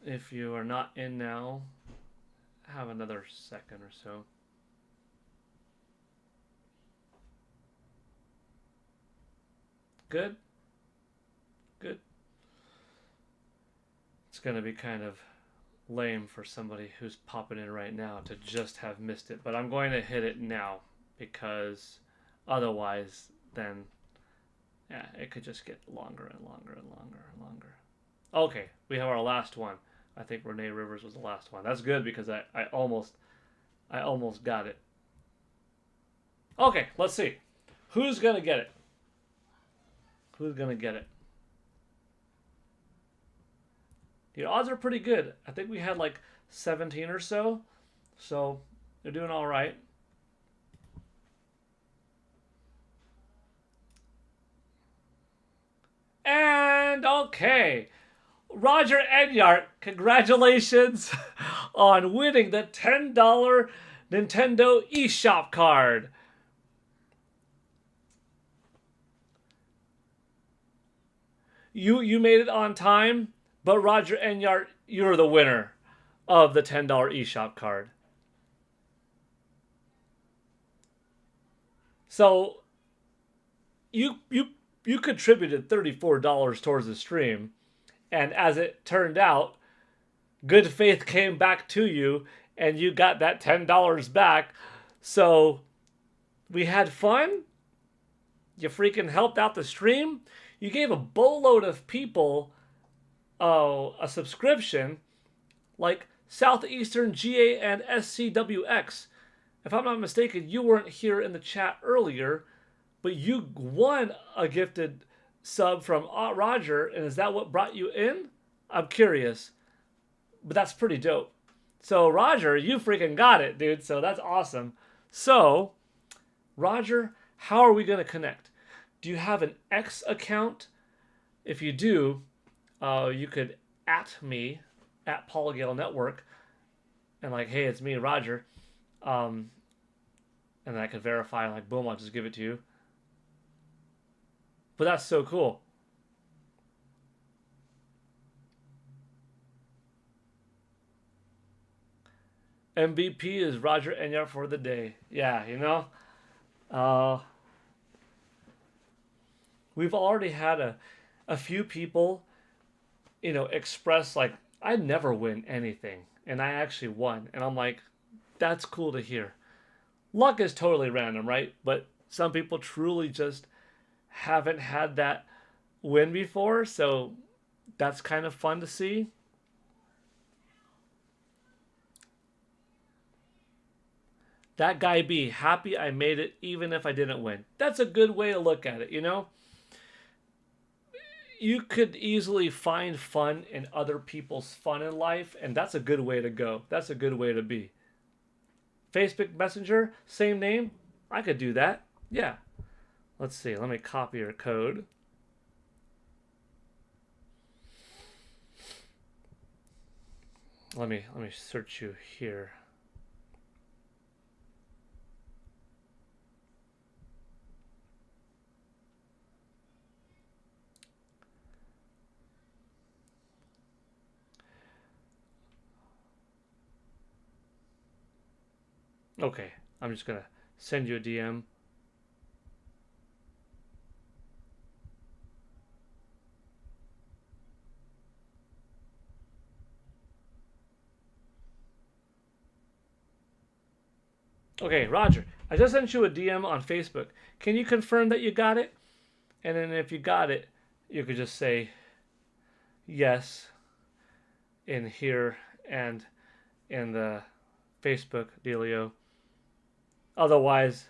If you are not in now, have another second or so. Good? Good. It's going to be kind of lame for somebody who's popping in right now to just have missed it. But I'm going to hit it now because otherwise then, yeah, it could just get longer and longer and longer and longer. Okay, we have our last one. I think Renee Rivers was the last one. That's good because I almost got it. Okay, let's see. Who's going to get it? Who's going to get it? The odds are pretty good. I think we had like 17 or so. So they're doing all right. And okay. Roger Enyart, congratulations on winning the $10 Nintendo eShop card. You made it on time, but Roger Enyart, you're the winner of the $10 eShop card. So you contributed $34 towards the stream. And as it turned out, good faith came back to you and you got that $10 back. So we had fun. You freaking helped out the stream. You gave a boatload of people a subscription, like Southeastern GA and SCWX. If I'm not mistaken, you weren't here in the chat earlier, but you won a gifted sub from Roger, and is that what brought you in? I'm curious, but that's pretty dope. So Roger, you freaking got it, dude. So that's awesome. So Roger, how are we going to connect? Do you have an X account? If you do, you could at me at Paul Gale Network and like, hey, it's me, Roger, and then I could verify, like, boom, I'll just give it to you. But that's so cool. MVP is Roger Enyart for the day. Yeah, you know? We've already had a few people, you know, express, like, I never win anything. And I actually won. And I'm like, that's cool to hear. Luck is totally random, right? But some people truly just haven't had that win before, so that's kind of fun to see. That guy B, happy I made it even if I didn't win. That's a good way to look at it, you know? You could easily find fun in other people's fun in life, and that's a good way to go. That's a good way to be. Facebook Messenger, same name. I could do that. Yeah. Let's see. Let me copy your code. Let me search you here. Okay, I'm just gonna send you a DM. Okay, Roger, I just sent you a DM on Facebook. Can you confirm that you got it? And then if you got it, you could just say yes in here and in the Facebook dealio. Otherwise,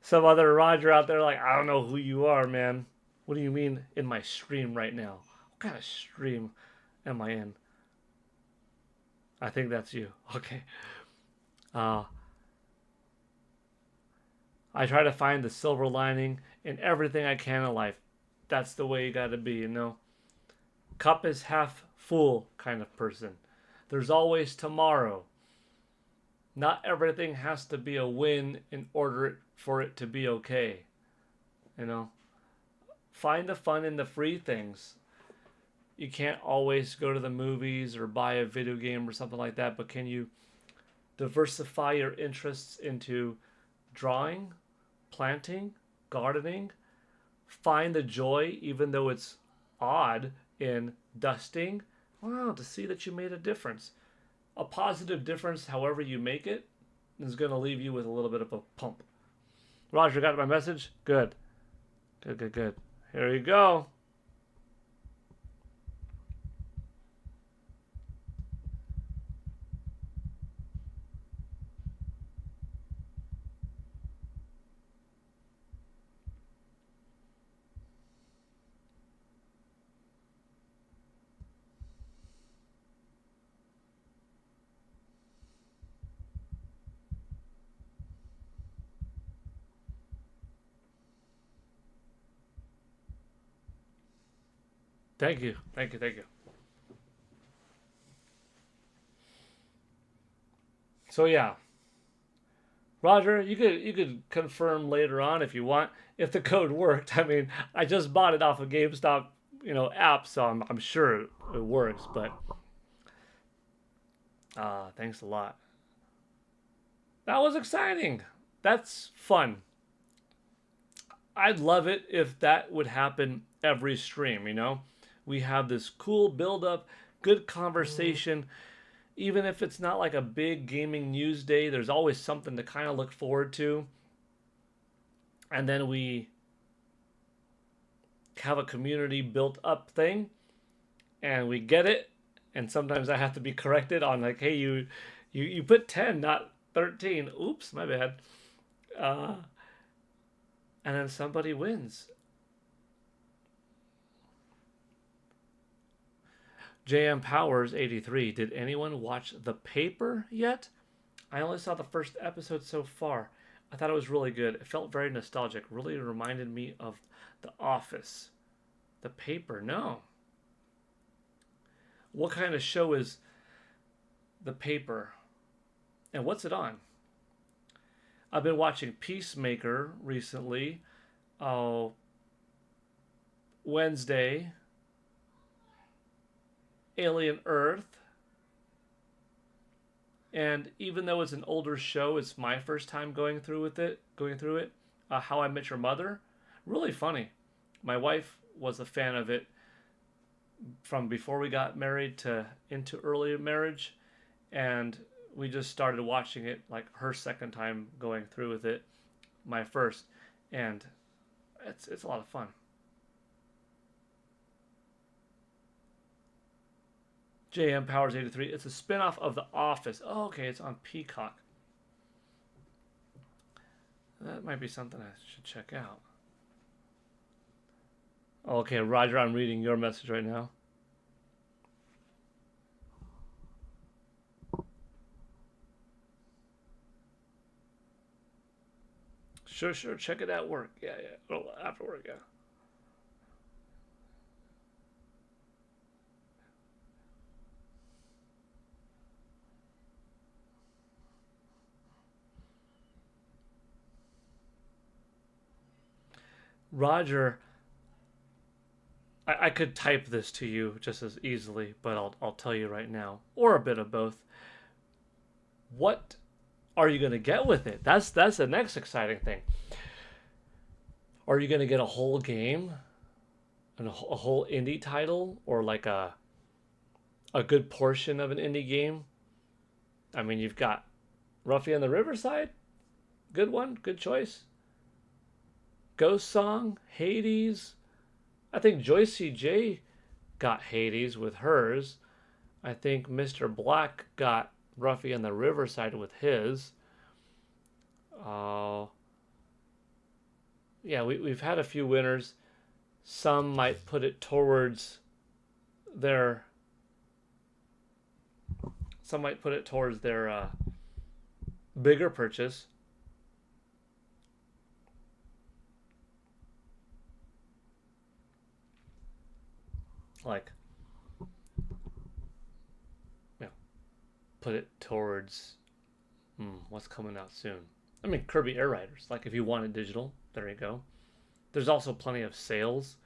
some other Roger out there like, I don't know who you are, man. What do you mean in my stream right now? What kind of stream am I in? I think that's you. Okay. I try to find the silver lining in everything I can in life. That's the way you gotta be, you know? Cup is half full kind of person. There's always tomorrow. Not everything has to be a win in order for it to be okay. You know? Find the fun in the free things. You can't always go to the movies or buy a video game or something like that, but can you diversify your interests into drawing, planting, gardening? Find the joy, even though it's odd, in dusting. Wow, to see that you made a difference. A positive difference, however you make it, is going to leave you with a little bit of a pump. Roger, got my message? Good. Good. Here you go. Thank you. So yeah, Roger, you could confirm later on if you want if the code worked. I mean, I just bought it off of GameStop, app, so I'm sure it works. But thanks a lot. That was exciting. That's fun. I'd love it if that would happen every stream. We have this cool build up, good conversation. Even if it's not like a big gaming news day, there's always something to kind of look forward to. And then we have a community built up thing and we get it. And sometimes I have to be corrected on like, hey, you put 10, not 13. Oops, my bad. And then somebody wins. JM Powers 83. Did anyone watch The Paper yet? I only saw the first episode so far. I thought it was really good. It felt very nostalgic. Really reminded me of The Office. The Paper, no. What kind of show is The Paper? And what's it on? I've been watching Peacemaker recently. Wednesday. Alien Earth. And even though it's an older show, it's my first time going through it. How I Met Your Mother. Really funny. My wife was a fan of it from before we got married to into early marriage. And we just started watching it like her second time going through with it, my first. And it's a lot of fun. JM Powers 83. It's a spinoff of The Office. Oh, okay, it's on Peacock. That might be something I should check out. Okay, Roger, I'm reading your message right now. Sure, check it at work. Yeah. Oh, after work, yeah. Roger, I could type this to you just as easily, but I'll tell you right now, or a bit of both. What are you going to get with it? That's the next exciting thing. Are you going to get a whole game, a whole indie title, or like a good portion of an indie game? I mean, you've got Ruffy on the Riverside, good one, good choice. Ghost Song, Hades. I think Joycey J got Hades with hers. I think Mr. Black got Ruffy on the Riverside with his. Yeah, we've had a few winners. Some might put it towards their bigger purchase. Like, put it towards what's coming out soon. I mean, Kirby Air Riders. Like, if you wanted digital, there you go. There's also plenty of sales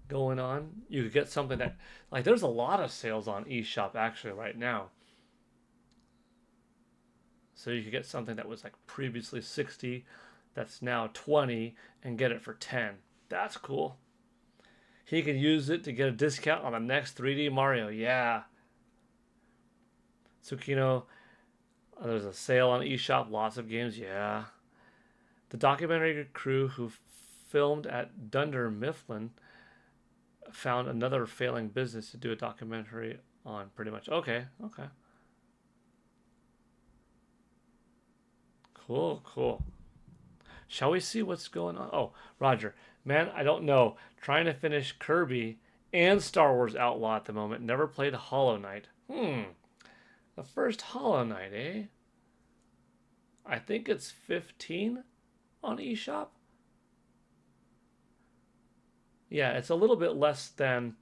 going on. You could get something that, like, there's a lot of sales on eShop actually right now. So you could get something that was like previously 60, that's now 20, and get it for 10. That's cool. He can use it to get a discount on the next 3D Mario. Yeah. Tsukino, there's a sale on eShop, lots of games. Yeah. The documentary crew who filmed at Dunder Mifflin found another failing business to do a documentary on, pretty much. Okay. Cool. Shall we see what's going on? Oh, Roger. Man, I don't know. Trying to finish Kirby and Star Wars Outlaw at the moment. Never played Hollow Knight. The first Hollow Knight, eh? I think it's 15 on eShop. Yeah, it's a little bit less than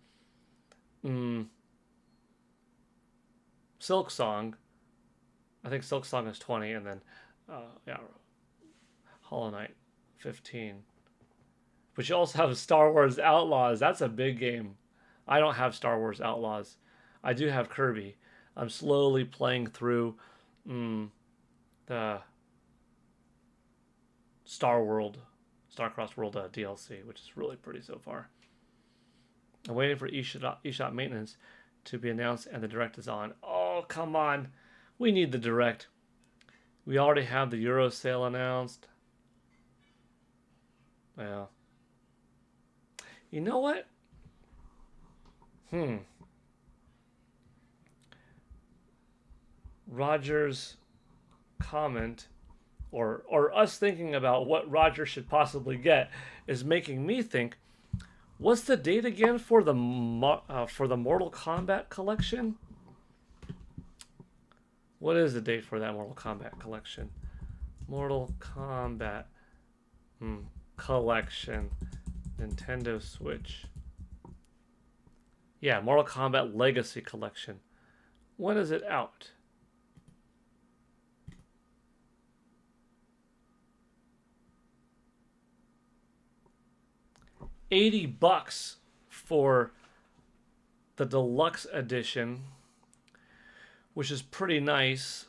Silk Song. I think Silk Song is 20, and then Hollow Knight 15. But you also have Star Wars Outlaws. That's a big game. I don't have Star Wars Outlaws. I do have Kirby. I'm slowly playing through the Starcross World DLC, which is really pretty so far. I'm waiting for eShop maintenance to be announced, and the Direct is on. Oh, come on. We need the Direct. We already have the Euro sale announced. Well, you know what? Roger's comment, or us thinking about what Roger should possibly get, is making me think, what's the date again for the Mortal Kombat collection? What is the date for that Mortal Kombat collection? Mortal Kombat collection, Nintendo Switch. Yeah, Mortal Kombat Legacy Collection. When is it out? $80 for the deluxe edition, which is pretty nice.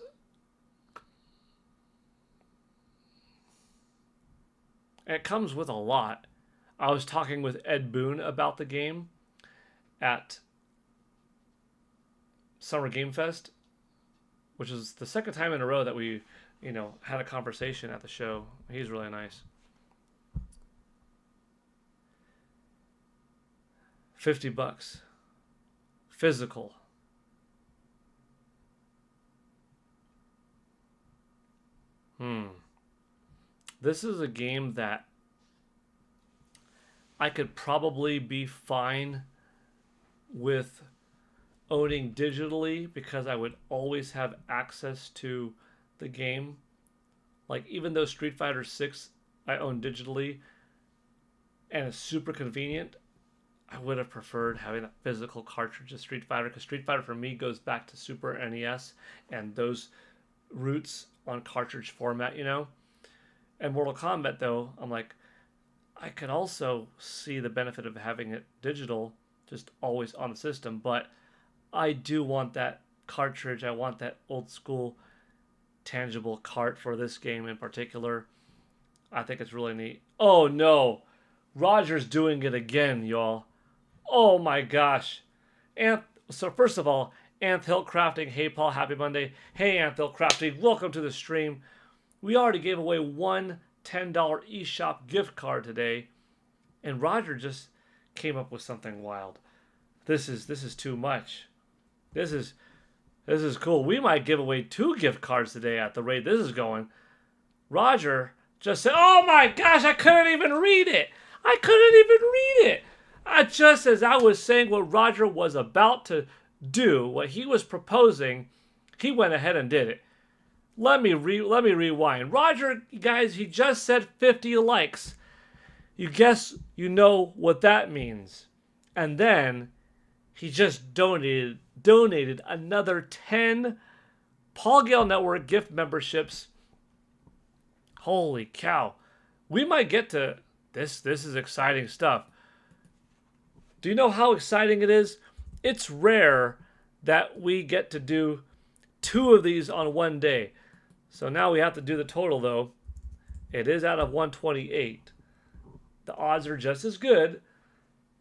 It comes with a lot. I was talking with Ed Boon about the game at Summer Game Fest, which is the second time in a row that we, had a conversation at the show. He's really nice. $50. Physical. This is a game that I could probably be fine with owning digitally, because I would always have access to the game. Like, even though Street Fighter 6 I own digitally and it's super convenient, I would have preferred having a physical cartridge of Street Fighter, because Street Fighter for me goes back to Super NES and those roots on cartridge format, And Mortal Kombat, though, I'm like, I could also see the benefit of having it digital, just always on the system, but I do want that cartridge. I want that old school tangible cart for this game in particular. I think it's really neat. Oh no, Roger's doing it again, y'all. Oh my gosh. So first of all, Anthill Crafting, hey Paul, happy Monday. Hey Anthill Crafting, welcome to the stream. We already gave away one $10 eShop gift card today, and Roger just came up with something wild. This is too much. This is cool. We might give away 2 gift cards today at the rate this is going. Roger just said, oh my gosh, I couldn't even read it. Just as I was saying what Roger was about to do, what he was proposing, he went ahead and did it. Let me rewind. Roger, guys, he just said 50 likes. You guess you know what that means. And then he just donated another 10 Paul Gale Network gift memberships. Holy cow. We might get to this. This is exciting stuff. Do you know how exciting it is? It's rare that we get to do 2 of these on one day. So now we have to do the total, though. It is out of 128. The odds are just as good.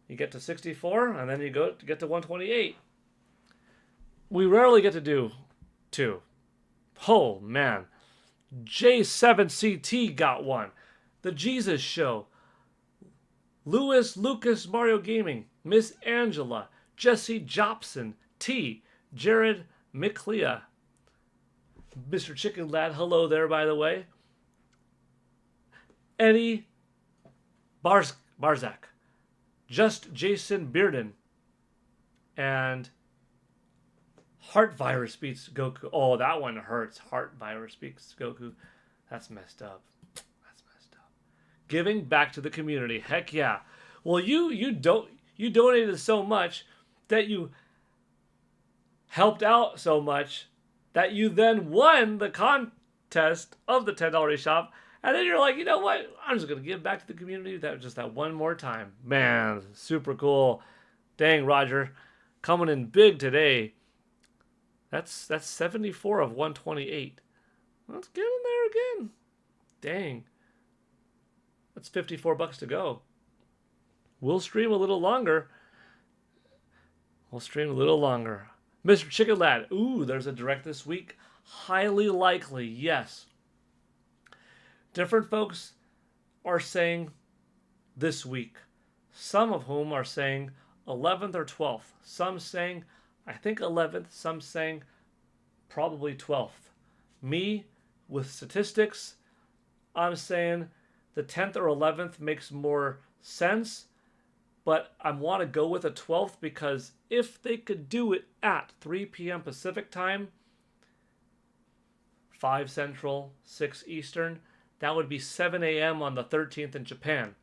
You get to 64, and then you get to 128. We rarely get to do 2. Oh, man. J7CT got one. The Jesus Show. Lucas Mario Gaming. Miss Angela. Jesse Jobson. T. Jared McLeah. Mr. Chicken Lad, hello there, by the way. Eddie Barzak. Just Jason Bearden. And Heart Virus beats Goku. Oh, that one hurts. Heart Virus beats Goku. That's messed up. Giving back to the community. Heck yeah. Well, you donated so much that you helped out so much that you then won the contest of the $10 eShop. And then you're like, you know what? I'm just going to give back to the community that one more time. Man, super cool. Dang, Roger. Coming in big today. That's 74 of 128. Let's get in there again. Dang. That's $54 to go. We'll stream a little longer. Mr. Chicken Lad. Ooh, there's a direct this week. Highly likely, yes. Different folks are saying this week. Some of whom are saying 11th or 12th. Some saying, I think 11th. Some saying probably 12th. Me, with statistics, I'm saying the 10th or 11th makes more sense. But I want to go with a 12th because if they could do it at 3 p.m. Pacific time, 5 Central, 6 Eastern, that would be 7 a.m. on the 13th in Japan.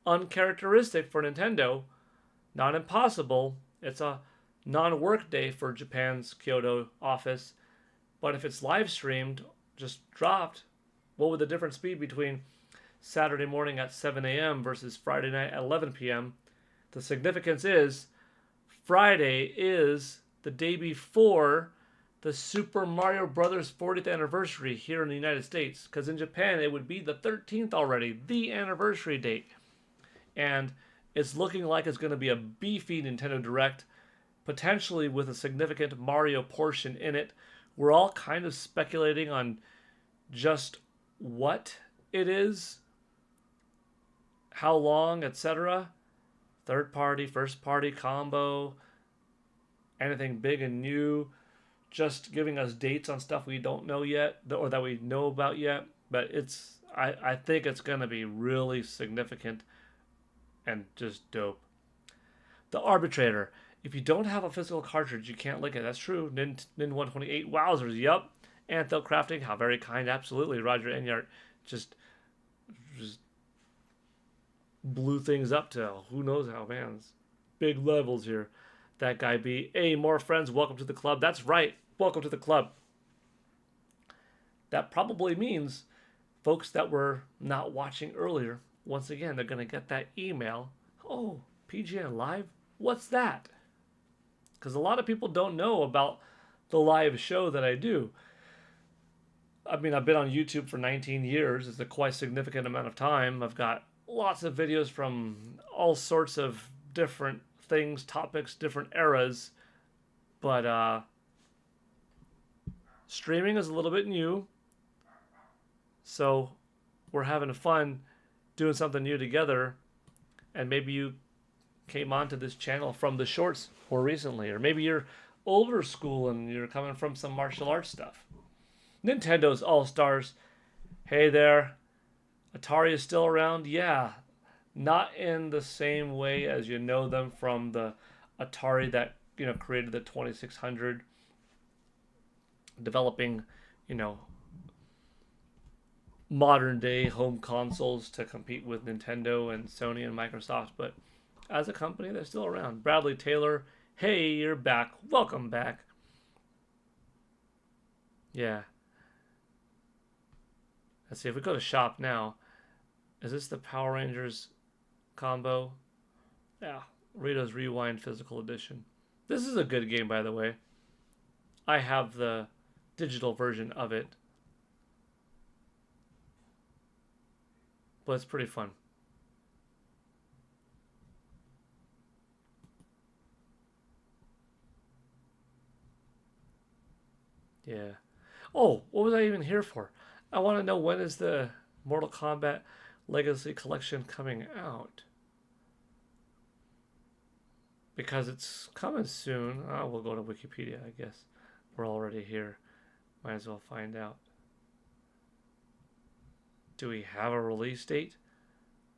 Uncharacteristic for Nintendo, not impossible. It's a non-work day for Japan's Kyoto office. But if it's live streamed, just dropped, what would the difference be between Saturday morning at 7 a.m. versus Friday night at 11 p.m.? The significance is Friday is the day before the Super Mario Brothers 40th anniversary here in the United States. Because in Japan, it would be the 13th already, the anniversary date. And it's looking like it's going to be a beefy Nintendo Direct, potentially with a significant Mario portion in it. We're all kind of speculating on just what it is, how long, etc. Third party, first party combo, anything big and new, just giving us dates on stuff we don't know yet, or that we know about yet. But I think it's going to be really significant and just dope. The Arbitrator. If you don't have a physical cartridge, you can't lick it. That's true. Nin 128. Wowzers. Yup. Anthill Crafting. How very kind. Absolutely. Roger Enyart just blew things up to who knows how, man. It's big levels here. That guy be. Hey, more friends. Welcome to the club. That's right. Welcome to the club. That probably means folks that were not watching earlier, once again, they're going to get that email. Oh, PGN Live? What's that? Because a lot of people don't know about the live show that I do. I mean, I've been on YouTube for 19 years. It's a quite significant amount of time. I've got lots of videos from all sorts of different things, topics, different eras. But streaming is a little bit new. So we're having fun doing something new together. And maybe you came onto this channel from the shorts more recently. Or maybe you're older school and you're coming from some martial arts stuff. Nintendo's All-Stars. Hey there. Atari is still around? Yeah. Not in the same way as you know them from the Atari that, created the 2600. Developing, modern day home consoles to compete with Nintendo and Sony and Microsoft. But as a company, they're still around. Bradley Taylor. Hey, you're back. Welcome back. Yeah. Let's see, if we go to shop now, is this the Power Rangers combo? Yeah, Rita's Rewind Physical Edition. This is a good game, by the way. I have the digital version of it. But it's pretty fun. Yeah. Oh, what was I even here for? I want to know, when is the Mortal Kombat Legacy Collection coming out? Because it's coming soon. Oh, we'll go to Wikipedia, I guess. We're already here. Might as well find out. Do we have a release date?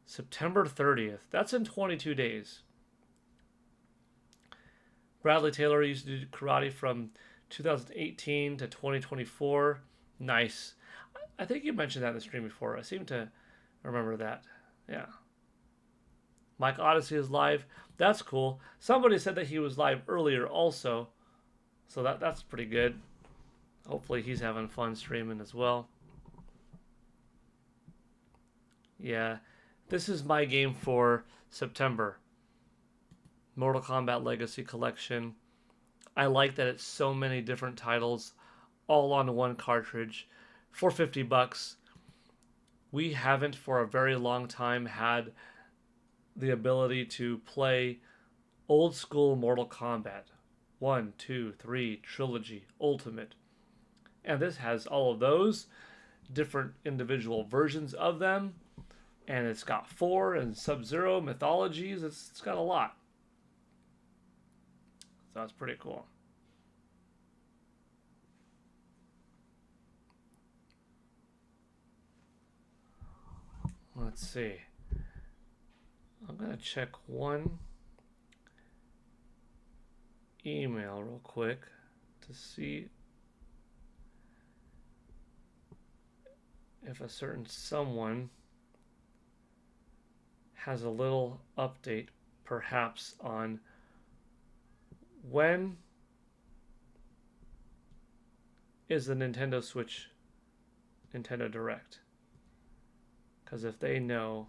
September 30th. That's in 22 days. Bradley Taylor used to do karate from 2018 to 2024. Nice. I think you mentioned that in the stream before. I seem to remember that. Yeah. Mike Odyssey is live. That's cool. Somebody said that he was live earlier also. So that's pretty good. Hopefully he's having fun streaming as well. Yeah. This is my game for September. Mortal Kombat Legacy Collection. I like that it's so many different titles all on one cartridge for $50. We haven't for a very long time had the ability to play old school Mortal Kombat 1, 2, 3, Trilogy, Ultimate. And this has all of those different individual versions of them. And it's got 4 and Sub-Zero mythologies. It's got a lot. So that's pretty cool. Let's see. I'm going to check one email real quick to see if a certain someone has a little update perhaps on when is the Nintendo Switch Nintendo Direct. Because if they know,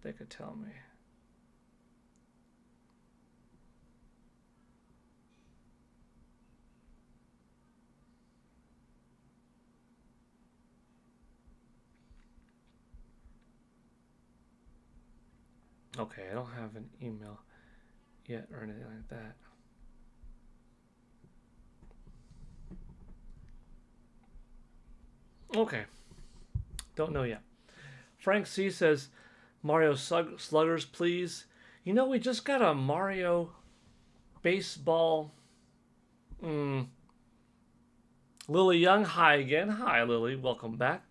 they could tell me. Okay, I don't have an email yet or anything like that. Okay. Don't know yet. Frank C says, Mario Sluggers, please. You know, we just got a Mario baseball. Lily Young, hi again. Hi, Lily. Welcome back.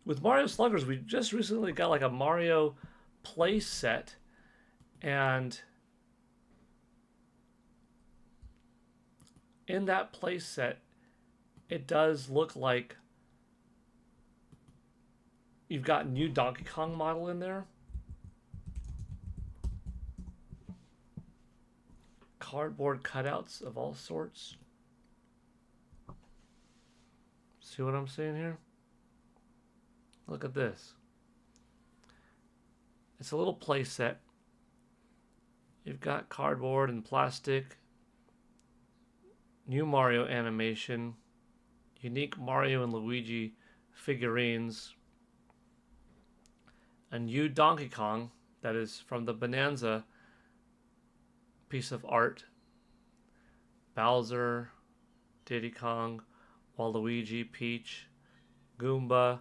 With Mario Sluggers, we just recently got like a Mario play set. And in that play set, it does look like you've got a new Donkey Kong model in there. Cardboard cutouts of all sorts. See what I'm saying here? Look at this. It's a little play set. You've got cardboard and plastic. New Mario animation. unique Mario and Luigi figurines, a new Donkey Kong that is from the Bonanza piece of art, Bowser, Diddy Kong, Waluigi, Peach, Goomba,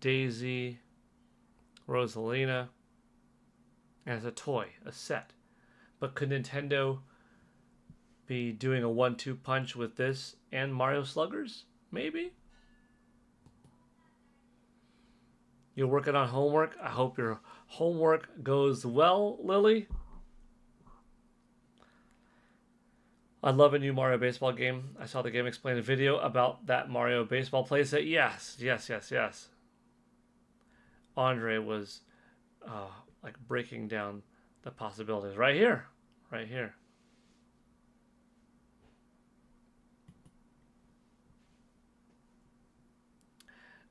Daisy, Rosalina, and it's a toy, a set. But could Nintendo be doing a 1-2 punch with this and Mario Sluggers? Maybe? You're working on homework? I hope your homework goes well, Lily. I love a new Mario baseball game. I saw the Game Explained video about that Mario baseball playset. Yes, yes, yes, yes. Andre was like breaking down the possibilities. Right here. Right here.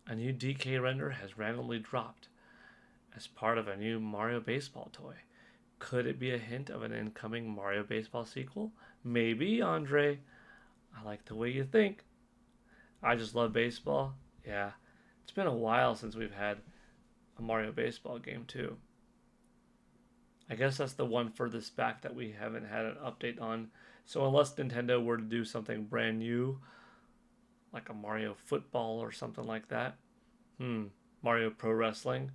A new DK render has randomly dropped as part of a new Mario baseball toy. Could it be a hint of an incoming Mario baseball sequel? Maybe, Andre. I like the way you think. I just love baseball. Yeah. It's been a while since we've had a Mario baseball game, too. I guess that's the one furthest back that we haven't had an update on. So unless Nintendo were to do something brand new, like a Mario football or something like that, Mario Pro Wrestling,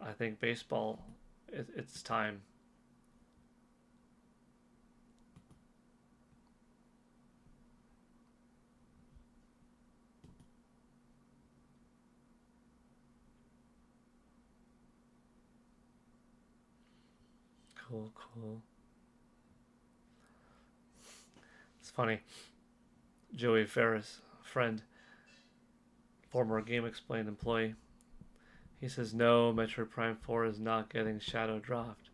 I think baseball, it's time. Cool, cool. It's funny. Joey Ferris, friend, former Game Explained employee, he says, no, Metroid Prime 4 is not getting Shadow dropped.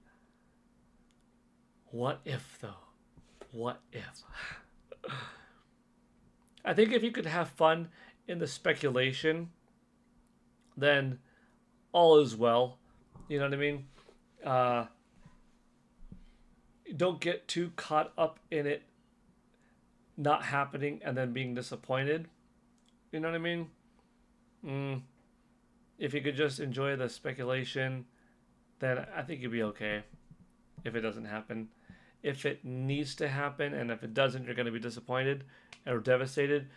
What if, though? What if? I think if you could have fun in the speculation, then all is well. You know what I mean? Don't get too caught up in it not happening and then being disappointed. You know what I mean? If you could just enjoy the speculation, then I think you'll be okay if it doesn't happen. If it needs to happen, and if it doesn't, you're going to be disappointed or devastated.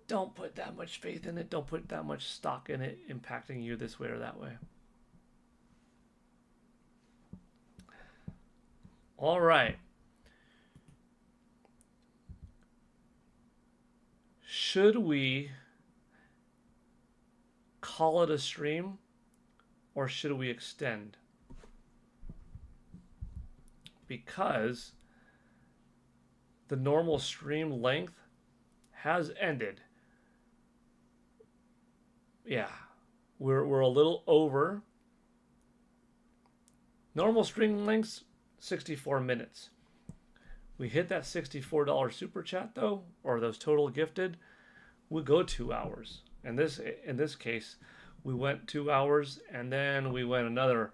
Don't put that much faith in it. Don't put that much stock in it impacting you this way or that way. All right. Should we call it a stream or should we extend? Because the normal stream length has ended. Yeah, we're a little over. Normal stream lengths, 64 minutes. We hit that $64 super chat though, or those total gifted, we go 2 hours. And in this case, we went 2 hours and then we went another,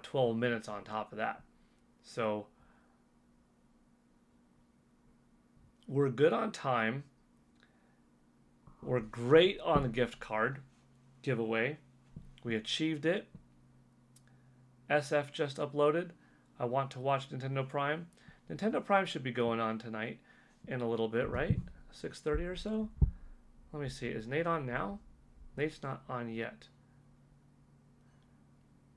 12 minutes on top of that. So we're good on time. We're great on the gift card giveaway. We achieved it. SF just uploaded. I want to watch Nintendo Prime. Nintendo Prime should be going on tonight in a little bit, right? 6:30 or so? Let me see. Is Nate on now? Nate's not on yet.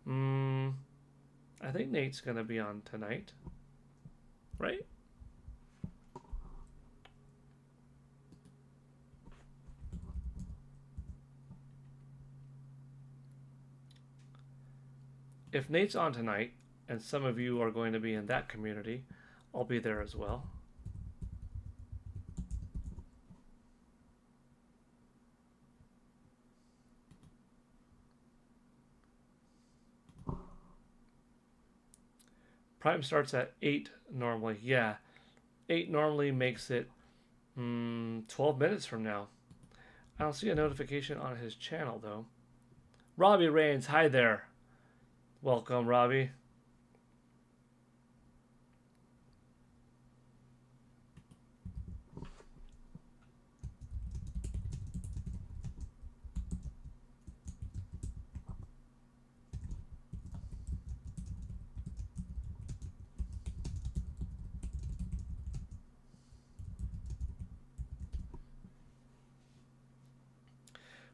I think Nate's going to be on tonight. Right? If Nate's on tonight, and some of you are going to be in that community, I'll be there as well. Prime starts at 8 normally. Yeah, 8 normally makes it 12 minutes from now. I don't see a notification on his channel, though. Robbie Rains, hi there. Welcome, Robbie.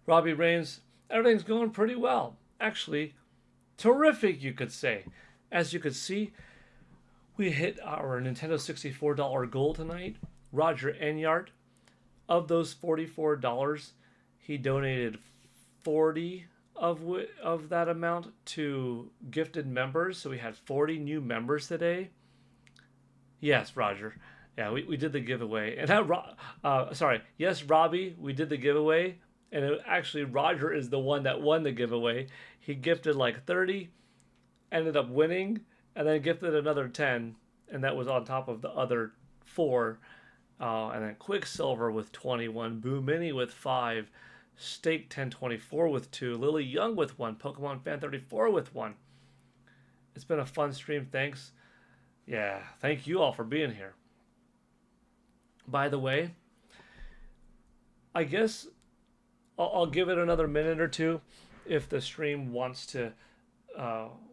Robbie Rains, everything's going pretty well. Actually, terrific, you could say. As you could see, we hit our Nintendo $64 goal tonight. Roger Enyart, of those $44, he donated 40 of that amount to gifted members. So we had 40 new members today. Yes, Roger. Yeah, we did the giveaway. And yes, Robbie, we did the giveaway. And actually, Roger is the one that won the giveaway. He gifted like 30, ended up winning, and then gifted another 10. And that was on top of the other 4. And then Quicksilver with 21, Boo Mini with 5, Steak 1024 with 2, Lily Young with 1, Pokemon Fan 34 with 1. It's been a fun stream. Thanks. Yeah, thank you all for being here. By the way, I guess I'll give it another minute or two if the stream wants to,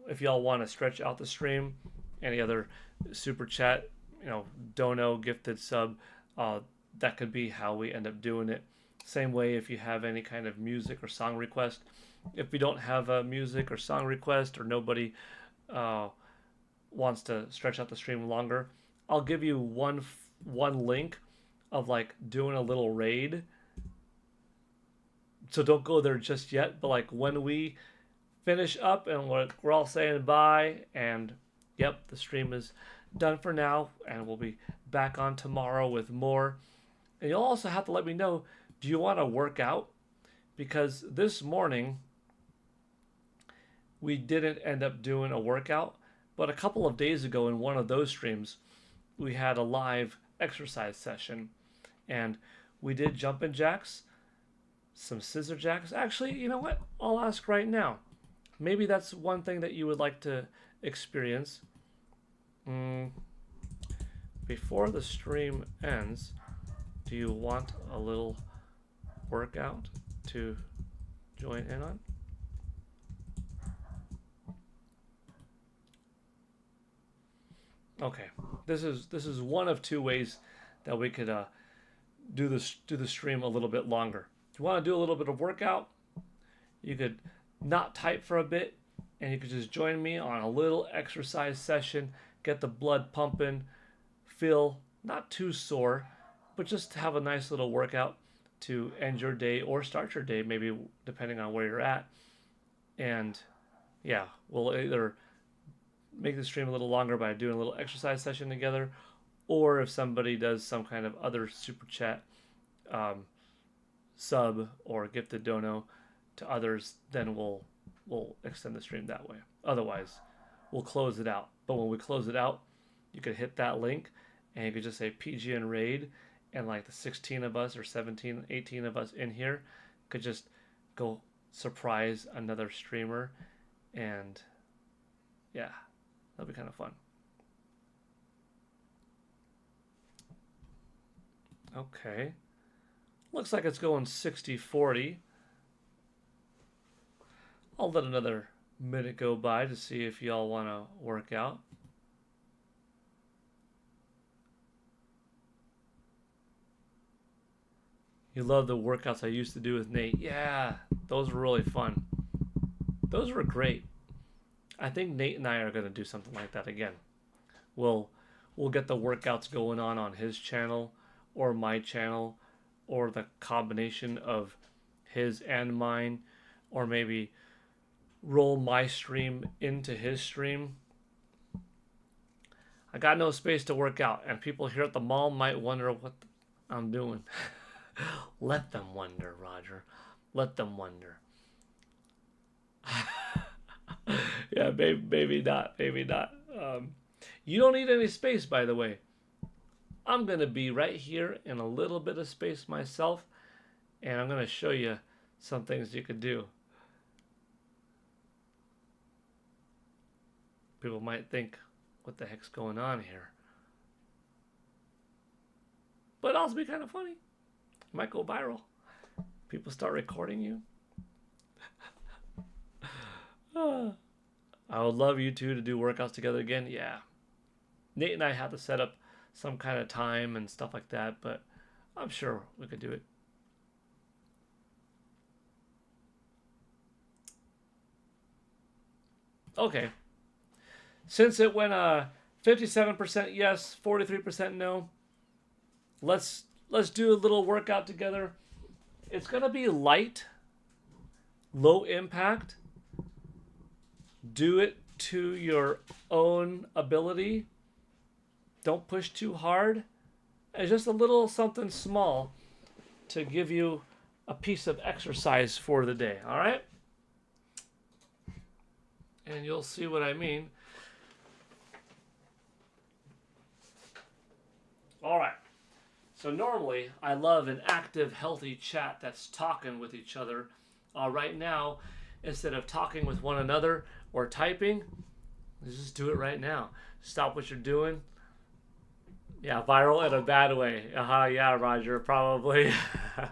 if y'all want to stretch out the stream. Any other super chat, dono, gifted sub, that could be how we end up doing it. Same way if you have any kind of music or song request. If we don't have a music or song request or nobody wants to stretch out the stream longer, I'll give you one link of like doing a little raid. So don't go there just yet, but like when we finish up and we're all saying bye and yep, the stream is done for now and we'll be back on tomorrow with more. And you'll also have to let me know, do you want to work out? Because this morning we didn't end up doing a workout, but a couple of days ago in one of those streams, we had a live exercise session and we did jumping jacks, some scissor jacks. Actually, you know what? I'll ask right now. Maybe that's one thing that you would like to experience. Before the stream ends, do you want a little workout to join in on? Okay, this is one of 2 ways that we could do the stream a little bit longer. If you want to do a little bit of workout, you could not type for a bit, and you could just join me on a little exercise session, get the blood pumping, feel not too sore, but just have a nice little workout to end your day or start your day, maybe depending on where you're at. And yeah, we'll either make the stream a little longer by doing a little exercise session together, or if somebody does some kind of other super chat sub or gifted dono to others, then we'll extend the stream that way. Otherwise, we'll close it out. But when we close it out, you could hit that link and you could just say PGN Raid, and like the 16 of us or 17, 18 of us in here could just go surprise another streamer, and yeah, that'll be kind of fun. Okay. Looks like it's going 60-40. I'll let another minute go by to see if y'all want to work out. You love the workouts I used to do with Nate. Yeah, those were really fun. Those were great. I think Nate and I are going to do something like that again. We'll get the workouts going on his channel or my channel, or the combination of his and mine, or maybe roll my stream into his stream. I got no space to work out, and people here at the mall might wonder what I'm doing. Let them wonder, Roger. Let them wonder. Yeah, maybe not. You don't need any space, by the way. I'm going to be right here in a little bit of space myself, and I'm going to show you some things you could do. People might think, what the heck's going on here? But it'll also be kind of funny. It might go viral. People start recording you. I would love you two to do workouts together again. Yeah. Nate and I have to set up some kind of time and stuff like that, but I'm sure we could do it. Okay. Since it went 57% yes, 43% no, let's do a little workout together. It's gonna be light, low impact. Do it to your own ability. Don't push too hard. It's just a little something small to give you a piece of exercise for the day. All right? And you'll see what I mean. All right. So normally, I love an active, healthy chat that's talking with each other. Right now, instead of talking with one another or typing, let's just do it right now. Stop what you're doing. Yeah, viral in a bad way. Yeah, Roger, probably. I'm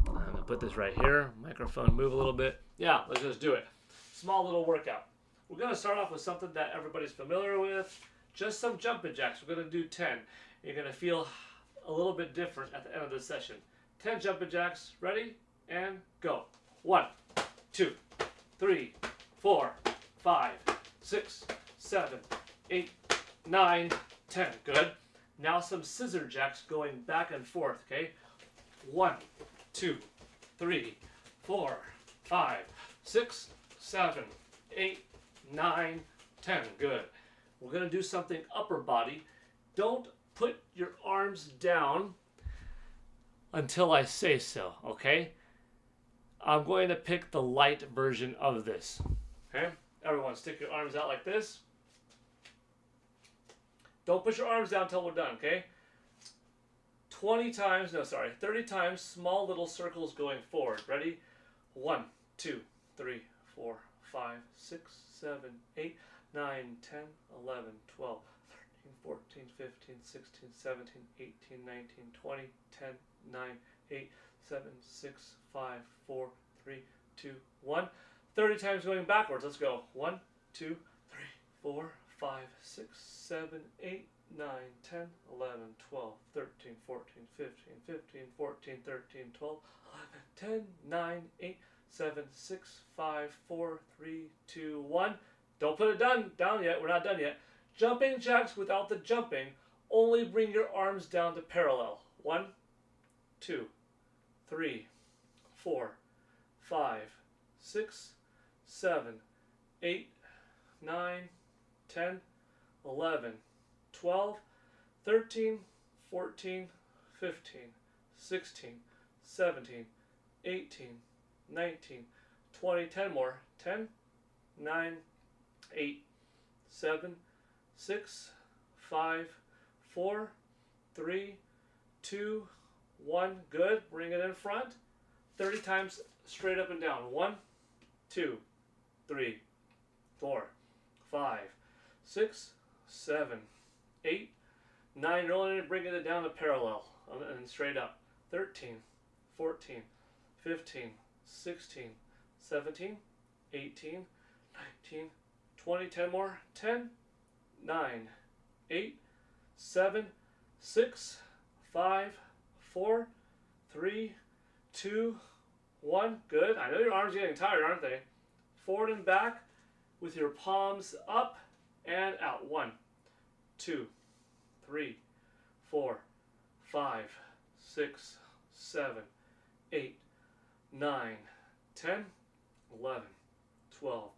going to put this right here. Microphone move a little bit. Yeah, let's just do it. Small little workout. We're going to start off with something that everybody's familiar with. Just some jumping jacks. We're going to do 10. You're going to feel a little bit different at the end of the session. 10 jumping jacks. Ready? And go. 1, 2, 3, 4, 5, 6, 7, 8, 9, 10. Good. Now some scissor jacks going back and forth, okay? 1, 2, 3, 4, 5, 6, 7, 8, 9, 10. Good. We're going to do something upper body. Don't put your arms down until I say so, okay? I'm going to pick the light version of this, okay? Everyone, stick your arms out like this. Don't push your arms down until we're done, okay? 30 times, small little circles going forward. Ready? 1, 2, 3, 4, 5, 6, 7, 8, 9, 10, 11, 12, 13, 14, 15, 16, 17, 18, 19, 20, 10, 9, 8, 7, 6, 5, 4, 3, 2, 1. 30 times going backwards. Let's go. 1, 2, 3, 4, 5, 6, 7, 8, 9, 10, 11, 12, 13, 14, 15, 15, 14, 13, 12, 11, 10, 9, 8, 7, 6, 5, 4, 3, 2, 1. Don't put it down yet. We're not done yet. Jumping jacks without the jumping. Only bring your arms down to parallel. 1, 2, 3, 4, 5, 6, 7, 8, 9, 10, 11, 12, 13, 14, 15, 16, 17, 18, 19, 20, 10 more. 10, 9, 8, 7, 6, 5, 4, 3, 2, 1. Good. Bring it in front. 30 times straight up and down. 1, 2, 3, 4, 5, 6, 7, 8, 9. You're only bringing it down to parallel and straight up. 13, 14, 15, 16, 17, 18, 19, 20. 10 more. 10, 9, 8, 7, 6, 5, 4, 3, 2, 1. Good. I know your arms are getting tired, aren't they? Forward and back with your palms up and out. 1, 2, 3, 4, 5, 6, 7, 8, 9, 10, 11, 12,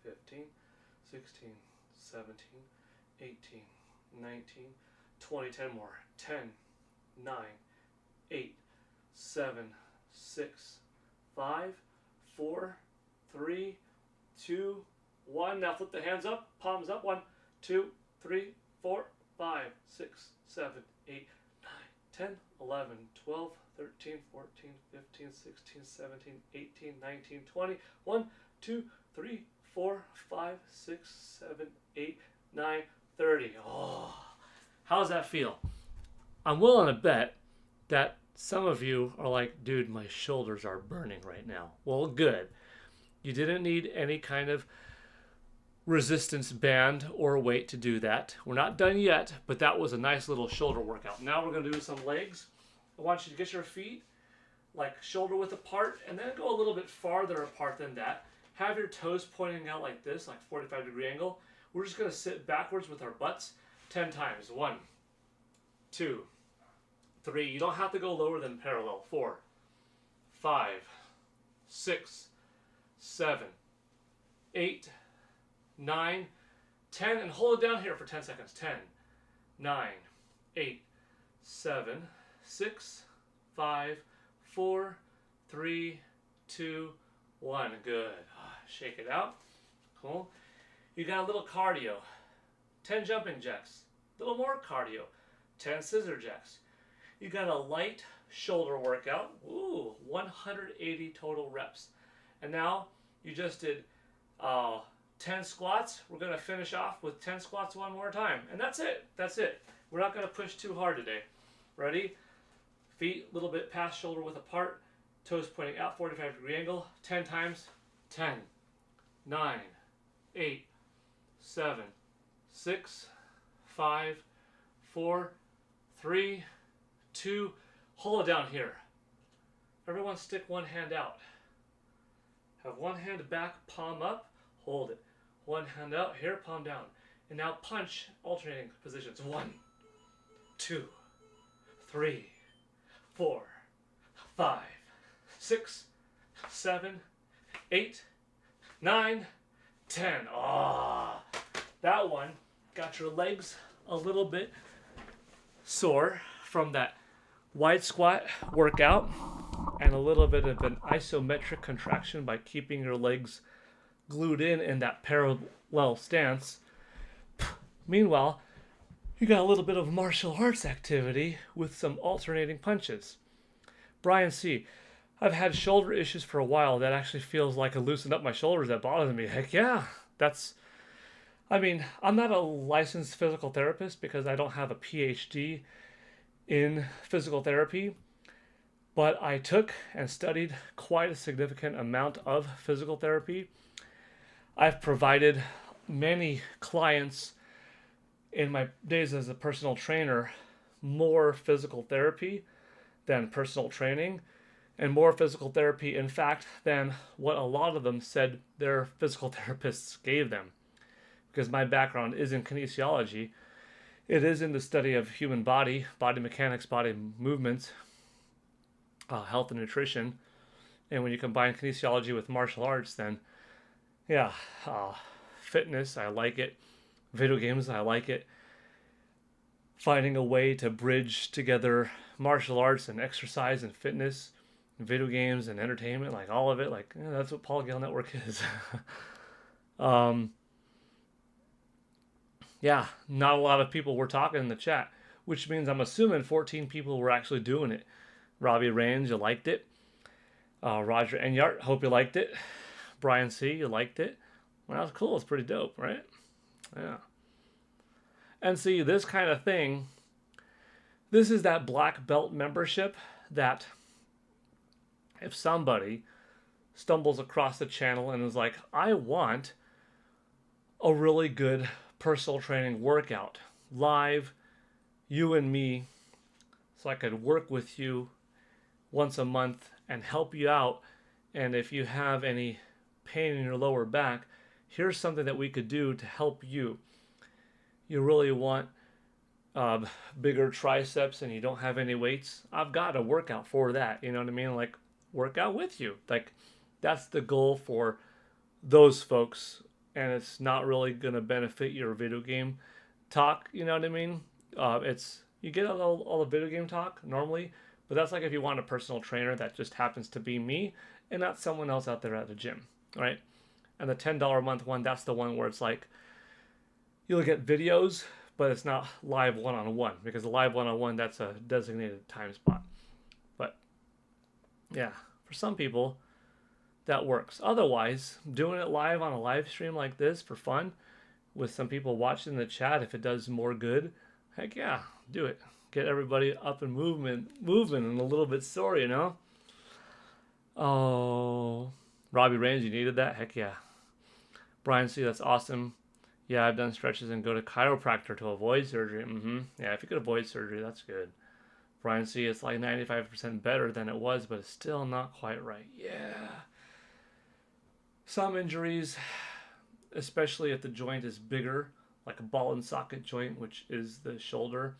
15, 16, 17, 18, 19, 20. 10 more. 10, 9, 8, 7, 6, 5, 4, 3, 2, 1. Now flip the hands up, palms up. 1, 2, 3, 4, 5, 6, 7, 8, 9, 10, 11, 12, 13, 14, 15, 16, 17, 18, 19, 20. 1, 2, 3, 4, 5, 6, 7, 8, 9, 30. Oh, how does that feel? I'm willing to bet that some of you are like, dude, my shoulders are burning right now. Well, good. You didn't need any kind of resistance band or weight to do that. We're not done yet, but that was a nice little shoulder workout. Now we're going to do some legs. I want you to get your feet like shoulder width apart, and then go a little bit farther apart than that. Have your toes pointing out like this, like 45-degree angle. We're just going to sit backwards with our butts 10 times. 1, 2, 3. You don't have to go lower than parallel. 4, 5, 6, 7, 8, 9, 10. And hold it down here for 10 seconds. 10, 9, 8, 7, 6, 5, 4, 3, 2, 1. Good. Shake it out. Cool. You got a little cardio. 10 jumping jacks. A little more cardio. 10 scissor jacks. You got a light shoulder workout. Ooh, 180 total reps. And now you just did 10 squats. We're going to finish off with 10 squats one more time. And that's it. That's it. We're not going to push too hard today. Ready? Feet a little bit past shoulder width apart. Toes pointing out, 45-degree angle. 10 times. 10, 9, 8, 7, 6, 5, 4, 3, 2. Hold it down here. Everyone stick one hand out. Have one hand back, palm up. Hold it. One hand out, here, palm down. And now punch, alternating positions. 1, 2, 3, 4, 5, 6, 7, 8, 9, 10. Ah, that one got your legs a little bit sore from that wide squat workout and a little bit of an isometric contraction by keeping your legs glued in that parallel stance. Meanwhile, you got a little bit of martial arts activity with some alternating punches. Brian C., I've had shoulder issues for a while. That actually feels like a loosened up my shoulders that bothers me. Heck yeah. I'm not a licensed physical therapist because I don't have a PhD in physical therapy, but I took and studied quite a significant amount of physical therapy. I've provided many clients in my days as a personal trainer more physical therapy than personal training, and more physical therapy, in fact, than what a lot of them said their physical therapists gave them. Because my background is in kinesiology. It is in the study of human body mechanics, body movements, health and nutrition. And when you combine kinesiology with martial arts, then, yeah, fitness, I like it. Video games, I like it. Finding a way to bridge together martial arts and exercise and fitness, video games and entertainment, like all of it, that's what Paul Gale Network is. Yeah, not a lot of people were talking in the chat, which means I'm assuming 14 people were actually doing it. Robbie Rains, you liked it. Roger Enyart, hope you liked it. Brian C., you liked it. Well, that's cool. It's pretty dope, right? Yeah. And see, this kind of thing, this is that black belt membership that if somebody stumbles across the channel and is like, I want a really good personal training workout, live, you and me, so I could work with you once a month and help you out. And if you have any pain in your lower back, here's something that we could do to help you. You really want bigger triceps and you don't have any weights, I've got a workout for that. You know what I mean? Like, work out with you. Like, that's the goal for those folks. And it's not really going to benefit your video game talk. You know what I mean? You get all the video game talk normally, but that's like if you want a personal trainer that just happens to be me and not someone else out there at the gym, right? And the $10 a month one, that's the one where it's like, you'll get videos, but it's not live one-on-one, because the live one-on-one, that's a designated time spot. But yeah, for some people, that works. Otherwise, doing it live on a live stream like this for fun, with some people watching in the chat, if it does more good, heck yeah, do it. Get everybody up and moving and a little bit sore, you know? Oh, Robbie Rains, you needed that? Heck yeah. Brian C., that's awesome. Yeah, I've done stretches and go to chiropractor to avoid surgery. Yeah, if you could avoid surgery, that's good. Brian C, it's like 95% better than it was, but it's still not quite right. Yeah. Some injuries, especially if the joint is bigger, like a ball and socket joint, which is the shoulder,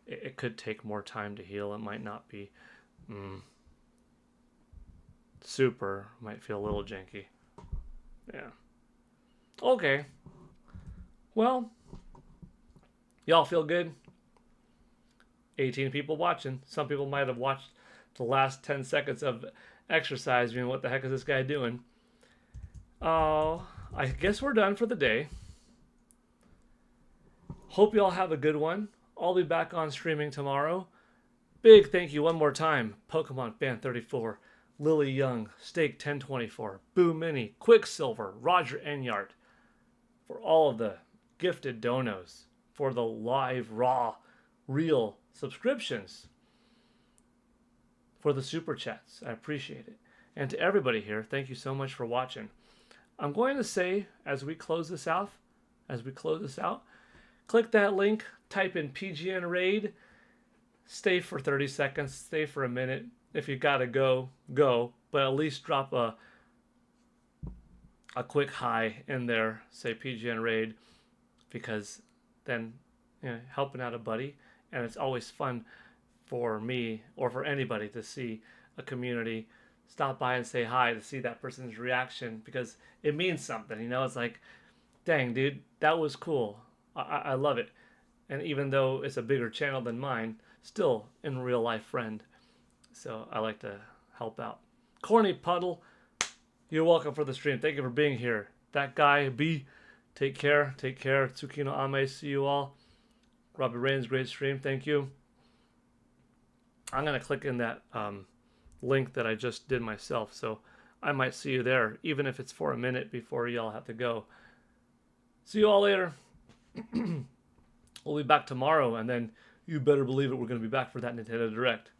it could take more time to heal. It might not be super. Might feel a little janky. Yeah. Okay. Well, y'all feel good? 18 people watching. Some people might have watched the last 10 seconds of exercise. You know, what the heck is this guy doing? Oh, I guess we're done for the day. Hope you all have a good one. I'll be back on streaming tomorrow. Big thank you one more time. Pokemon Fan 34, Lily Young, Steak 1024, Boo Mini, Quicksilver, Roger Enyart, for all of the gifted donos, for the live, raw, real subscriptions, for the super chats. I appreciate it. And to everybody here, thank you so much for watching. I'm going to say, as we close this out, click that link, type in PGN Raid, stay for 30 seconds, stay for a minute. If you gotta go, go, but at least drop a quick hi in there, say PGN Raid, because then, you know, helping out a buddy, and it's always fun for me or for anybody to see a community stop by and say hi, to see that person's reaction, because it means something, you know. It's like, dang, dude, that was cool. I love it. And even though it's a bigger channel than mine, still in real life friend. So I like to help out. Corny Puddle, you're welcome for the stream. Thank you for being here. That guy, B, take care. Take care. Tsukino Ame, see you all. Robbie Rains, great stream. Thank you. I'm going to click in that link that I just did myself. So I might see you there, even if it's for a minute before y'all have to go. See you all later. We'll be back tomorrow, and then you better believe it, we're going to be back for that Nintendo Direct.